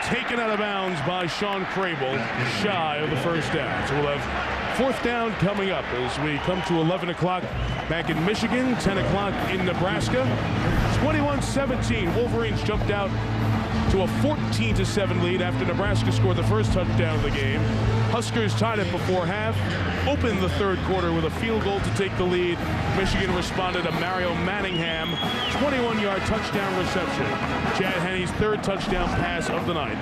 Taken out of bounds by Sean Crable, shy of the first down. So we'll have 4th down coming up as we come to 11 o'clock back in Michigan, 10 o'clock in Nebraska. 21-17, Wolverines jumped out to a 14-7 lead after Nebraska scored the first touchdown of the game. Huskers tied it before half, opened the third quarter with a field goal to take the lead. Michigan responded to Mario Manningham, 21-yard touchdown reception. Chad Henne's 3rd touchdown pass of the night.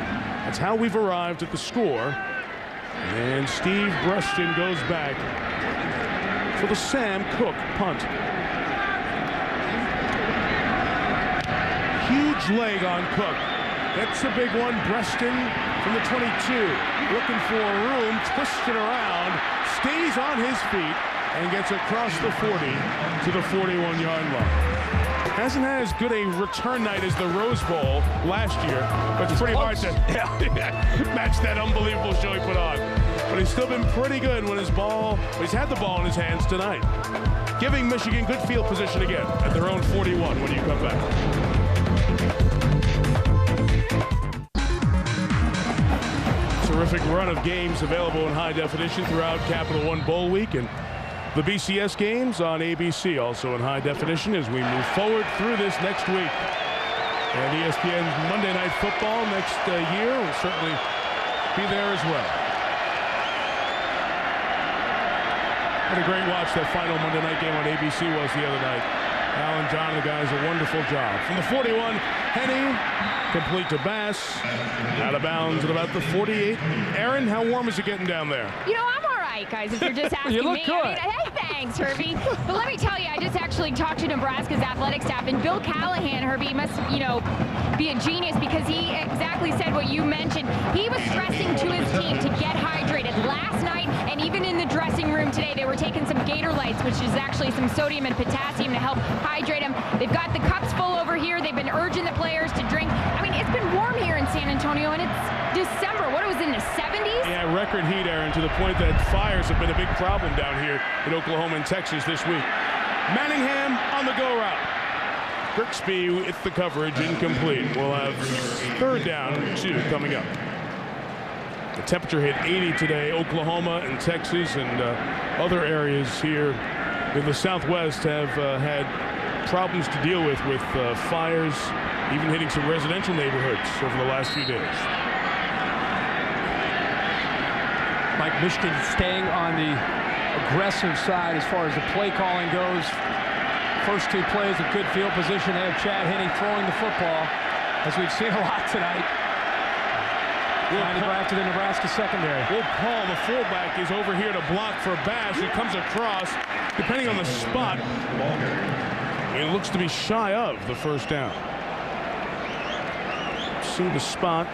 That's how we've arrived at the score. And Steve Breaston goes back for the Sam Cook punt. Huge leg on Cook. That's a big one. Breaston from the 22, looking for room, twisting around, stays on his feet, and gets across the 40 to the 41-yard line. Hasn't had as good a return night as the Rose Bowl last year, but it's pretty hard to match that unbelievable show he put on. But he's still been pretty good when he's had the ball in his hands tonight. Giving Michigan good field position again at their own 41 when you come back. Terrific run of games available in high definition throughout Capital One Bowl Week, and the BCS games on ABC also in high definition as we move forward through this next week. And ESPN's Monday Night Football next year will certainly be there as well. What a great watch that final Monday night game on ABC was the other night. Alan John and the guys, a wonderful job. From the 41, Henne, complete to Bass, out of bounds at about the 48. Aaron, how warm is it getting down there? You know, I'm all right, guys, if you're just asking you look me. good. Hey, thanks, Herbie. But let me tell you, I just actually talked to Nebraska's athletic staff, and Bill Callahan, Herbie, must, be a genius because he exactly said what you mentioned. He was stressing to his team to get hydrated last night, and even in the dressing room today, they were taking some Gator Lights, which is actually some sodium and potassium to help hydrate them. They've got the cups full over here. They've been urging the players to drink. I mean, it's been warm here in San Antonio, and it's December. What, it was in the 70s? Yeah, record heat, Aaron, to the point that fires have been a big problem down here in Oklahoma and Texas this week. Manningham on the go route. Brixby with the coverage, incomplete. We'll have 3rd down and 2 coming up. The temperature hit 80 today. Oklahoma and Texas and other areas here in the Southwest have had problems to deal with fires, even hitting some residential neighborhoods over the last few days. Mike, Michigan staying on the aggressive side as far as the play calling goes. First 2 plays of good field position. They have Chad Henne throwing the football, as we've seen a lot tonight. Trying to go after the Nebraska secondary. Will Paul, the fullback, is over here to block for Bash. It comes across, depending on the spot. It looks to be shy of the first down. See the spot.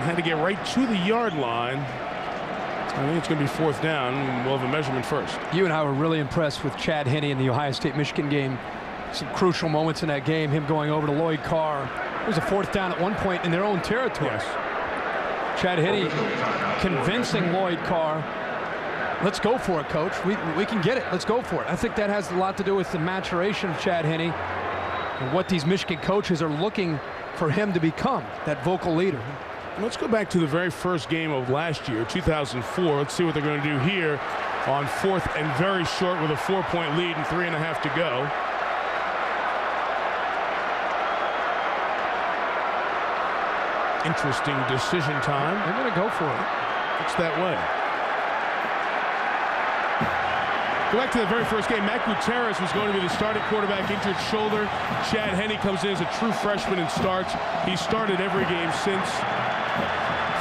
Had to get right to the yard line. I think it's going to be 4th down. We'll have a measurement first. You and I were really impressed with Chad Henne in the Ohio State-Michigan game. Some crucial moments in that game, him going over to Lloyd Carr. It was a 4th down at one point in their own territory. Yes. Chad Henne convincing Lloyd Carr, let's go for it, coach. We can get it. Let's go for it. I think that has a lot to do with the maturation of Chad Henne and what these Michigan coaches are looking for him to become, that vocal leader. Let's go back to the very first game of last year, 2004. Let's see what they're going to do here on 4th and very short with a 4-point lead and 3.5 to go. Interesting decision time. They're going to go for it. It's that way. Go back to the very first game. Matt Gutierrez was going to be the starting quarterback, injured shoulder. Chad Henne comes in as a true freshman and starts. He started every game since.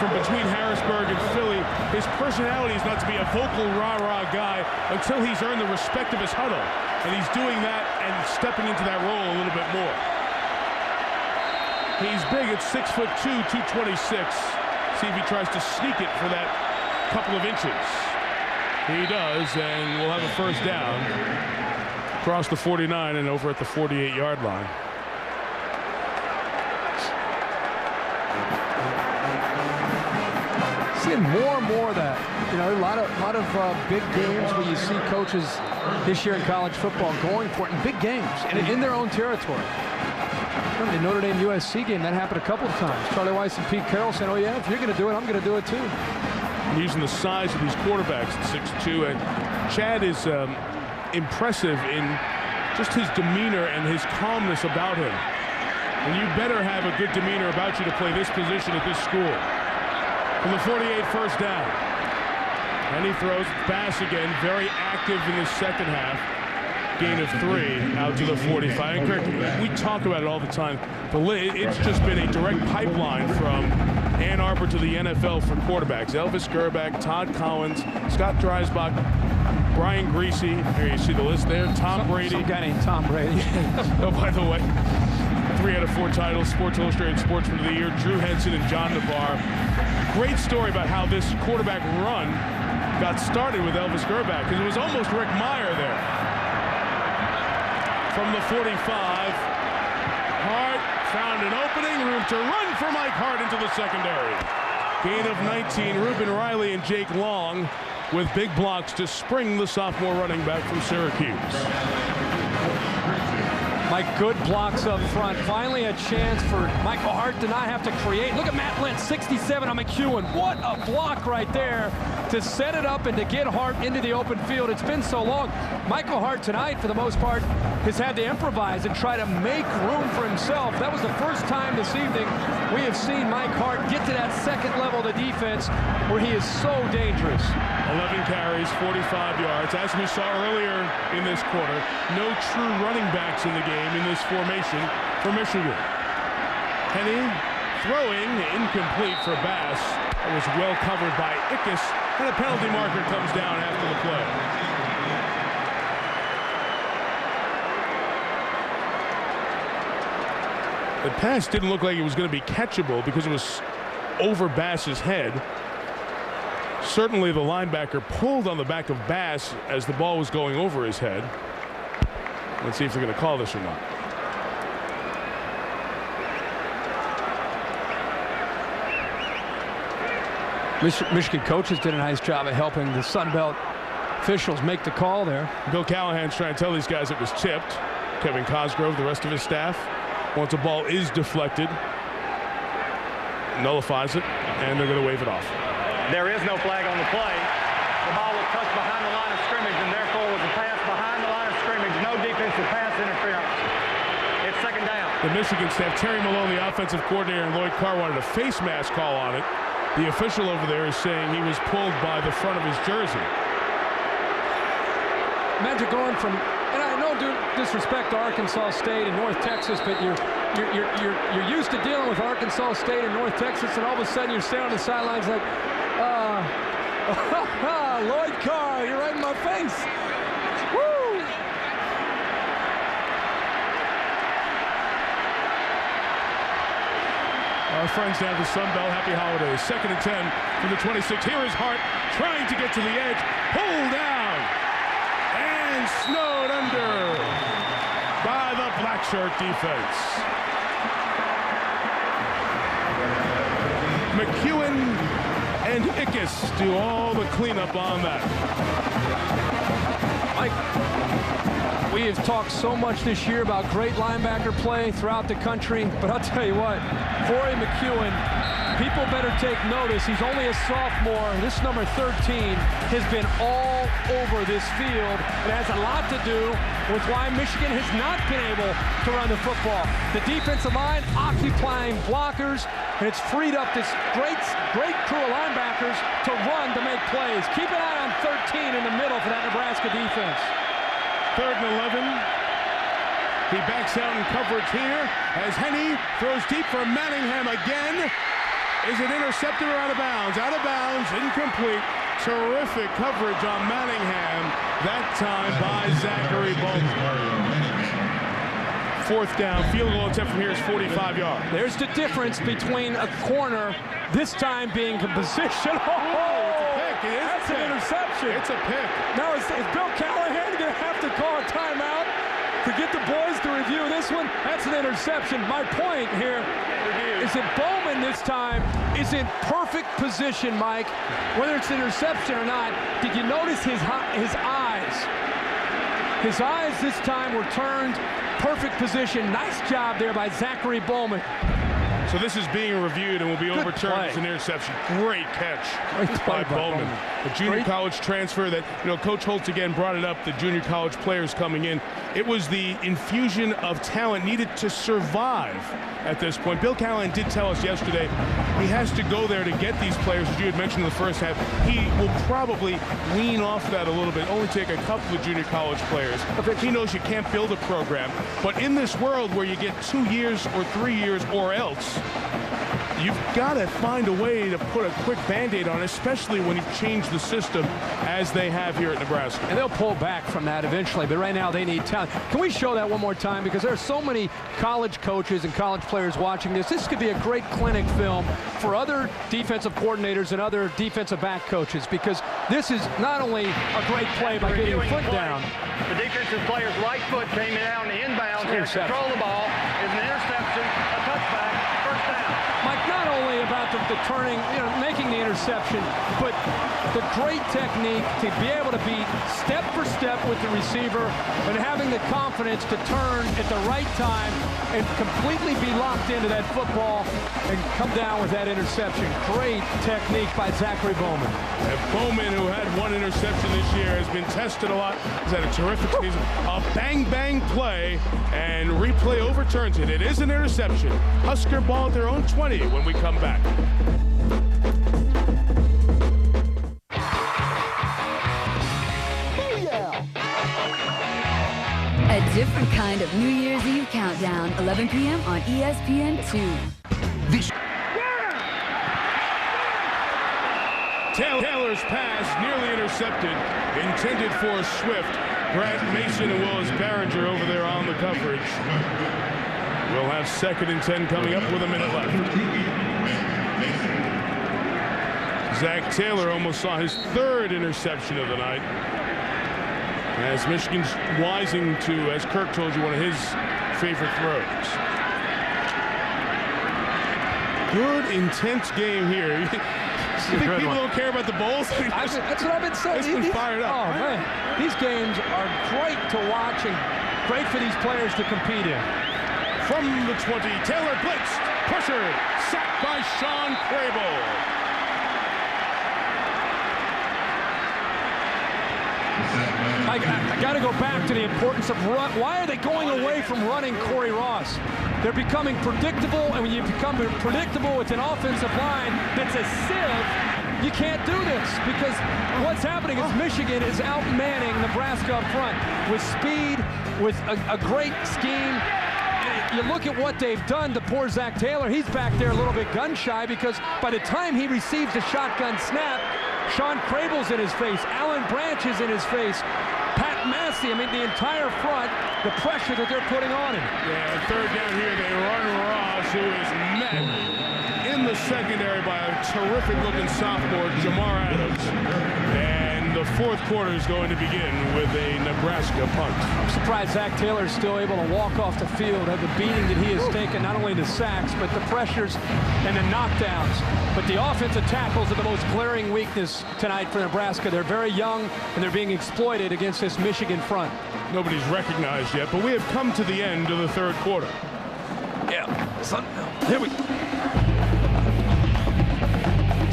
From between Harrisburg and Philly, his personality is not to be a vocal rah-rah guy until he's earned the respect of his huddle. And he's doing that and stepping into that role a little bit more. He's big at 6'2", 226. See if he tries to sneak it for that couple of inches. He does, and we'll have a first down across the 49 and over at the 48-yard line. Seeing more and more of that. You know, a lot of big games where you see coaches this year in college football going for it in big games in their own territory. The Notre Dame USC game, that happened a couple of times. Charlie Weiss and Pete Carroll saying, oh yeah, if you're going to do it, I'm going to do it too. Using the size of these quarterbacks at 6'2", and Chad is impressive in just his demeanor and his calmness about him. And you better have a good demeanor about you to play this position at this school. From the 48, first down. And he throws pass again, very active in the second half. Gain of 3 out to the 45. And Kirk, we talk about it all the time. It's just been a direct pipeline from Ann Arbor to the NFL for quarterbacks. Elvis Gerback, Todd Collins, Scott Dreisbach, Brian Greasy. Here you see the list there. Tom Brady. Some guy named Tom Brady. Oh, by the way, 3 out of 4 titles. Sports Illustrated Sportsman of the Year. Drew Henson and John Navarre. Great story about how this quarterback run got started with Elvis Gerback, because it was almost Rick Meyer there. From the 45, Hart found an opening, room to run for Mike Hart into the secondary. Gain of 19, Reuben Riley and Jake Long with big blocks to spring the sophomore running back from Syracuse. Mike, good blocks up front. Finally a chance for Michael Hart to not have to create. Look at Matt Lentz, 67 on McEwen. What a block right there to set it up and to get Hart into the open field. It's been so long. Michael Hart tonight, for the most part, has had to improvise and try to make room for himself. That was the first time this evening we have seen Mike Hart get to that second level of the defense where he is so dangerous. 11 carries, 45 yards. As we saw earlier in this quarter, no true running backs in the game in this formation for Michigan. Henny throwing incomplete for Bass. It was well covered by Ickes, and a penalty marker comes down after the play. The pass didn't look like it was going to be catchable because it was over Bass's head. Certainly the linebacker pulled on the back of Bass as the ball was going over his head. Let's see if they're going to call this or not. Michigan coaches did a nice job of helping the Sun Belt officials make the call there. Bill Callahan's trying to tell these guys it was tipped. Kevin Cosgrove, the rest of his staff, once a ball is deflected, nullifies it, and they're going to wave it off. There is no flag on the play. The ball was touched behind the line of scrimmage and therefore was a pass behind the line of scrimmage. No defensive pass interference. It's second down. The Michigan staff, Terry Malone, the offensive coordinator, and Lloyd Carr wanted a face mask call on it. The official over there is saying he was pulled by the front of his jersey. Imagine going from, and I don't disrespect to Arkansas State and North Texas, but you're used to dealing with Arkansas State and North Texas, and all of a sudden you're standing on the sidelines like, Lloyd Carr, you're right in my face. Woo! Our friends down the Sun Belt, happy holidays. 2nd and 10 from the 26. Here is Hart trying to get to the edge. Pulled down and snowed under by the black shirt defense. McEwen and Ickes do all the cleanup on that. Mike, we have talked so much this year about great linebacker play throughout the country, but I'll tell you what, Corey McEwen, people better take notice. He's only a sophomore. This number 13 has been all over this field. It has a lot to do with why Michigan has not been able to run the football. The defensive line occupying blockers, and it's freed up this great crew of linebackers to run to make plays. Keep an eye on 13 in the middle for that Nebraska defense. 3rd and 11. He backs out in coverage here as Henny throws deep for Manningham again. Is it intercepted or out of bounds? Out of bounds, incomplete. Terrific coverage on Manningham, that time by Zachary Bowman. 4th down. Field goal attempt from here is 45 yards. There's the difference between a corner, this time being in position. That's an interception. It's a pick. Now, is Bill Callahan going to have to call a timeout to get the boys to review this one? That's an interception. My point here is that Bowman this time is in perfect position, Mike. Whether it's an interception or not, did you notice his eyes? His eyes this time were turned. Perfect position. Nice job there by Zachary Bowman. So this is being reviewed and will be overturned as an interception. Great catch by Bowman. The junior college transfer that, Coach Holtz again brought it up, the junior college players coming in. It was the infusion of talent needed to survive at this point. Bill Callahan did tell us yesterday he has to go there to get these players, as you had mentioned in the first half. He will probably lean off that a little bit, only take a couple of junior college players. He knows you can't build a program. But in this world where you get 2 years or 3 years or else, you've got to find a way to put a quick Band-Aid on, especially when you've changed the system as they have here at Nebraska. And they'll pull back from that eventually, but right now they need talent. Can we show that one more time? Because there are so many college coaches and college players watching this. This could be a great clinic film for other defensive coordinators and other defensive back coaches, because this is not only a great play by getting your foot down. The defensive player's right foot came down the inbound here, control the ball, is an interception, a touchback, first down. Mike, not only about the turning, making the interception, but the great technique to be able to be step for step with the receiver and having the confidence to turn at the right time and completely be locked into that football and come down with that interception. Great technique by Zachary Bowman. And Bowman, who had 1 interception this year, has been tested a lot. He's had a terrific season. A bang-bang play, and replay overturns it. It is an interception. Husker ball at their own 20 when we come back. A different kind of New Year's Eve countdown, 11 p.m. on ESPN2. Taylor's pass nearly intercepted, intended for Swift. Grant Mason and Willis Barringer over there on the coverage. We'll have 2nd and 10 coming up with a minute left. Zach Taylor almost saw his 3rd interception of the night, as Michigan's wising to, as Kirk told you, one of his favorite throws. Good, intense game here. You think people don't care about the bowls? That's what I've been saying. It's been fired up. Oh, man. These games are great to watch and great for these players to compete in. From the 20, Taylor blitzed, pressured, sacked by Sean Crable. I got to go back to the importance of run. Why are they going away from running Corey Ross? They're becoming predictable, and when you become predictable with an offensive line that's a sieve, you can't do this, because what's happening is Michigan is outmanning Nebraska up front with speed, with a great scheme. You look at what they've done to poor Zach Taylor. He's back there a little bit gun-shy, because by the time he receives the shotgun snap, Sean Crable's in his face, Alan Branch is in his face, Pat Massey, the entire front, the pressure that they're putting on him. Yeah, 3rd down here, they run Ross, who is met in the secondary by a terrific-looking sophomore, Jamar Adams. And the 4th quarter is going to begin with a Nebraska punt. I'm surprised Zach Taylor is still able to walk off the field at the beating that he has taken, not only the sacks, but the pressures and the knockdowns. But the offensive tackles are the most glaring weakness tonight for Nebraska. They're very young, and they're being exploited against this Michigan front. Nobody's recognized yet, but we have come to the end of the 3rd quarter. Yeah, here we go.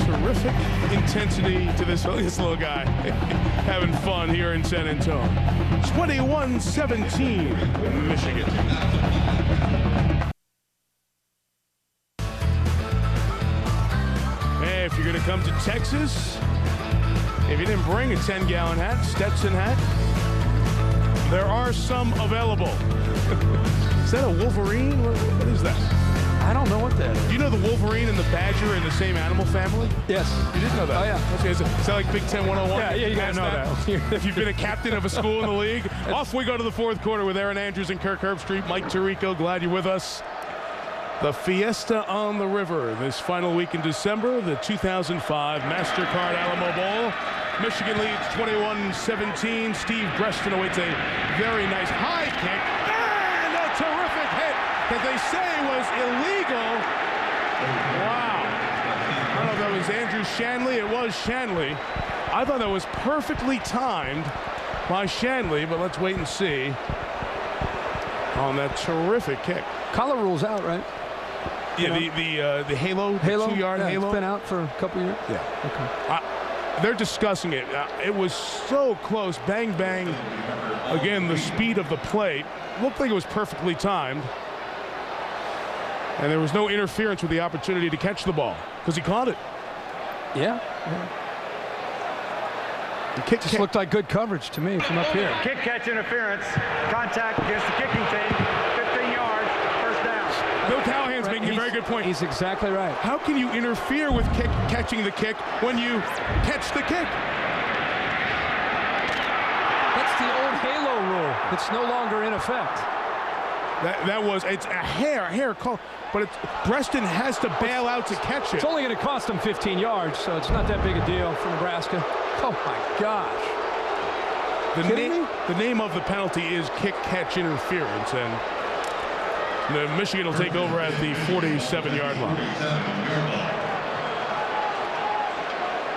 Terrific intensity to this little guy. Having fun here in San Antonio. 21-17, Michigan. Hey, if you're going to come to Texas, if you didn't bring a 10-gallon hat, Stetson hat, there are some available. Is that a Wolverine? What is that? I don't know what that is. Do you know the Wolverine and the Badger are in the same animal family? Yes. You didn't know that? Oh, yeah. Okay, is that like Big Ten 101? Yeah, you gotta know that. If you've been a captain of a school in the league. Off we go to the fourth quarter with Aaron Andrews and Kirk Herbstreit. Mike Tirico, glad you're with us. The Fiesta on the River this final week in December, the 2005 MasterCard Alamo Bowl. Michigan leads 21-17. Steve Breston awaits a very nice high kick. And a terrific hit that they say was illegal. Wow. I don't know if that was Andrew Shanley. It was Shanley. I thought that was perfectly timed by Shanley, but let's wait and see on that terrific kick. Collar rule's out, right? Yeah, the halo, 2-yard halo. It's been out for a couple years. Yeah. Okay. They're discussing it. It was so close. Bang, bang. Again, the speed of the play looked like it was perfectly timed. And there was no interference with the opportunity to catch the ball because he caught it. Yeah. The kick just looked like good coverage to me from up here. Kick catch interference. Contact against the kicking team. 15 yards. First down. Bill Callahan's making a very good point. He's exactly right. How can you interfere with catching the kick when you catch the kick? That's the old halo rule. It's no longer in effect. It's a hair call, but Breston has to bail out to catch it. It's only going to cost him 15 yards, so it's not that big a deal for Nebraska. Oh my gosh. The name of the penalty is kick catch interference, and Michigan will take over at the 47-yard line.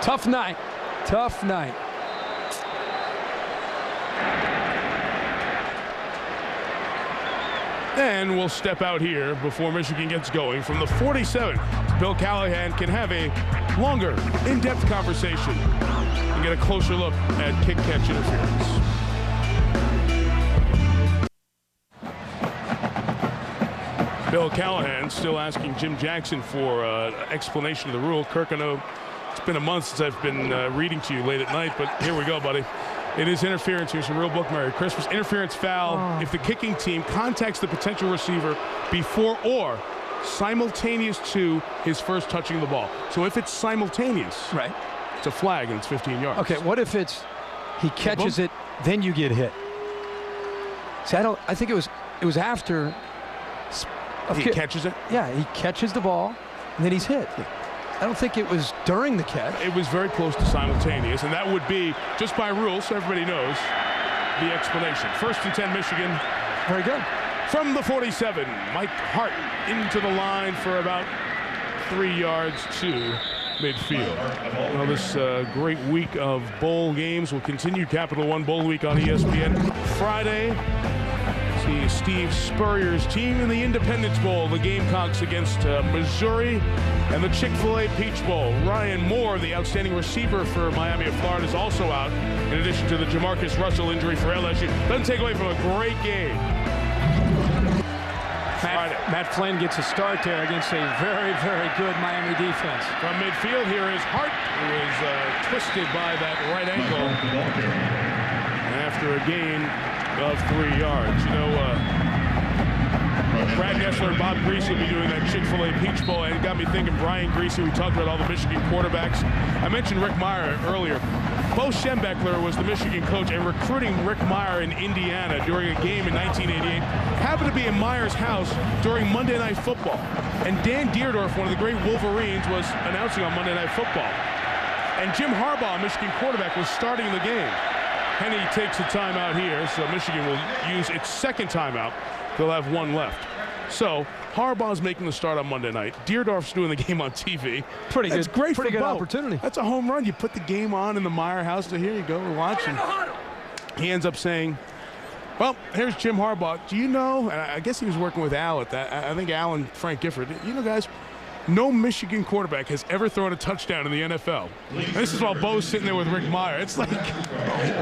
Tough night. Tough night. And we'll step out here before Michigan gets going from the 47. Bill Callahan can have a longer, in-depth conversation and get a closer look at kick-catch interference. Bill Callahan still asking Jim Jackson for explanation of the rule. Kirk, I know it's been a month since I've been reading to you late at night, but here we go, buddy. It is interference. Here's a real book, Merry Christmas. Interference foul if the kicking team contacts the potential receiver before or simultaneous to his first touching the ball. So if it's simultaneous, right, it's a flag and it's 15 yards. Okay, what if it's he catches it, then you get hit? See, I think it was after. He catches it? Yeah, he catches the ball, and then he's hit. I don't think it was during the catch. It was very close to simultaneous, and that would be, just by rules, so everybody knows, the explanation. 1st and 10, Michigan. Very good. From the 47, Mike Hart into the line for about 3 yards to midfield. Well, this great week of bowl games will continue. Capital One Bowl Week on ESPN Friday. See Steve Spurrier's team in the Independence Bowl, the Gamecocks against Missouri, and the Chick-fil-A Peach Bowl. Ryan Moore, the outstanding receiver for Miami of Florida, is also out, in addition to the Jamarcus Russell injury for LSU. Doesn't take away from a great game. Matt Flynn gets a start there against a very, very good Miami defense. From midfield, here is Hart, who is twisted by that right ankle after a gain of 3 yards. You know, Brad Gessler and Bob Greasy will be doing that Chick-fil-A Peach Bowl, and it got me thinking Brian Greasy. We talked about all the Michigan quarterbacks. I mentioned Rick Meyer earlier. Bo Schembechler was the Michigan coach, and recruiting Rick Meyer in Indiana during a game in 1988 happened to be in Meyer's house during Monday Night Football. And Dan Deerdorf, one of the great Wolverines, was announcing on Monday Night Football. And Jim Harbaugh, Michigan quarterback, was starting the game. Henny takes a timeout here, so Michigan will use its second timeout. They'll have one left. So Harbaugh's making the start on Monday night. Deerdorf's doing the game on TV. That's great. Pretty for good Bo. opportunity. That's a home run. You put the game on in the Meyer house. So here you go. We're watching. He ends up saying, well, here's Jim Harbaugh. Do you know, and I guess he was working with Al at that. I think Al and Frank Gifford. You know, guys, no Michigan quarterback has ever thrown a touchdown in the NFL. And this is while Bo's sitting there with Rick Meyer. It's like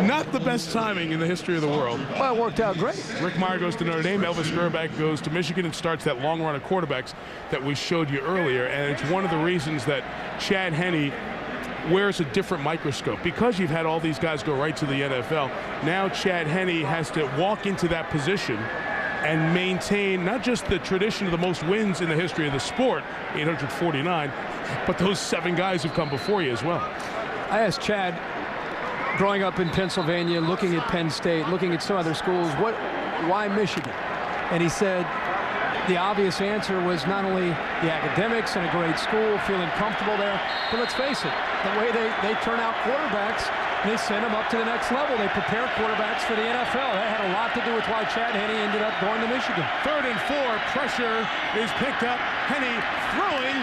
not the best timing in the history of the world. Well, it worked out great. Rick Meyer goes to Notre Dame. Elvis Grbac goes to Michigan and starts that long run of quarterbacks that we showed you earlier. And it's one of the reasons that Chad Henne wears a different microscope. Because you've had all these guys go right to the NFL, now Chad Henne has to walk into that position and maintain not just the tradition of the most wins in the history of the sport, 849, but those 7 guys who've come before you as well. I asked Chad, growing up in Pennsylvania, looking at Penn State, looking at some other schools, why Michigan? And he said the obvious answer was not only the academics and a great school, feeling comfortable there, but let's face it, the way they turn out quarterbacks, they send them up to the next level. They prepare quarterbacks for the NFL. That had a lot to do with why Chad Henne ended up going to Michigan. 3rd and 4, pressure is picked up. Henne throwing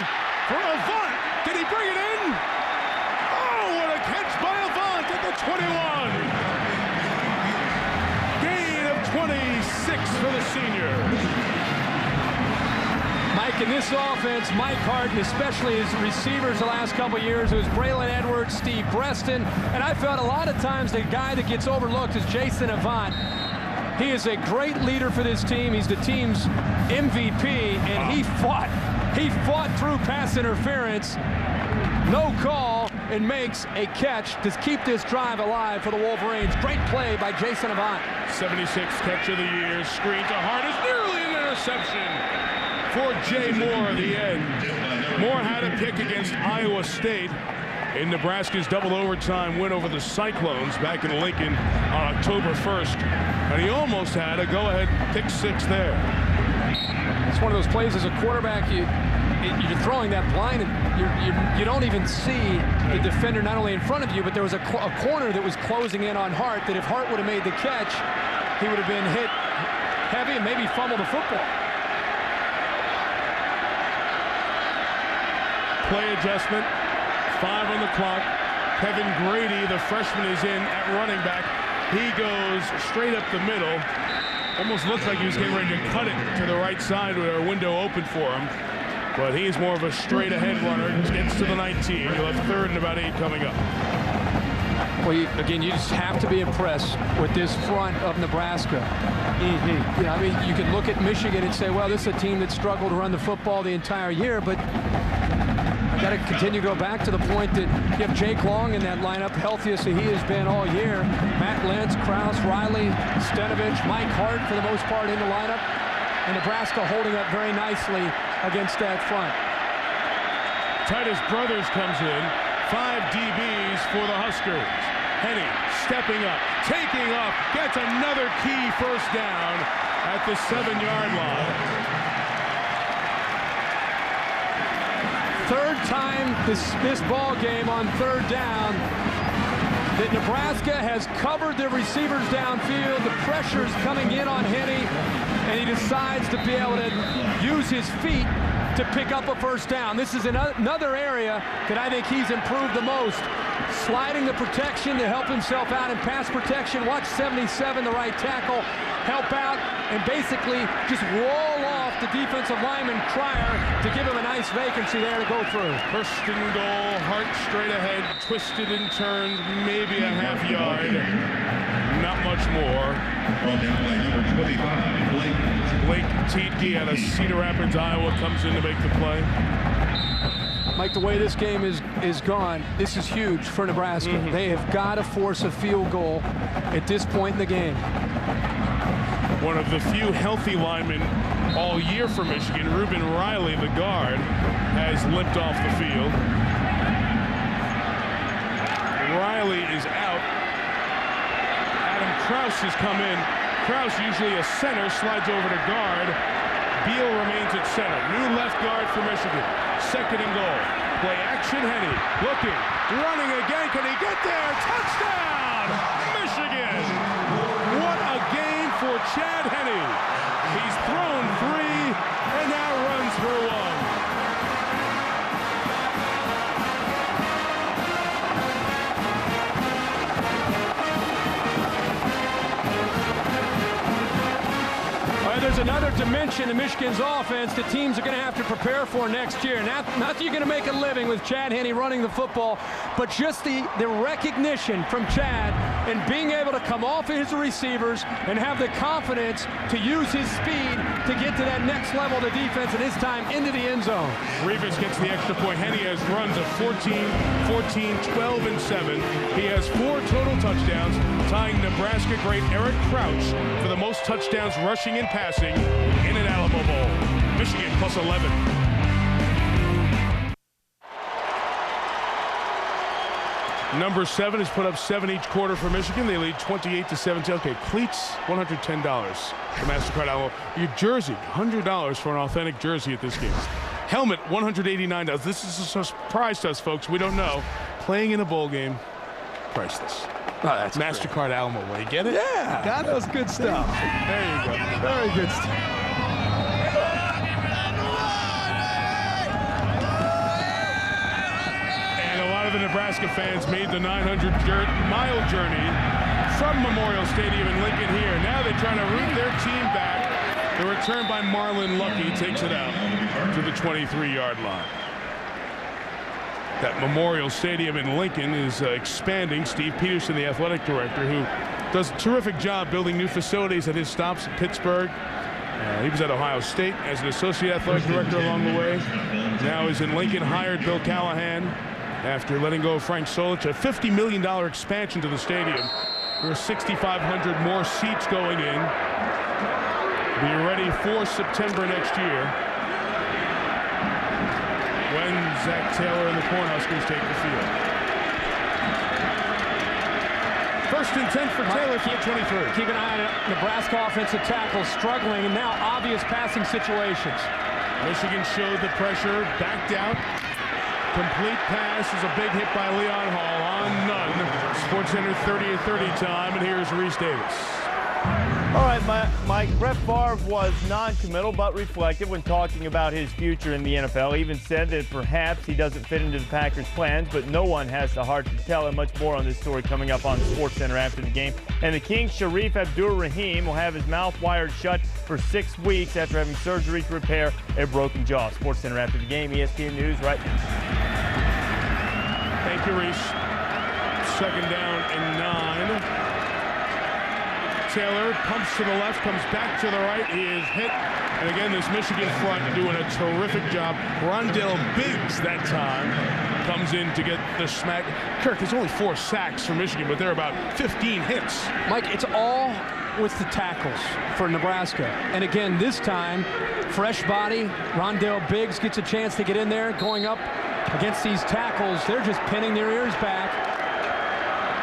for Avant. Did he bring it in? Oh, what a catch by Avant at the 21. Gain of 26 for the senior. Mike, in this offense, Mike Harden, especially his receivers the last couple of years, it was Braylon Edwards, Steve Breston, and I felt a lot of times the guy that gets overlooked is Jason Avant. He is a great leader for this team. He's the team's MVP, and he fought through pass interference, no call, and makes a catch to keep this drive alive for the Wolverines. Great play by Jason Avant. 76th catch of the year, screen to Hart is nearly an interception for Jay Moore at the end. Moore had a pick against Iowa State in Nebraska's double overtime win over the Cyclones back in Lincoln on October 1st. And he almost had a go-ahead pick 6 there. It's one of those plays as a quarterback, you're throwing that blind and you don't even see the defender not only in front of you, but there was a corner that was closing in on Hart that if Hart would have made the catch, he would have been hit heavy and maybe fumbled the football. Play adjustment, 5 on the clock. Kevin Grady, the freshman, is in at running back. He goes straight up the middle. Almost looks like he was getting ready to cut it to the right side with a window open for him. But he's more of a straight ahead runner. Gets to the 19. You'll have 3rd and about 8 coming up. Well, again, you just have to be impressed with this front of Nebraska. You know, I mean, you can look at Michigan and say, well, this is a team that struggled to run the football the entire year, but I've got to continue to go back to the point that you have Jake Long in that lineup, healthiest that he has been all year. Matt Lentz, Krause, Riley, Stenovich, Mike Hart for the most part in the lineup. And Nebraska holding up very nicely against that front. Titus Brothers comes in. 5 DBs for the Huskers. Henne stepping up, taking off, gets another key first down at the 7-yard line. 3rd time this ball game on 3rd down that Nebraska has covered their receivers downfield. The pressure's coming in on Henne, and he decides to be able to use his feet to pick up a first down. This is another area that I think he's improved the most. Sliding the protection to help himself out in pass protection. Watch 77, the right tackle, help out and basically just roll off the defensive lineman Cryer to give him a nice vacancy there to go through. First and goal, Hart straight ahead, twisted and turned, maybe a half yard. Not much more. Blake Tietke out of Cedar Rapids, Iowa, comes in to make the play. Mike, the way this game is gone, this is huge for Nebraska. They have got to force a field goal at this point in the game. One of the few healthy linemen all year for Michigan, Reuben Riley, the guard, has limped off the field. Riley is out. Adam Krause has come in. Krause, usually a center, slides over to guard. Beal remains at center. New left guard for Michigan. 2nd and goal. Play action, Henne. Looking, running again. Can he get there? Touchdown! Michigan! What a game for Chad Henne. He's thrown 3 and now runs for 1. There's another dimension in Michigan's offense that teams are going to have to prepare for next year. Not that you're going to make a living with Chad Henne running the football, but just the recognition from Chad and being able to come off of his receivers and have the confidence to use his speed to get to that next level of the defense, and this time into the end zone. Revis gets the extra point. Henne has runs of 14, 12, and 7. He has 4 total touchdowns, tying Nebraska great Eric Crouch for the most touchdowns rushing and passing advancing in an Alamo Bowl. Michigan plus 11. Number 7 has put up 7 each quarter for Michigan. They lead 28-17. Okay, cleats, $110 for MasterCard Alamo. Your jersey, $100 for an authentic jersey at this game. Helmet, $189. This is a surprise to us, folks. We don't know. Playing in a bowl game, priceless. Oh, that's MasterCard Alamo way. Get it? Yeah, that was good stuff. There you go. Very good stuff. The Nebraska fans made the 900-mile journey from Memorial Stadium in Lincoln here. Now they're trying to root their team back. The return by Marlon Lucky takes it out to the 23-yard line. That Memorial Stadium in Lincoln is expanding. Steve Peterson, the athletic director, who does a terrific job building new facilities at his stops in Pittsburgh. He was at Ohio State as an associate athletic director along the way. Now he's in Lincoln, hired Bill Callahan after letting go of Frank Solich. A $50 million expansion to the stadium. There are 6,500 more seats going in. Be ready for September next year when Zach Taylor and the Cornhuskers take the field. 1st and 10 for Taylor for the 23. Keep an eye on Nebraska offensive tackles struggling and now obvious passing situations. Michigan showed the pressure, backed out. Complete pass is a big hit by Leon Hall on none. SportsCenter 30-30 time, and here's Reese Davis. All right, Mike, Brett Favre was non-committal but reflective when talking about his future in the NFL. He even said that perhaps he doesn't fit into the Packers' plans, but no one has the heart to tell him. Much more on this story coming up on SportsCenter after the game. And the King, Sharif Abdur-Rahim, will have his mouth wired shut for 6 weeks after having surgery to repair a broken jaw. SportsCenter after the game, ESPN News right now. Thank you, Reese. 2nd down and 9. Taylor pumps to the left, comes back to the right. He is hit. And again, this Michigan front doing a terrific job. Rondell Biggs that time comes in to get the smack. Kirk, there's only 4 sacks for Michigan, but there are about 15 hits. Mike, it's all with the tackles for Nebraska. And again, this time, fresh body. Rondell Biggs gets a chance to get in there, going up against these tackles. They're just pinning their ears back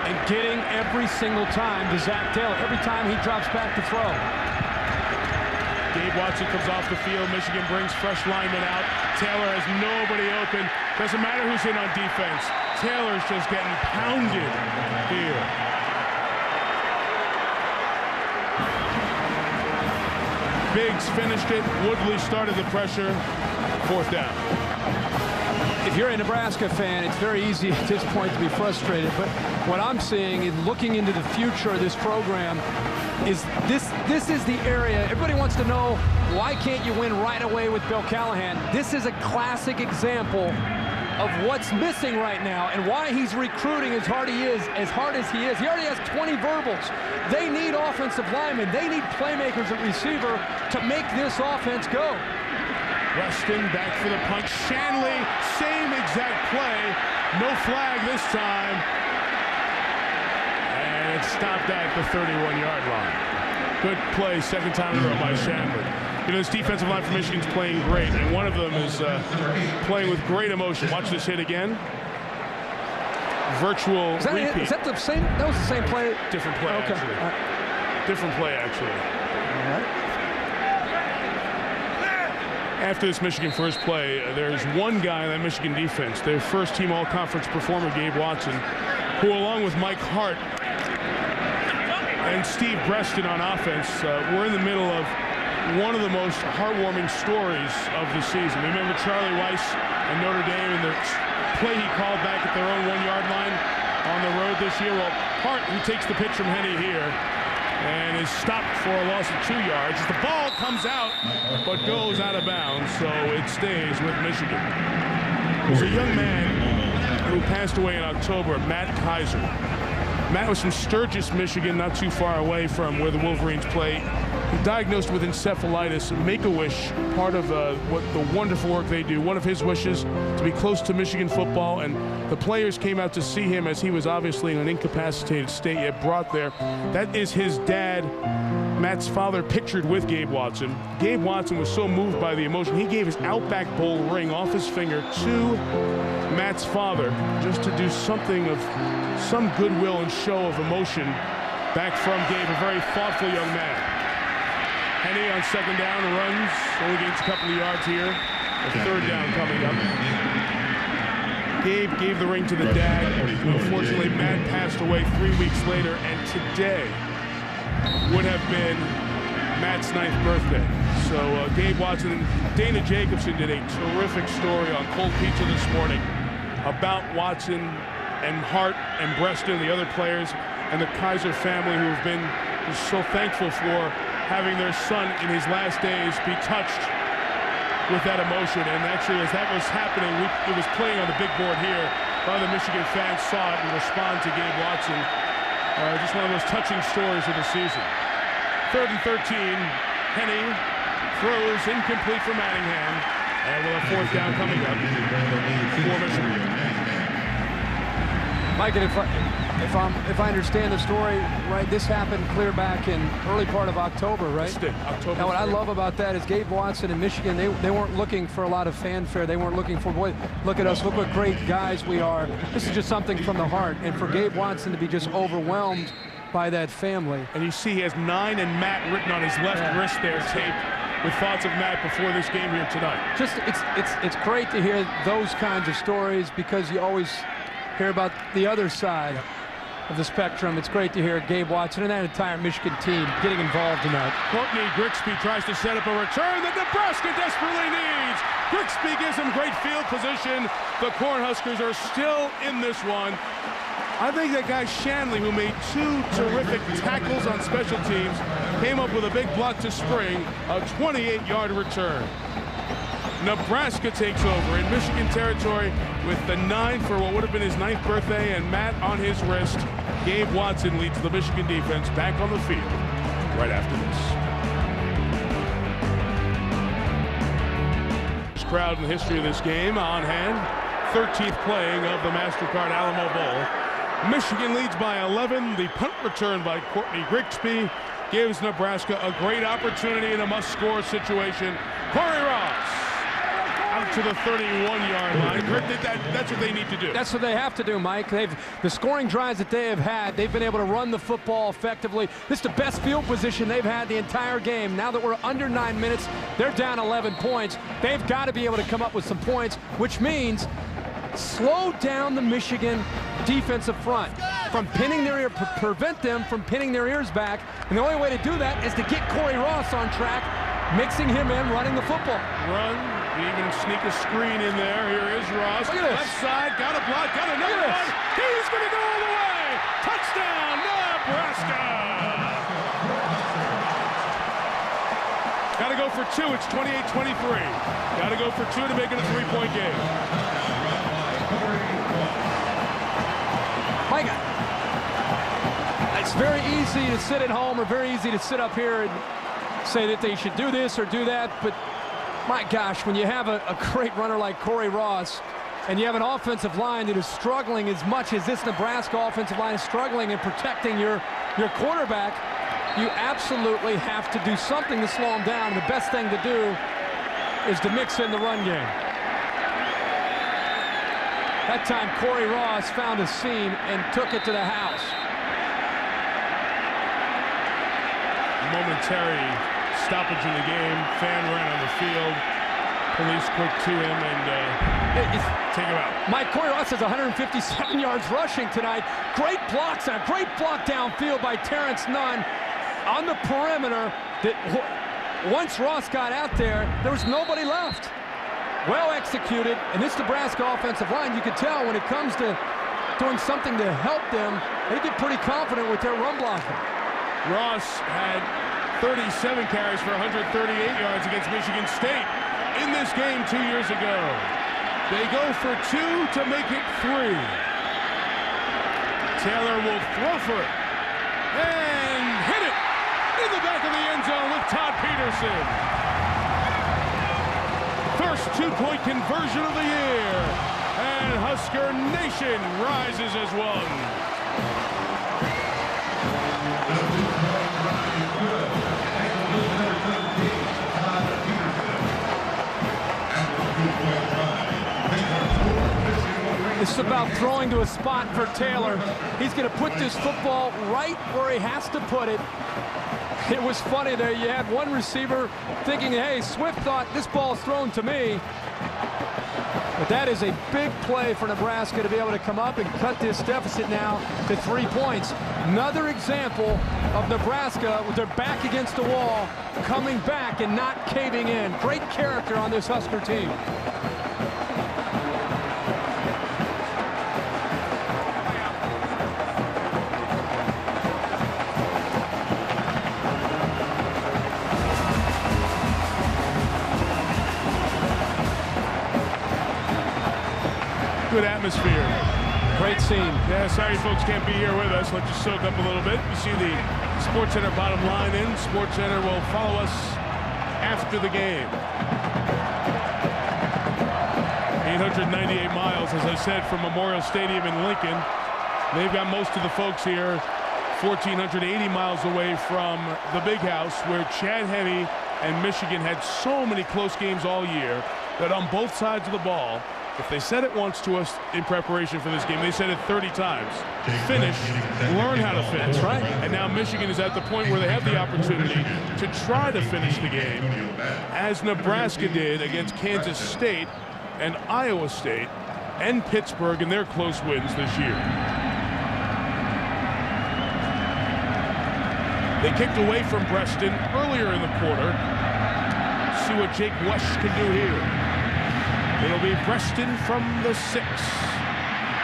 and getting every single time to Zach Taylor, every time he drops back to throw. Gabe Watson comes off the field. Michigan brings fresh linemen out. Taylor has nobody open. Doesn't matter who's in on defense. Taylor's just getting pounded here. Biggs finished it. Woodley started the pressure. 4th down. If you're a Nebraska fan, it's very easy at this point to be frustrated. But what I'm seeing is looking into the future of this program is this is the area. Everybody wants to know, why can't you win right away with Bill Callahan? This is a classic example of what's missing right now and why he's recruiting as hard as he is. He already has 20 verbals. They need offensive linemen. They need playmakers at receiver to make this offense go. Weston back for the punt. Shanley, same exact play. No flag this time. And it's stopped at the 31-yard line. Good play, 2nd time in a row by Shanley. You know, this defensive line for Michigan's playing great, and one of them is playing with great emotion. Watch this hit again. Virtual repeat. Is that the same? That was the same play? Different play, okay. Actually. Different play, actually. All right. After this Michigan first play, there's one guy in that Michigan defense, their first-team all-conference performer, Gabe Watson, who, along with Mike Hart and Steve Breston on offense, were in the middle of one of the most heartwarming stories of the season. Remember Charlie Weiss and Notre Dame and the play he called back at their own 1-yard line on the road this year? Well, Hart, who takes the pitch from Henny here, and is stopped for a loss of 2 yards. The ball comes out, but goes out of bounds, so it stays with Michigan. There's a young man who passed away in October, Matt Kaiser. Matt was from Sturgis, Michigan, not too far away from where the Wolverines play diagnosed with encephalitis. Make-A-Wish, part of what the wonderful work they do. One of his wishes to be close to Michigan football, and the players came out to see him as he was obviously in an incapacitated state yet brought there. That is his dad, Matt's father, pictured with Gabe Watson. Gabe Watson was so moved by the emotion, he gave his Outback Bowl ring off his finger to Matt's father just to do something of some goodwill and show of emotion back from Gabe, a very thoughtful young man. Henny on second down runs, only gains a couple of yards here. A third down coming up. Gabe gave the ring to the dad. Unfortunately, Matt passed away 3 weeks later, and today would have been Matt's 9th birthday. So Gabe Watson and Dana Jacobson did a terrific story on Cold Pizza this morning about Watson and Hart and Breaston, the other players, and the Kaiser family who have been just so thankful for having their son in his last days be touched with that emotion. And actually, as that was happening, it was playing on the big board here. A lot of the Michigan fans saw it and responded to Gabe Watson. Just one of those touching stories of the season. 3rd and 13, Henny throws incomplete for Manningham, and we'll have 4th down coming up for Michigan. Mike, and if I understand the story right, this happened clear back in early part of October, right? October. Now, what I love about that is Gabe Watson in Michigan, they weren't looking for a lot of fanfare. They weren't looking for, boy, look at us, look what great guys we are. This is just something from the heart. And for Gabe Watson to be just overwhelmed by that family. And you see he has 9 and Matt written on his left wrist there, taped with thoughts of Matt before this game here tonight. Just, it's great to hear those kinds of stories because you always hear about the other side of the spectrum. It's great to hear Gabe Watson and that entire Michigan team getting involved tonight. Courtney Grigsby tries to set up a return that Nebraska desperately needs. Grigsby gives him great field position. The Cornhuskers are still in this one. I think that guy Shanley, who made 2 terrific tackles on special teams, came up with a big block to spring, a 28-yard return. Nebraska takes over in Michigan territory with the 9 for what would have been his 9th birthday, and Matt on his wrist. Gabe Watson leads the Michigan defense back on the field right after this. First crowd in the history of this game on hand. 13th playing of the MasterCard Alamo Bowl. Michigan leads by 11. The punt return by Courtney Grigsby gives Nebraska a great opportunity in a must-score situation. Corey Ross out to the 31-yard line. That's what they need to do. That's what they have to do, Mike. The scoring drives that they have had, they've been able to run the football effectively. This is the best field position they've had the entire game. Now that we're under 9 minutes, they're down 11 points. They've got to be able to come up with some points, which means slow down the Michigan defensive front from pinning their ear, prevent them from pinning their ears back. And the only way to do that is to get Corey Ross on track, mixing him in, running the football. Run, even sneak a screen in there. Here is Ross. Look at this. Left side, got a block, got another one. He's going to go all the way. Touchdown, Nebraska. Got to go for 2. It's 28-23. Got to go for 2 to make it a 3-point game. Mike, it's very easy to sit at home or very easy to sit up here and say that they should do this or do that, but my gosh, when you have a great runner like Corey Ross and you have an offensive line that is struggling as much as this Nebraska offensive line is struggling in protecting your quarterback, you absolutely have to do something to slow him down. And the best thing to do is to mix in the run game. That time, Corey Ross found a seam and took it to the house. Momentary stoppage in the game. Fan ran on the field. Police quick to him and take him out. Mike, Corey Ross has 157 yards rushing tonight. Great blocks, a great block downfield by Terrence Nunn on the perimeter. That once Ross got out there, there was nobody left. Well executed, and this Nebraska offensive line, you can tell when it comes to doing something to help them, they get pretty confident with their run blocking. Ross had 37 carries for 138 yards against Michigan State in this game 2 years ago. They go for 2 to make it 3. Taylor will throw for it and hit it in the back of the end zone with Anderson. First two-point conversion of the year. And Husker Nation rises as one. It's about throwing to a spot for Taylor. He's going to put this football right where he has to put it. It was funny there. You had one receiver thinking, hey, Swift thought this ball's thrown to me. But that is a big play for Nebraska to be able to come up and cut this deficit now to 3 points. Another example of Nebraska with their back against the wall, coming back and not caving in. Great character on this Husker team. Good atmosphere. Great scene. Yeah, sorry folks can't be here with us. Let's just soak up a little bit. You see the SportsCenter bottom line in. SportsCenter will follow us after the game. 898 miles, as I said, from Memorial Stadium in Lincoln. They've got most of the folks here 1,480 miles away from the Big House, where Chad Henne and Michigan had so many close games all year that on both sides of the ball, if they said it once to us in preparation for this game, they said it 30 times. Finish, learn how to finish. That's right. And now Michigan is at the point where they have the opportunity to try to finish the game, as Nebraska did against Kansas State and Iowa State and Pittsburgh in their close wins this year. They kicked away from Preston earlier in the quarter. See what Jake Wesh can do here. It'll be Preston from the 6.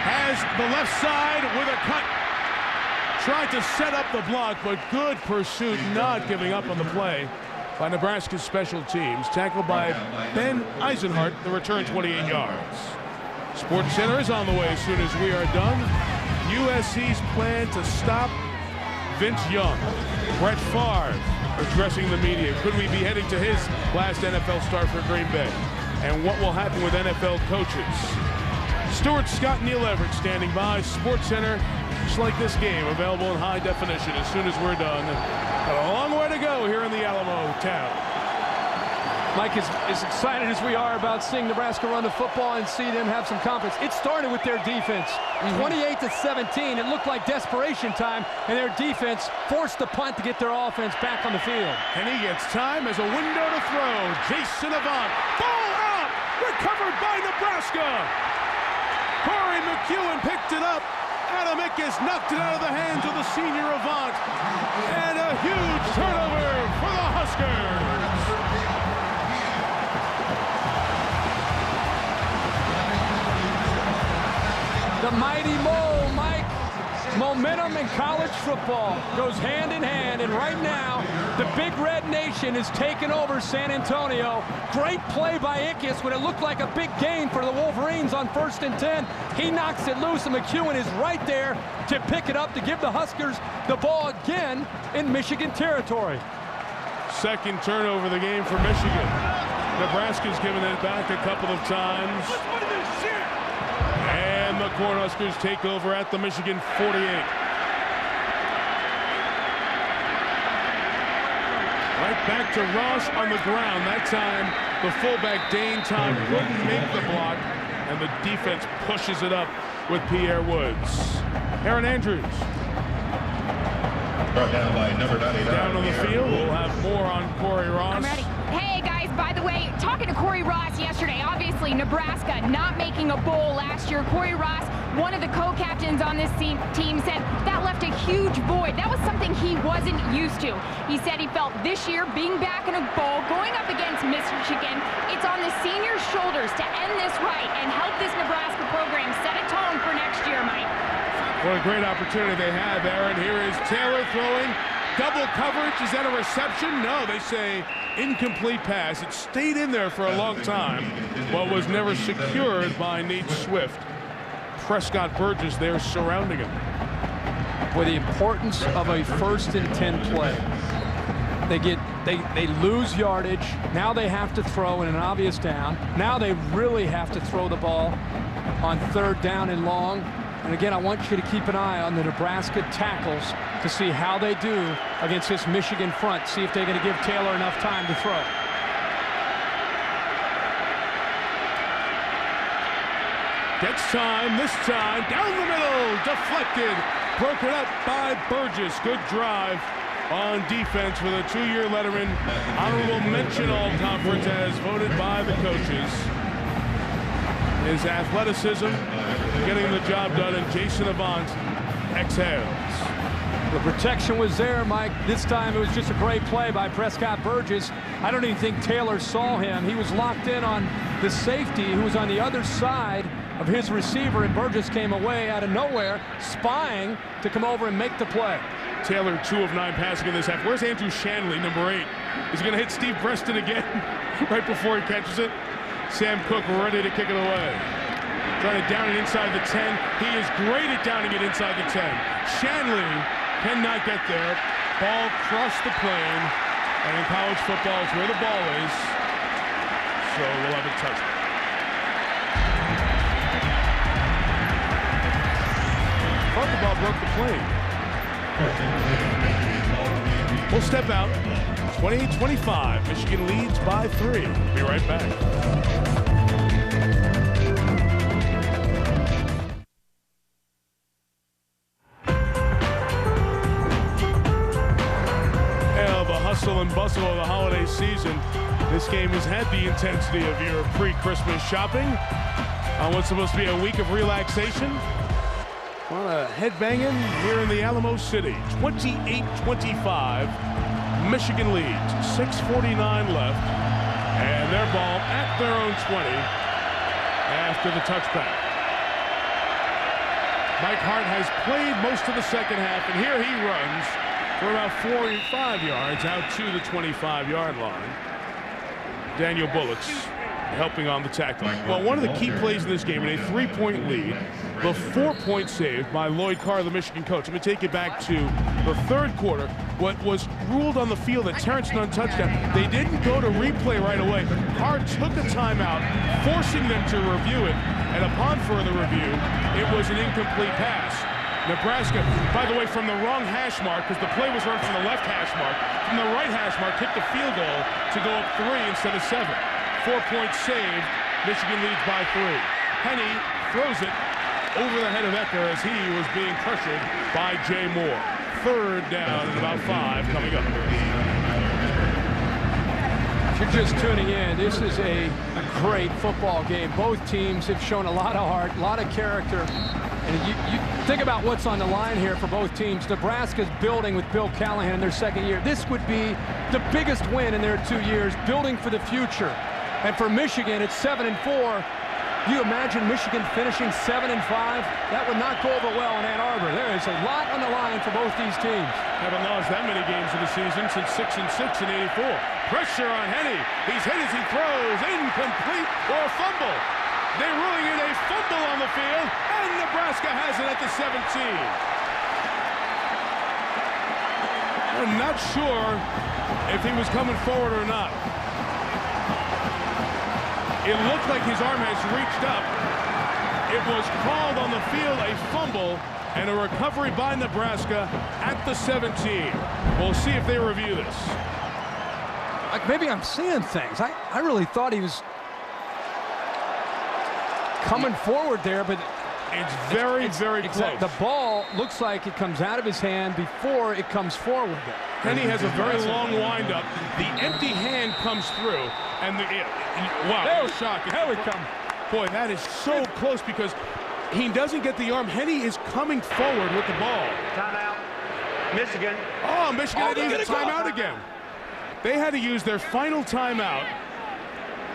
Has the left side with a cut. Tried to set up the block, but good pursuit, not giving up on the play by Nebraska's special teams. Tackled by Ben Eisenhart, the return 28 yards. SportsCenter is on the way as soon as we are done. USC's plan to stop Vince Young. Brett Favre addressing the media. Could we be heading to his last NFL start for Green Bay? And what will happen with NFL coaches? Stuart Scott, Neil Everett standing by. SportsCenter, just like this game, available in high definition as soon as we're done. Got a long way to go here in the Alamo town. Mike, as excited as we are about seeing Nebraska run the football and see them have some confidence, it started with their defense. 28-17, it looked like desperation time, and their defense forced the punt to get their offense back on the field. And he gets time as a window to throw. Jason Avant, ball out, recovered by Nebraska. Corey McEwen picked it up. Adam Ickes knocked it out of the hands of the senior Avant. And a huge turnover for the Huskers. The mighty Mo, Mike. Momentum in college football goes hand in hand, and right now, the Big Red Nation is taking over San Antonio. Great play by Ickes when it looked like a big gain for the Wolverines on 1st and 10. He knocks it loose, and McEwen is right there to pick it up to give the Huskers the ball again in Michigan territory. Second turnover of the game for Michigan. Nebraska's given it back a couple of times. And the Cornhuskers take over at the Michigan 48. Right back to Ross on the ground. That time, the fullback Dane Todd couldn't make the block, and the defense pushes it up with Pierre Woods. Aaron Andrews. Brought down by number 99. Down on the field. We'll have more on Corey Ross. I'm ready. Hey, guys, by the way, talking to Corey Ross yesterday, obviously Nebraska not making a bowl last year. Corey Ross, one of the co-captains on this team, said that left a huge void. That was something he wasn't used to. He said he felt this year being back in a bowl, going up against Michigan, it's on the seniors' shoulders to end this right and help this Nebraska program set a tone for next year, Mike. What a great opportunity they have, Aaron. Here is Taylor throwing. Double coverage. Is that a reception? No, they say incomplete pass. It stayed in there for a long time, but was never secured by Nate Swift. Prescott Burgess there surrounding him. With the importance of a 1st and 10 play. They lose yardage. Now they have to throw in an obvious down. Now they really have to throw the ball on 3rd down and long. And again, I want you to keep an eye on the Nebraska tackles to see how they do against this Michigan front. See if they're going to give Taylor enough time to throw. Gets time, this time, down the middle, deflected, broken up by Burgess. Good drive on defense with a 2-year letterman. Honorable mention all conference as voted by the coaches. His athleticism, getting the job done, and Jason Avant exhales. The protection was there, Mike. This time it was just a great play by Prescott Burgess. I don't even think Taylor saw him. He was locked in on the safety who was on the other side of his receiver, and Burgess came away out of nowhere, spying to come over and make the play. Taylor 2 of 9 passing in this half. Where's Andrew Shanley, number 8? Is he going to hit Steve Preston again right before he catches it? Sam Cook ready to kick it away. Trying to down it inside the 10. He is great at downing it inside the 10. Shanley cannot get there. Ball crossed the plane. And in college football, it's where the ball is. So we'll have a touchdown. Thought the ball broke the plane. We'll step out. 28-25. Michigan leads by 3. Be right back. The hustle and bustle of the holiday season. This game has had the intensity of your pre-Christmas shopping on what's supposed to be a week of relaxation. Well, headbanging here in the Alamo City. 28-25. Michigan leads. 6:49 left. And their ball at their own 20 after the touchback. Mike Hart has played most of the second half, and here he runs for about 45 yards out to the 25-yard line. Daniel Bullocks helping on the tackle. Well, one of the key plays in this game, in a 3-point lead, the 4-point save by Lloyd Carr, the Michigan coach. Let me take it back to the 3rd quarter. What was ruled on the field, a Terrence Nunn touchdown, they didn't go to replay right away. Carr took a timeout, forcing them to review it, and upon further review, it was an incomplete pass. Nebraska, by the way, from the wrong hash mark, because the play was run from the left hash mark, from the right hash mark, kicked the field goal to go up 3 instead of 7. 4-point save. Michigan leads by 3. Henne throws it over the head of Ecker as he was being pressured by Jay Moore. 3rd down and about 5 coming up. If you're just tuning in, this is a great football game. Both teams have shown a lot of heart, a lot of character. And you think about what's on the line here for both teams. Nebraska's building with Bill Callahan in their 2nd year. This would be the biggest win in their 2 years, building for the future. And for Michigan, it's 7-4. You imagine Michigan finishing 7-5? That would not go over well in Ann Arbor. There is a lot on the line for both these teams. Haven't lost that many games in the season since 6-6 in '84. Pressure on Henne. He's hit as he throws. Incomplete or a fumble. They're ruling it a fumble on the field, and Nebraska has it at the 17. I'm not sure if he was coming forward or not. It looked like his arm has reached up. It was called on the field a fumble and a recovery by Nebraska at the 17. We'll see if they review this. Like maybe I'm seeing things. I really thought he was coming forward there, but it's very close. The ball looks like it comes out of his hand before it comes forward. Henne has a very long windup. The empty hand comes through, and wow, shock. Here we come. Boy, that is so close because he doesn't get the arm. Henne is coming forward with the ball. Timeout. Michigan. Oh, Michigan had to use a timeout again. They had to use their final timeout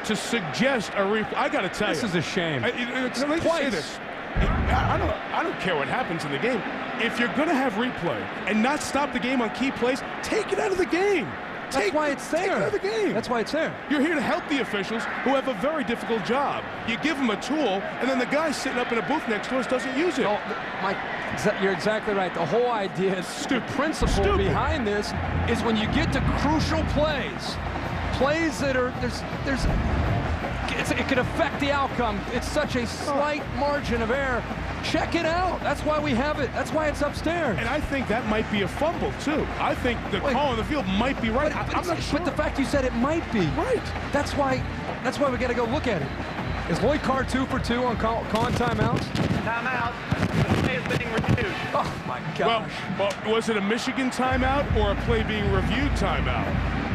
to suggest a replay. I got to tell you. This is a shame. Let me just say this. I don't care what happens in the game. If you're going to have replay and not stop the game on key plays, take it out of the game. That's why it's there. Take it out of the game. That's why it's there. You're here to help the officials who have a very difficult job. You give them a tool, and then the guy sitting up in a booth next to us doesn't use it. No, Mike, You're exactly right. The whole idea, the principle behind this is when you get to crucial plays that are, it could affect the outcome. It's such a slight margin of error. Check it out. That's why we have it. That's why it's upstairs. And I think that might be a fumble, too. I think the call on the field might be right. I'm not sure. But the fact you said it might be. Right. That's why we got to go look at it. Is Lloyd Carr 2 for 2 on calling timeouts? Timeout. The play is being reviewed. Oh, my gosh. Well, was it a Michigan timeout or a play being reviewed timeout?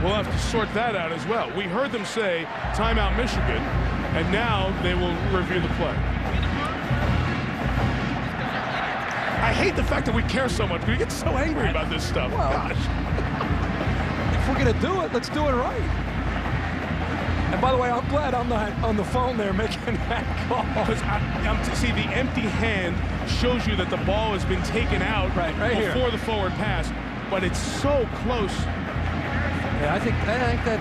We'll have to sort that out as well. We heard them say timeout Michigan, and now they will review the play. I hate the fact that we care so much. We get so angry about this stuff. Well, gosh. If we're going to do it, let's do it right. And by the way, I'm glad I'm not on the phone there making that call. Because see, the empty hand shows you that the ball has been taken out right before here. the forward pass, but it's so close. Yeah, I think that.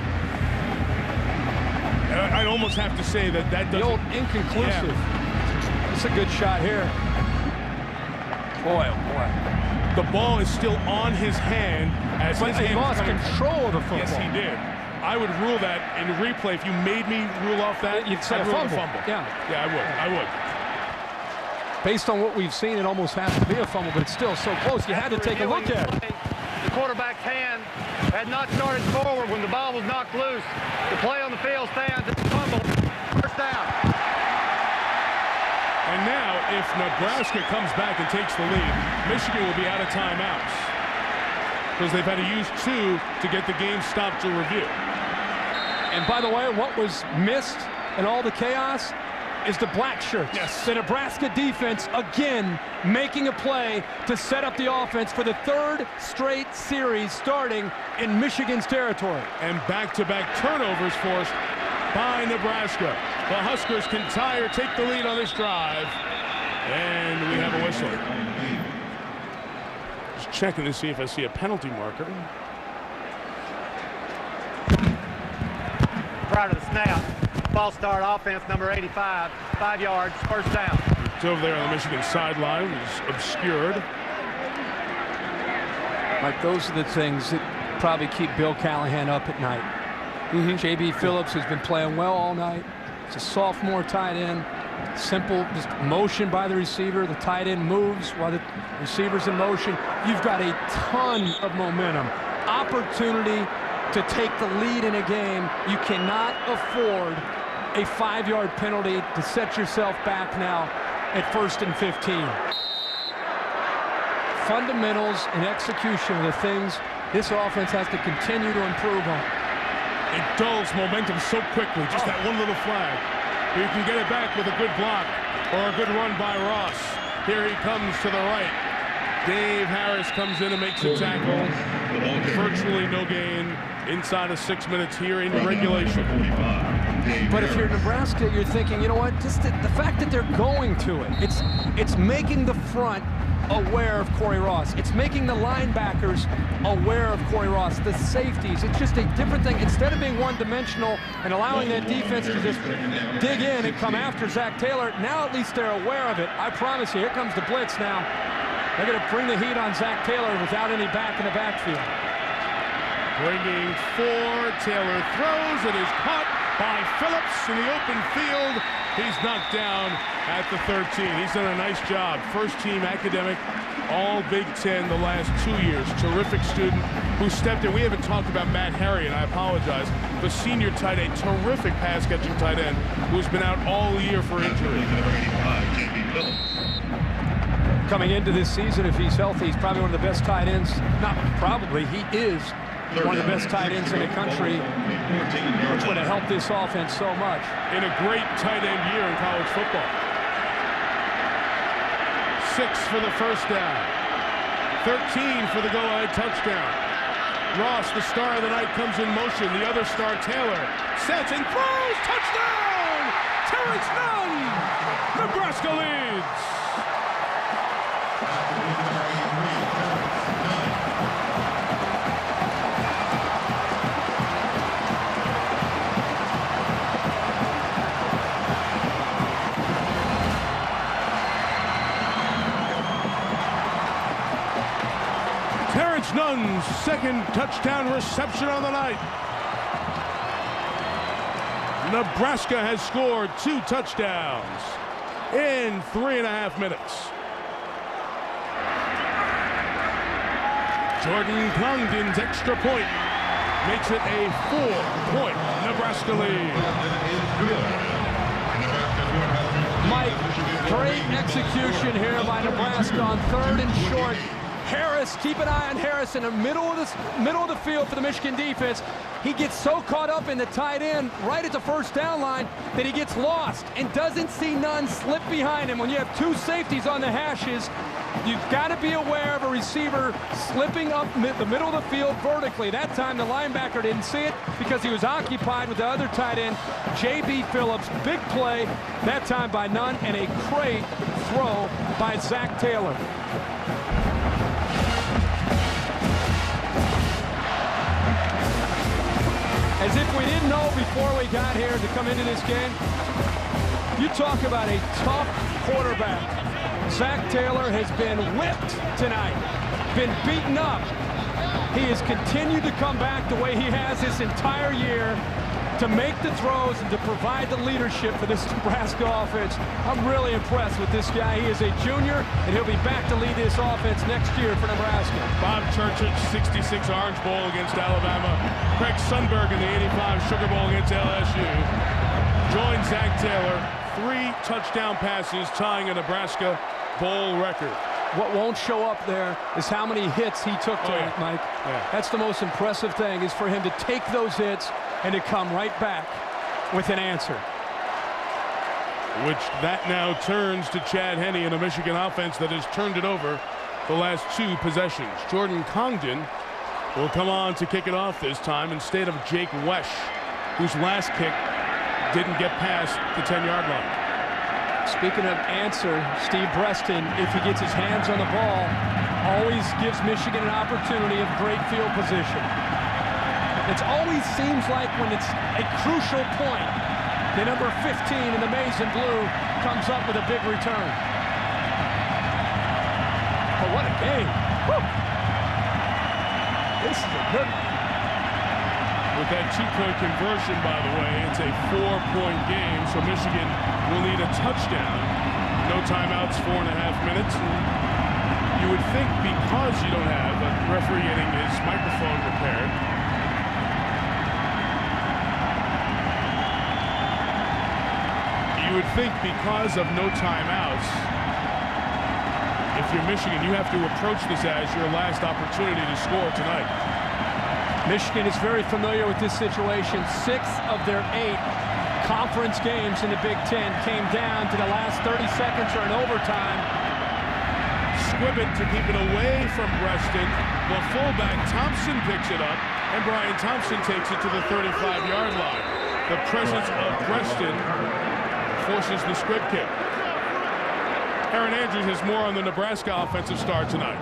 I'd almost have to say that doesn't. The old inconclusive. Yeah. It's a good shot here. Boy, oh boy. The ball is still on his hand as his hand lost control of the football. Yes, he did. I would rule that in replay. If you made me rule off that, you'd say I'd a rule fumble. Yeah, I would. Based on what we've seen, it almost has to be a fumble, but it's still so close. You had to take a look at it. The quarterback's hand had not started forward when the ball was knocked loose. The play on the field stands. It's a fumble. First down. And now, if Nebraska comes back and takes the lead, Michigan will be out of timeouts because they've had to use 2 to get the game stopped to review. And by the way, what was missed in all the chaos is the black shirts. Yes. The Nebraska defense, again, making a play to set up the offense for the 3rd straight series starting in Michigan's territory. And back-to-back turnovers forced by Nebraska. The Huskers can tie or take the lead on this drive. And we have a whistle. Just checking to see if I see a penalty marker. Prior to the snap, false start offense, number 85, 5 yards, first down. It's over there on the Michigan sideline. It's obscured. Like, those are the things that probably keep Bill Callahan up at night. J.B. Phillips has been playing well all night. It's a sophomore tight end. Simple, just motion by the receiver. The tight end moves while the receiver's in motion. You've got a ton of momentum. Opportunity to take the lead in a game. You cannot afford a 5-yard penalty to set yourself back now at 1st and 15. Fundamentals and execution are the things this offense has to continue to improve on. It dulls momentum so quickly, just that one little flag. You can get it back with a good block or a good run by Ross. Here he comes to the right. Dave Harris comes in and makes a tackle. Virtually no gain inside of 6 minutes here in regulation. But if you're Nebraska, you're thinking, you know what, just the fact that they're going to it, it's making the front aware of Corey Ross. It's making the linebackers aware of Corey Ross. The safeties, it's just a different thing. Instead of being one-dimensional and allowing that defense to just dig in and come after Zach Taylor, now at least they're aware of it. I promise you, here comes the blitz now. They're going to bring the heat on Zach Taylor without any back in the backfield. Bringing 4, Taylor throws, it is caught by Phillips in the open field. He's knocked down at the 13. He's done a nice job. First team academic, all Big Ten the last 2 years. Terrific student who stepped in. We haven't talked about Matt Harry, and I apologize. The senior tight end, terrific pass-catching tight end who's been out all year for injury. Coming into this season, if he's healthy, he's probably one of the best tight ends. Not probably, he is one of the best tight ends in the country, which would have helped this offense so much. In a great tight end year in college football. 6 for the first down. 13 for the go-ahead touchdown. Ross, the star of the night, comes in motion. The other star, Taylor, sets and throws. Touchdown! Terrence Nunn! Nebraska leads. Nunn's second touchdown reception on the night. Nebraska has scored 2 touchdowns in 3.5 minutes. Jordan Congdon's extra point makes it a 4-point Nebraska lead. Mike, great execution here by Nebraska on 3rd and short. Harris, keep an eye on Harris in the middle of the field for the Michigan defense. He gets so caught up in the tight end right at the first down line that he gets lost and doesn't see Nunn slip behind him. When you have 2 safeties on the hashes, you've got to be aware of a receiver slipping up the middle of the field vertically. That time the linebacker didn't see it because he was occupied with the other tight end, J.B. Phillips. Big play that time by Nunn, and a great throw by Zach Taylor. As if we didn't know before we got here to come into this game, you talk about a tough quarterback. Zach Taylor has been whipped tonight, been beaten up. He has continued to come back the way he has this entire year to make the throws and to provide the leadership for this Nebraska offense. I'm really impressed with this guy. He is a junior, and he'll be back to lead this offense next year for Nebraska. Bob Churchich, 66 Orange Bowl against Alabama. Craig Sundberg in the 85 Sugar Bowl against LSU. Joined Zach Taylor, 3 touchdown passes, tying a Nebraska bowl record. What won't show up there is how many hits he took tonight, Mike. Yeah. That's the most impressive thing, is for him to take those hits and to come right back with an answer. Which that now turns to Chad Henne in a Michigan offense that has turned it over the last 2 possessions. Jordan Congdon will come on to kick it off this time instead of Jake Wesh, whose last kick didn't get past the 10-yard line. Speaking of answer, Steve Breston, if he gets his hands on the ball, always gives Michigan an opportunity of great field position. It always seems like when it's a crucial point, the number 15 in the maize and blue comes up with a big return. But what a game. Woo. This is a good one. With that 2-point conversion, by the way, it's a 4-point game, so Michigan will need a touchdown. No timeouts, 4.5 minutes. You would think because you don't have a referee getting his microphone repaired, you would think because of no timeouts, if you're Michigan, you have to approach this as your last opportunity to score tonight. Michigan is very familiar with this situation. 6 of their 8 conference games in the Big Ten came down to the last 30 seconds or in overtime. Squibbit to keep it away from Breston. The fullback Thompson picks it up, and Brian Thompson takes it to the 35-yard line. The presence of Breston forces the squib kick. Aaron Andrews has more on the Nebraska offensive start tonight.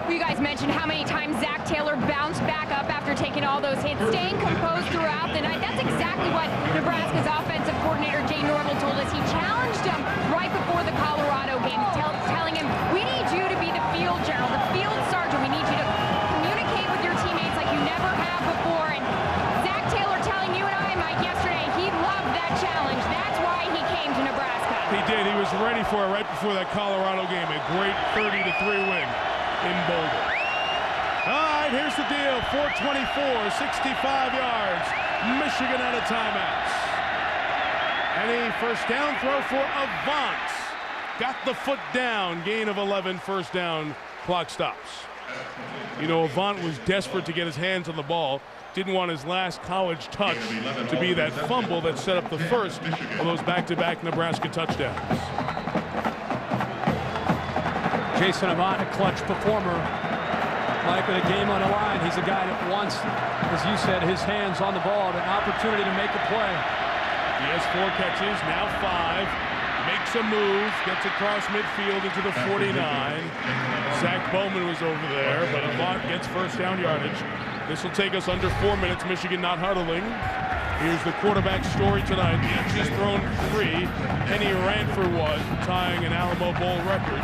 You guys mentioned how many times Zach Taylor bounced back up after taking all those hits, staying composed throughout the night. That's exactly what Nebraska's offensive coordinator Jay Norvell told us. He challenged him right before the Colorado game, telling him, we need you to be the field general, the field sergeant. We need you to communicate with your teammates like you never have before. And Zach Taylor telling you and I, Mike, yesterday, he loved that challenge. That's why he came to Nebraska. He did. He was ready for it right before that Colorado game. A great 30-3 win in Boulder. All right, here's the deal. 4:24, 65 yards. Michigan out of timeouts. And a first down throw for Avant. Got the foot down. Gain of 11, first down. Clock stops. You know, Avant was desperate to get his hands on the ball. Didn't want his last college touch to be that fumble that set up the first of those back-to-back Nebraska touchdowns. Jason Avant, a clutch performer. Like with a game on the line, he's a guy that wants, as you said, his hands on the ball, an opportunity to make a play. He has 4 catches, now 5. Makes a move, gets across midfield into the 49. Zach Bowman was over there, but Avant gets first down yardage. This will take us under 4 minutes. Michigan not huddling. Here's the quarterback story tonight. Each has thrown 3. Penny ran for 1, tying an Alamo Bowl record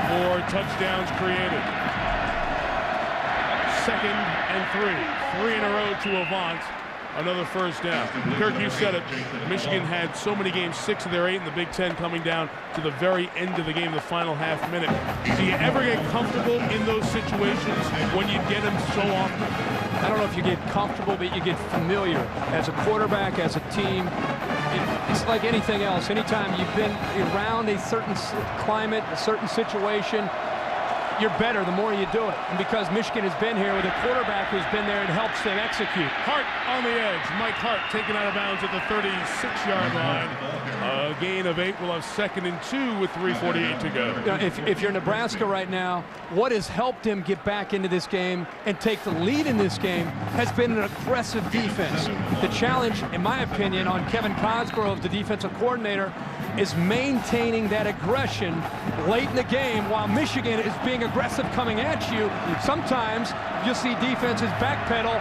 for touchdowns created. 2nd and 3. 3 in a row to Avant. Another first down. Kirk, you said it. Michigan had so many games, 6 of their 8 in the Big Ten, coming down to the very end of the game, the final half minute. Do you ever get comfortable in those situations when you get them so often? I don't know if you get comfortable, but you get familiar. As a quarterback, as a team, it's like anything else. Anytime you've been around a certain climate, a certain situation, you're better the more you do it. And because Michigan has been here with a quarterback who's been there, it helps them execute. Hart on the edge. Mike Hart taken out of bounds at the 36-yard line. A gain of 8 will have 2nd and 2 with 3:48 to go. You know, if you're Nebraska right now, what has helped him get back into this game and take the lead in this game has been an aggressive defense. The challenge, in my opinion, on Kevin Cosgrove, the defensive coordinator, is maintaining that aggression late in the game while Michigan is being aggressive coming at you. Sometimes you'll see defenses backpedal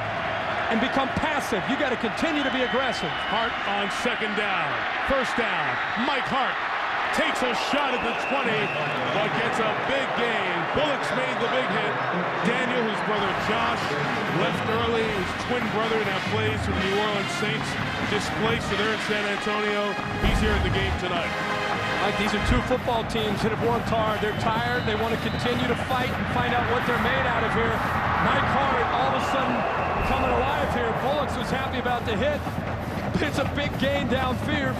and become passive. You got to continue to be aggressive. Hart on 2nd down. 1st down. Mike Hart takes a shot at the 20, but gets a big gain. Bullocks made the big hit. Daniel, his brother Josh, left early. His twin brother now plays for the New Orleans Saints. Displaced, so they're in San Antonio. He's here at the game tonight. Like, these are 2 football teams that have worked hard. They're tired. They want to continue to fight and find out what they're made out of here. Mike Hart all of a sudden coming alive here. Bullocks was happy about the hit. It's a big gain downfield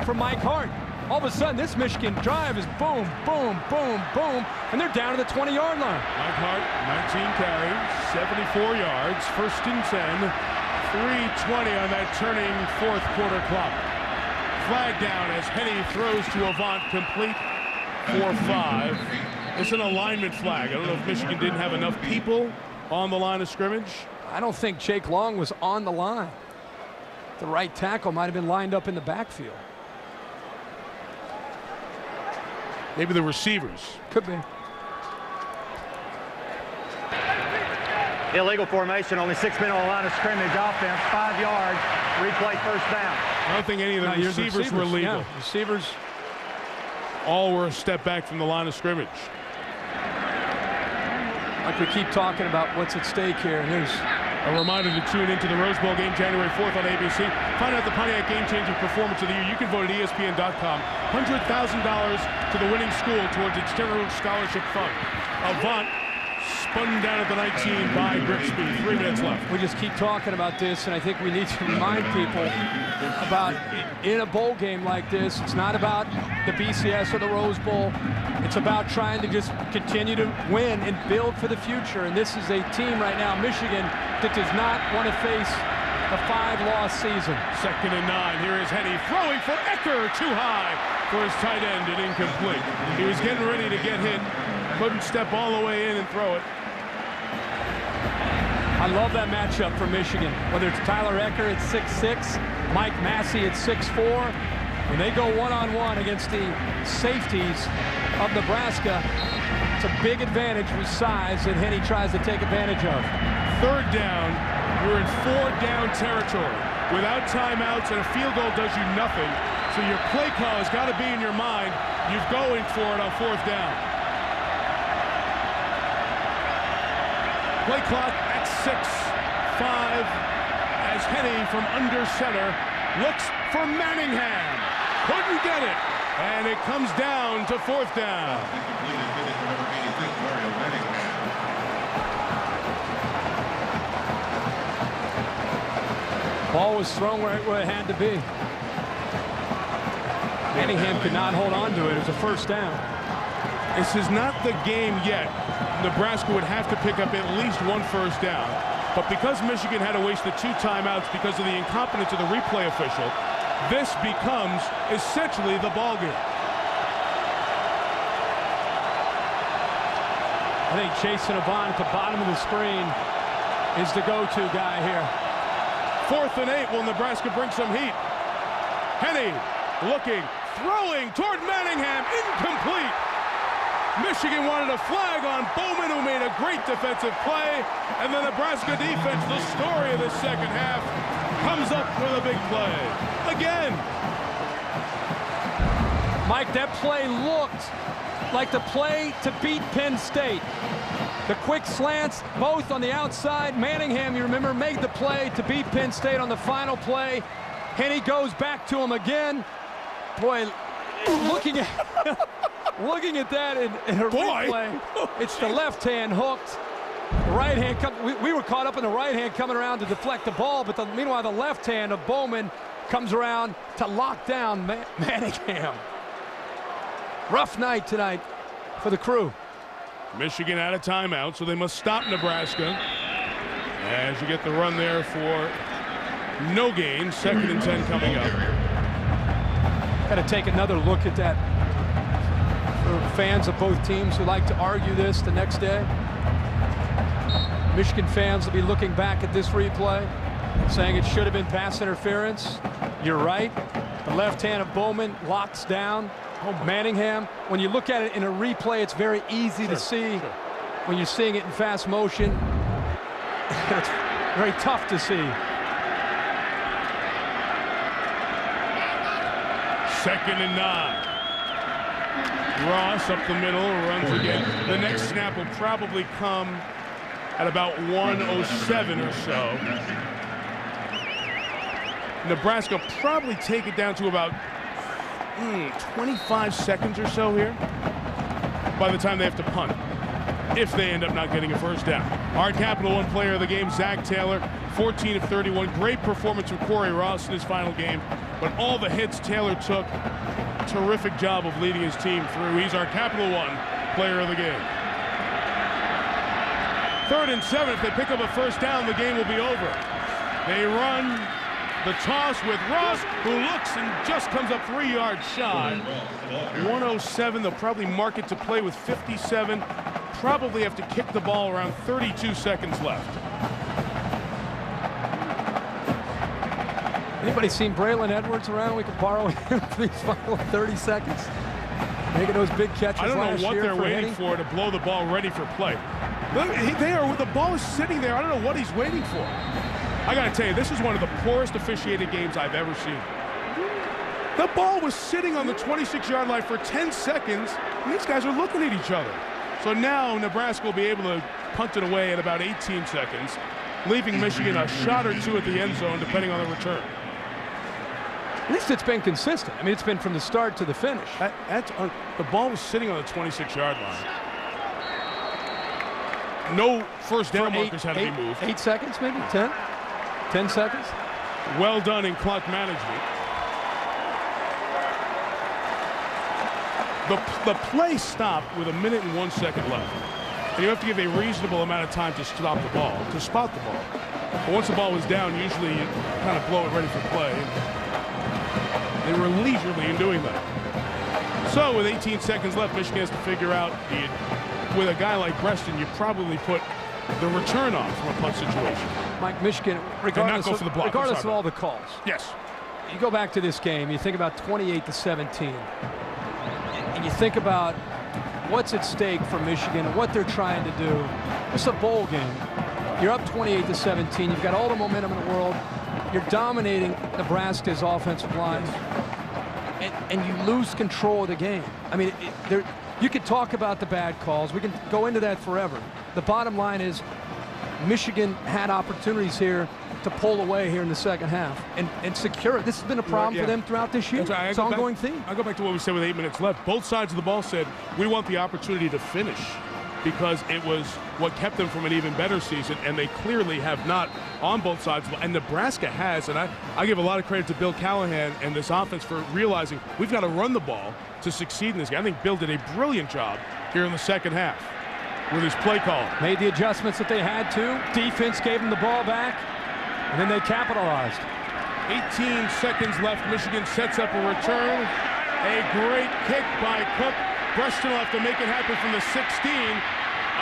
for Mike Hart. All of a sudden, this Michigan drive is boom, boom, boom, boom, and they're down to the 20-yard line. Mike Hart, 19 carries, 74 yards, 1st and 10, 3:20 on that turning 4th quarter clock. Flag down as Henny throws to Avant, complete for 5. It's an alignment flag. I don't know if Michigan didn't have enough people on the line of scrimmage. I don't think Jake Long was on the line. The right tackle might have been lined up in the backfield. Maybe the receivers. Could be. Illegal formation, only 6 men on the line of scrimmage. Offense, 5 yards. Replay 1st down. I don't think any of the receivers were legal. Yeah, receivers all were a step back from the line of scrimmage. Like we keep talking about what's at stake here. And there's a reminder to tune into the Rose Bowl game January 4th on ABC. Find out the Pontiac game-changing performance of the year. You can vote at ESPN.com. $100,000 to the winning school towards its Terrell Scholarship Fund. Avant spun down at the 19 by Grigsby. 3 minutes left. We just keep talking about this, and I think we need to remind people about, in a bowl game like this, it's not about the BCS or the Rose Bowl. It's about trying to just continue to win and build for the future. And this is a team right now, Michigan, that does not want to face a 5-loss season. 2nd and 9. Here is Henny throwing for Ecker. Too high for his tight end and incomplete. He was getting ready to get hit. Couldn't step all the way in and throw it. I love that matchup for Michigan. Whether it's Tyler Ecker at 6'6", Mike Massey at 6'4", when they go one-on-one against the safeties of Nebraska, it's a big advantage with size that Henny tries to take advantage of. 3rd down, you're in 4-down territory. Without timeouts, and a field goal does you nothing. So your play call has got to be in your mind. You're going for it on 4th down. Play clock at 6:05 as Henny from under center looks for Manningham. Couldn't get it. And it comes down to 4th down. Ball was thrown where it had to be. Manningham could not hold on to it. It was a 1st down. This is not the game yet. Nebraska would have to pick up at least 1 first down. But because Michigan had to waste the 2 timeouts because of the incompetence of the replay official, this becomes essentially the ball game. I think Jason Avant at the bottom of the screen is the go-to guy here. 4th and 8. Will Nebraska bring some heat? Henny looking, throwing toward Manningham, incomplete. Michigan wanted a flag on Bowman, who made a great defensive play, and the Nebraska defense, the story of the 2nd half, comes up with a big play. Again. Mike, that play looked like the play to beat Penn State. The quick slants, both on the outside. Manningham, you remember, made the play to beat Penn State on the final play. Henney goes back to him again. Boy, looking at that in her replay, it's the left hand hooked. The right hand, we were caught up in the right hand coming around to deflect the ball, but meanwhile the left hand of Bowman comes around to lock down Manningham. Rough night tonight for the Crew. Michigan out of timeout, so they must stop Nebraska. As you get the run there for no gain, 2nd and 10 coming up. Got to take another look at that for fans of both teams who like to argue this the next day. Michigan fans will be looking back at this replay, saying it should have been pass interference. You're right. The left hand of Bowman locks down Manningham. When you look at it in a replay, it's very easy to see. When you're seeing it in fast motion, it's very tough to see. 2nd and 9. Ross up the middle, runs again. The next snap will probably come at about 1:07 or so. Nebraska probably take it down to about 25 seconds or so here by the time they have to punt, if they end up not getting a first down. Our Capital One player of the game, Zach Taylor, 14 of 31. Great performance from Corey Ross in his final game, but all the hits Taylor took, terrific job of leading his team through. He's our Capital One player of the game. 3rd and 7. If they pick up a first down, the game will be over. They run the toss with Ross, who looks and just comes up 3 yards shy. 1:07. They'll probably mark it to play with 57. Probably have to kick the ball around 32 seconds left. Anybody seen Braylon Edwards around? We could borrow him for these final 30 seconds. Making those big catches. I don't know what they're waiting for to blow the ball ready for play. The ball is sitting there. I don't know what he's waiting for. I got to tell you, this is one of the poorest officiated games I've ever seen. The ball was sitting on the 26-yard line for 10 seconds, and these guys are looking at each other. So now Nebraska will be able to punt it away at about 18 seconds, leaving Michigan a shot or two at the end zone, depending on the return. At least it's been consistent. I mean, it's been from the start to the finish. The ball was sitting on the 26-yard line. No first down markers had to be moved. 8 seconds, maybe 10. 10 seconds. Well done in clock management. The play stopped with 1 minute and 1 second left. And you have to give a reasonable amount of time to stop the ball, to spot the ball. But once the ball was down, usually you kind of blow it ready for play. They were leisurely in doing that. So with 18 seconds left, Michigan has to figure out, with a guy like Breaston, you probably put the return on from a punt situation. Mike, Michigan, regardless of all the calls. Yes. You go back to this game, you think about 28-17. And you think about what's at stake for Michigan, what they're trying to do. It's a bowl game. You're up 28-17. You've got all the momentum in the world. You're dominating Nebraska's offensive line. And you lose control of the game. I mean, you could talk about the bad calls. We can go into that forever. The bottom line is Michigan had opportunities here to pull away here in the second half and secure it. This has been a problem for them throughout this year. It's an ongoing theme. I'll go back to what we said with 8 minutes left. Both sides of the ball said, we want the opportunity to finish, because it was what kept them from an even better season, and they clearly have not on both sides. And Nebraska has, and I give a lot of credit to Bill Callahan and this offense for realizing we've got to run the ball to succeed in this game. I think Bill did a brilliant job here in the second half with his play call. Made the adjustments that they had to. Defense gave them the ball back, and then they capitalized. 18 seconds left. Michigan sets up a return. A great kick by Cook. Breaston will have to make it happen from the 16.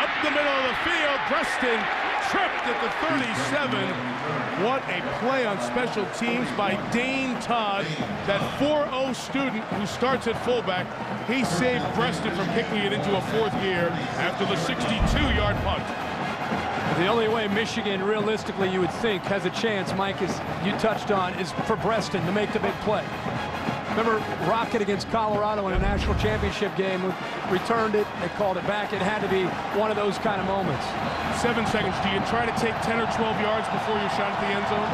Up the middle of the field. Breaston tripped at the 37. What a play on special teams by Dane Todd, that 4-0 student who starts at fullback. He saved Breaston from kicking it into a fourth gear after the 62-yard punt. The only way Michigan, realistically, you would think, has a chance, Mike, as you touched on, is for Breaston to make the big play. Remember Rocket against Colorado in a national championship game? We returned it, they called it back. It had to be one of those kind of moments. 7 seconds. Do you try to take 10 or 12 yards before your shot at the end zone?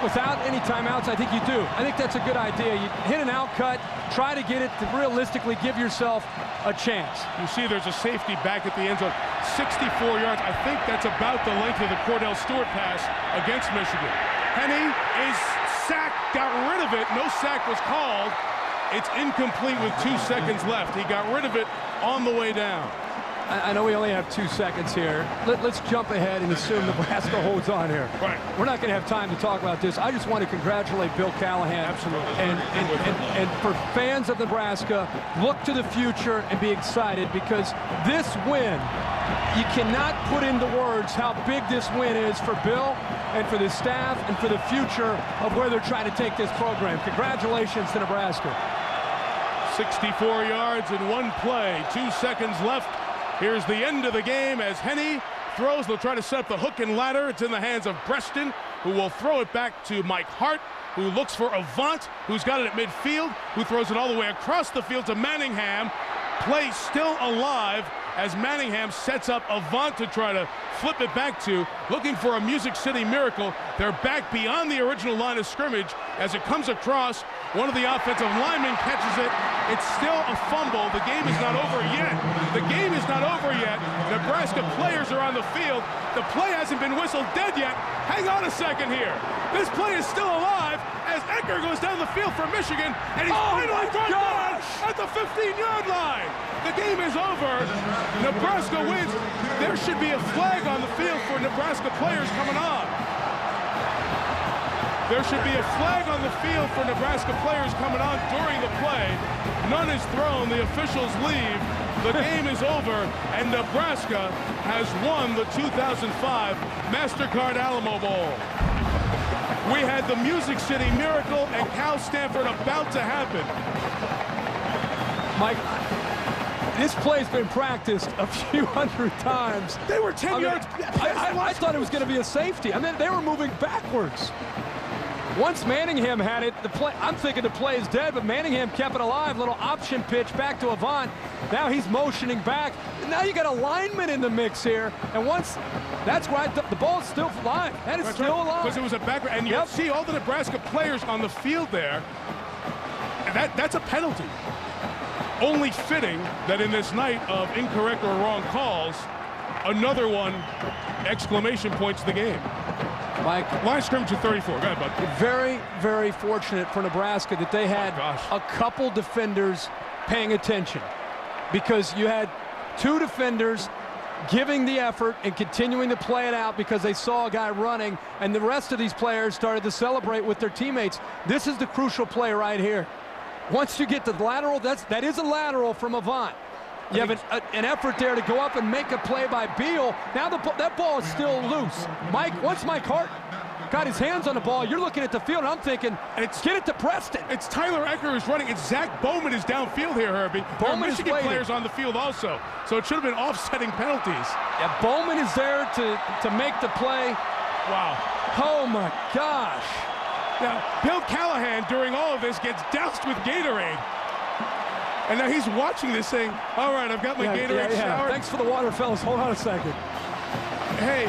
Without any timeouts, I think you do. I think that's a good idea. You hit an out cut, try to get it to realistically give yourself a chance. You see there's a safety back at the end zone. 64 yards. I think that's about the length of the Cordell Stewart pass against Michigan. Henne is sacked, got rid of it. No sack was called. It's incomplete with 2 seconds left. He got rid of it on the way down. I know we only have 2 seconds here. Let's jump ahead and assume Nebraska holds on here. Right. We're not going to have time to talk about this. I just want to congratulate Bill Callahan. Absolutely. And for fans of Nebraska, look to the future and be excited, because this win, you cannot put into words how big this win is for Bill and for the staff and for the future of where they're trying to take this program. Congratulations to Nebraska. 64 yards in one play. 2 seconds left. Here's the end of the game as Henne throws. They'll try to set up the hook and ladder. It's in the hands of Preston, who will throw it back to Mike Hart, who looks for Avant, who's got it at midfield, who throws it all the way across the field to Manningham. Play still alive as Manningham sets up Avant to try to flip it back to, looking for a Music City miracle. They're back beyond the original line of scrimmage as it comes across. One of the offensive linemen catches it. It's still a fumble. The game is not over yet. The game is not over yet. Nebraska players are on the field. The play hasn't been whistled dead yet. Hang on a second here. This play is still alive as Ecker goes down the field for Michigan, and he's finally brought down at the 15-yard line. The game is over. Nebraska wins. There should be a flag on the field for Nebraska players coming on. There should be a flag on the field for Nebraska players coming on during the play. None is thrown. The officials leave. The game is over, and Nebraska has won the 2005 MasterCard Alamo Bowl. We had the Music City Miracle and Cal Stanford about to happen. Mike, this play's been practiced a few hundred times. They were 10 yards. I thought it was going to be a safety. I mean, they were moving backwards. Once Manningham had it, I'm thinking the play is dead, but Manningham kept it alive. Little option pitch back to Avant. Now he's motioning back. Now you got a lineman in the mix here. And once, that's right, the ball's still alive. That is still alive. Because it was a backward, and you see all the Nebraska players on the field there. And that's a penalty. Only fitting that in this night of incorrect or wrong calls, another one, exclamation points the game. Mike, line scrimmage to 34. Go ahead, bud. Very, very fortunate for Nebraska that they had a couple defenders paying attention, because you had 2 defenders giving the effort and continuing to play it out because they saw a guy running, and the rest of these players started to celebrate with their teammates. This is the crucial play right here. Once you get the lateral, that is a lateral from Avant. You have an effort there to go up and make a play by Beal. Now that ball is still loose. Once Mike Hart got his hands on the ball, you're looking at the field, and I'm thinking, get it to Preston. It's Tyler Ecker who's running. It's Zach Bowman is downfield here, Herbie. Bowman there are Michigan players on the field also, so it should have been offsetting penalties. Yeah, Bowman is there to make the play. Wow. Oh, my gosh. Now, Bill Callahan, during all of this, gets doused with Gatorade. And now he's watching this saying, all right, I've got my Gatorade shower. Thanks for the water, fellas. Hold on a second. Hey,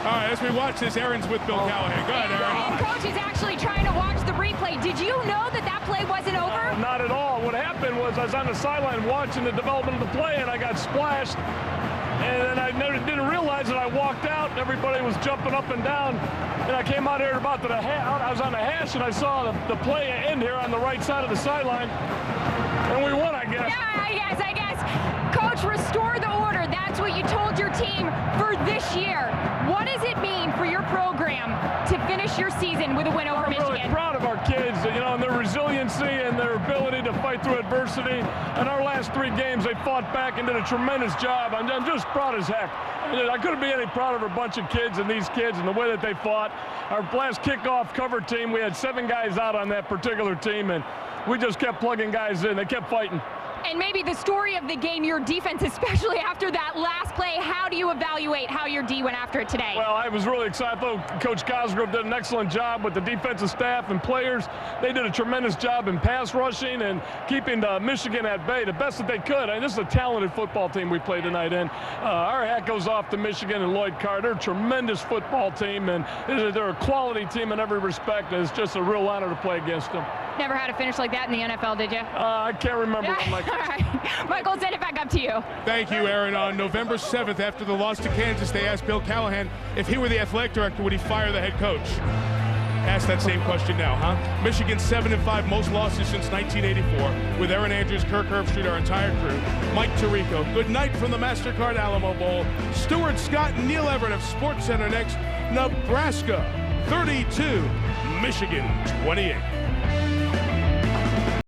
all right, as we watch this, Aaron's with Bill Callahan. Go ahead, Aaron. And Coach is actually trying to watch the replay. Did you know that play wasn't over? Not at all. What happened was I was on the sideline watching the development of the play, and I got splashed. And then I didn't realize that I walked out, and everybody was jumping up and down. And I came out here about to the I was on the hash, and I saw the play end here on the right side of the sideline. And we won, I guess. Yeah, I guess. Coach, restore the order. That's what you told your team for this year. What does it mean for your program to finish your season with a win over Michigan? I'm really proud of our kids, and their resiliency and their ability to fight through adversity. In our last 3 games, they fought back and did a tremendous job. I'm just proud as heck. I couldn't be any prouder of a bunch of kids and these kids and the way that they fought. Our last kickoff cover team, we had 7 guys out on that particular team, and we just kept plugging guys in. They kept fighting. And maybe the story of the game, your defense, especially after that last play. How do you evaluate how your D went after it today? Well, I was really excited. I thought Coach Cosgrove did an excellent job with the defensive staff and players. They did a tremendous job in pass rushing and keeping Michigan at bay the best that they could. And this is a talented football team we played tonight in. Our hat goes off to Michigan and Lloyd Carter. Tremendous football team, and they're a quality team in every respect. It's just a real honor to play against them. Never had a finish like that in the NFL, did you? I can't remember. All right. Michael, send it back up to you. Thank you, Aaron. On November 7th, after the loss to Kansas, they asked Bill Callahan if he were the athletic director, would he fire the head coach? Ask that same question now, huh? Michigan 7-5, most losses since 1984, with Aaron Andrews, Kirk Herbstreit, our entire crew. Mike Tirico, good night from the MasterCard Alamo Bowl. Stuart Scott and Neil Everett of SportsCenter next. Nebraska 32, Michigan 28.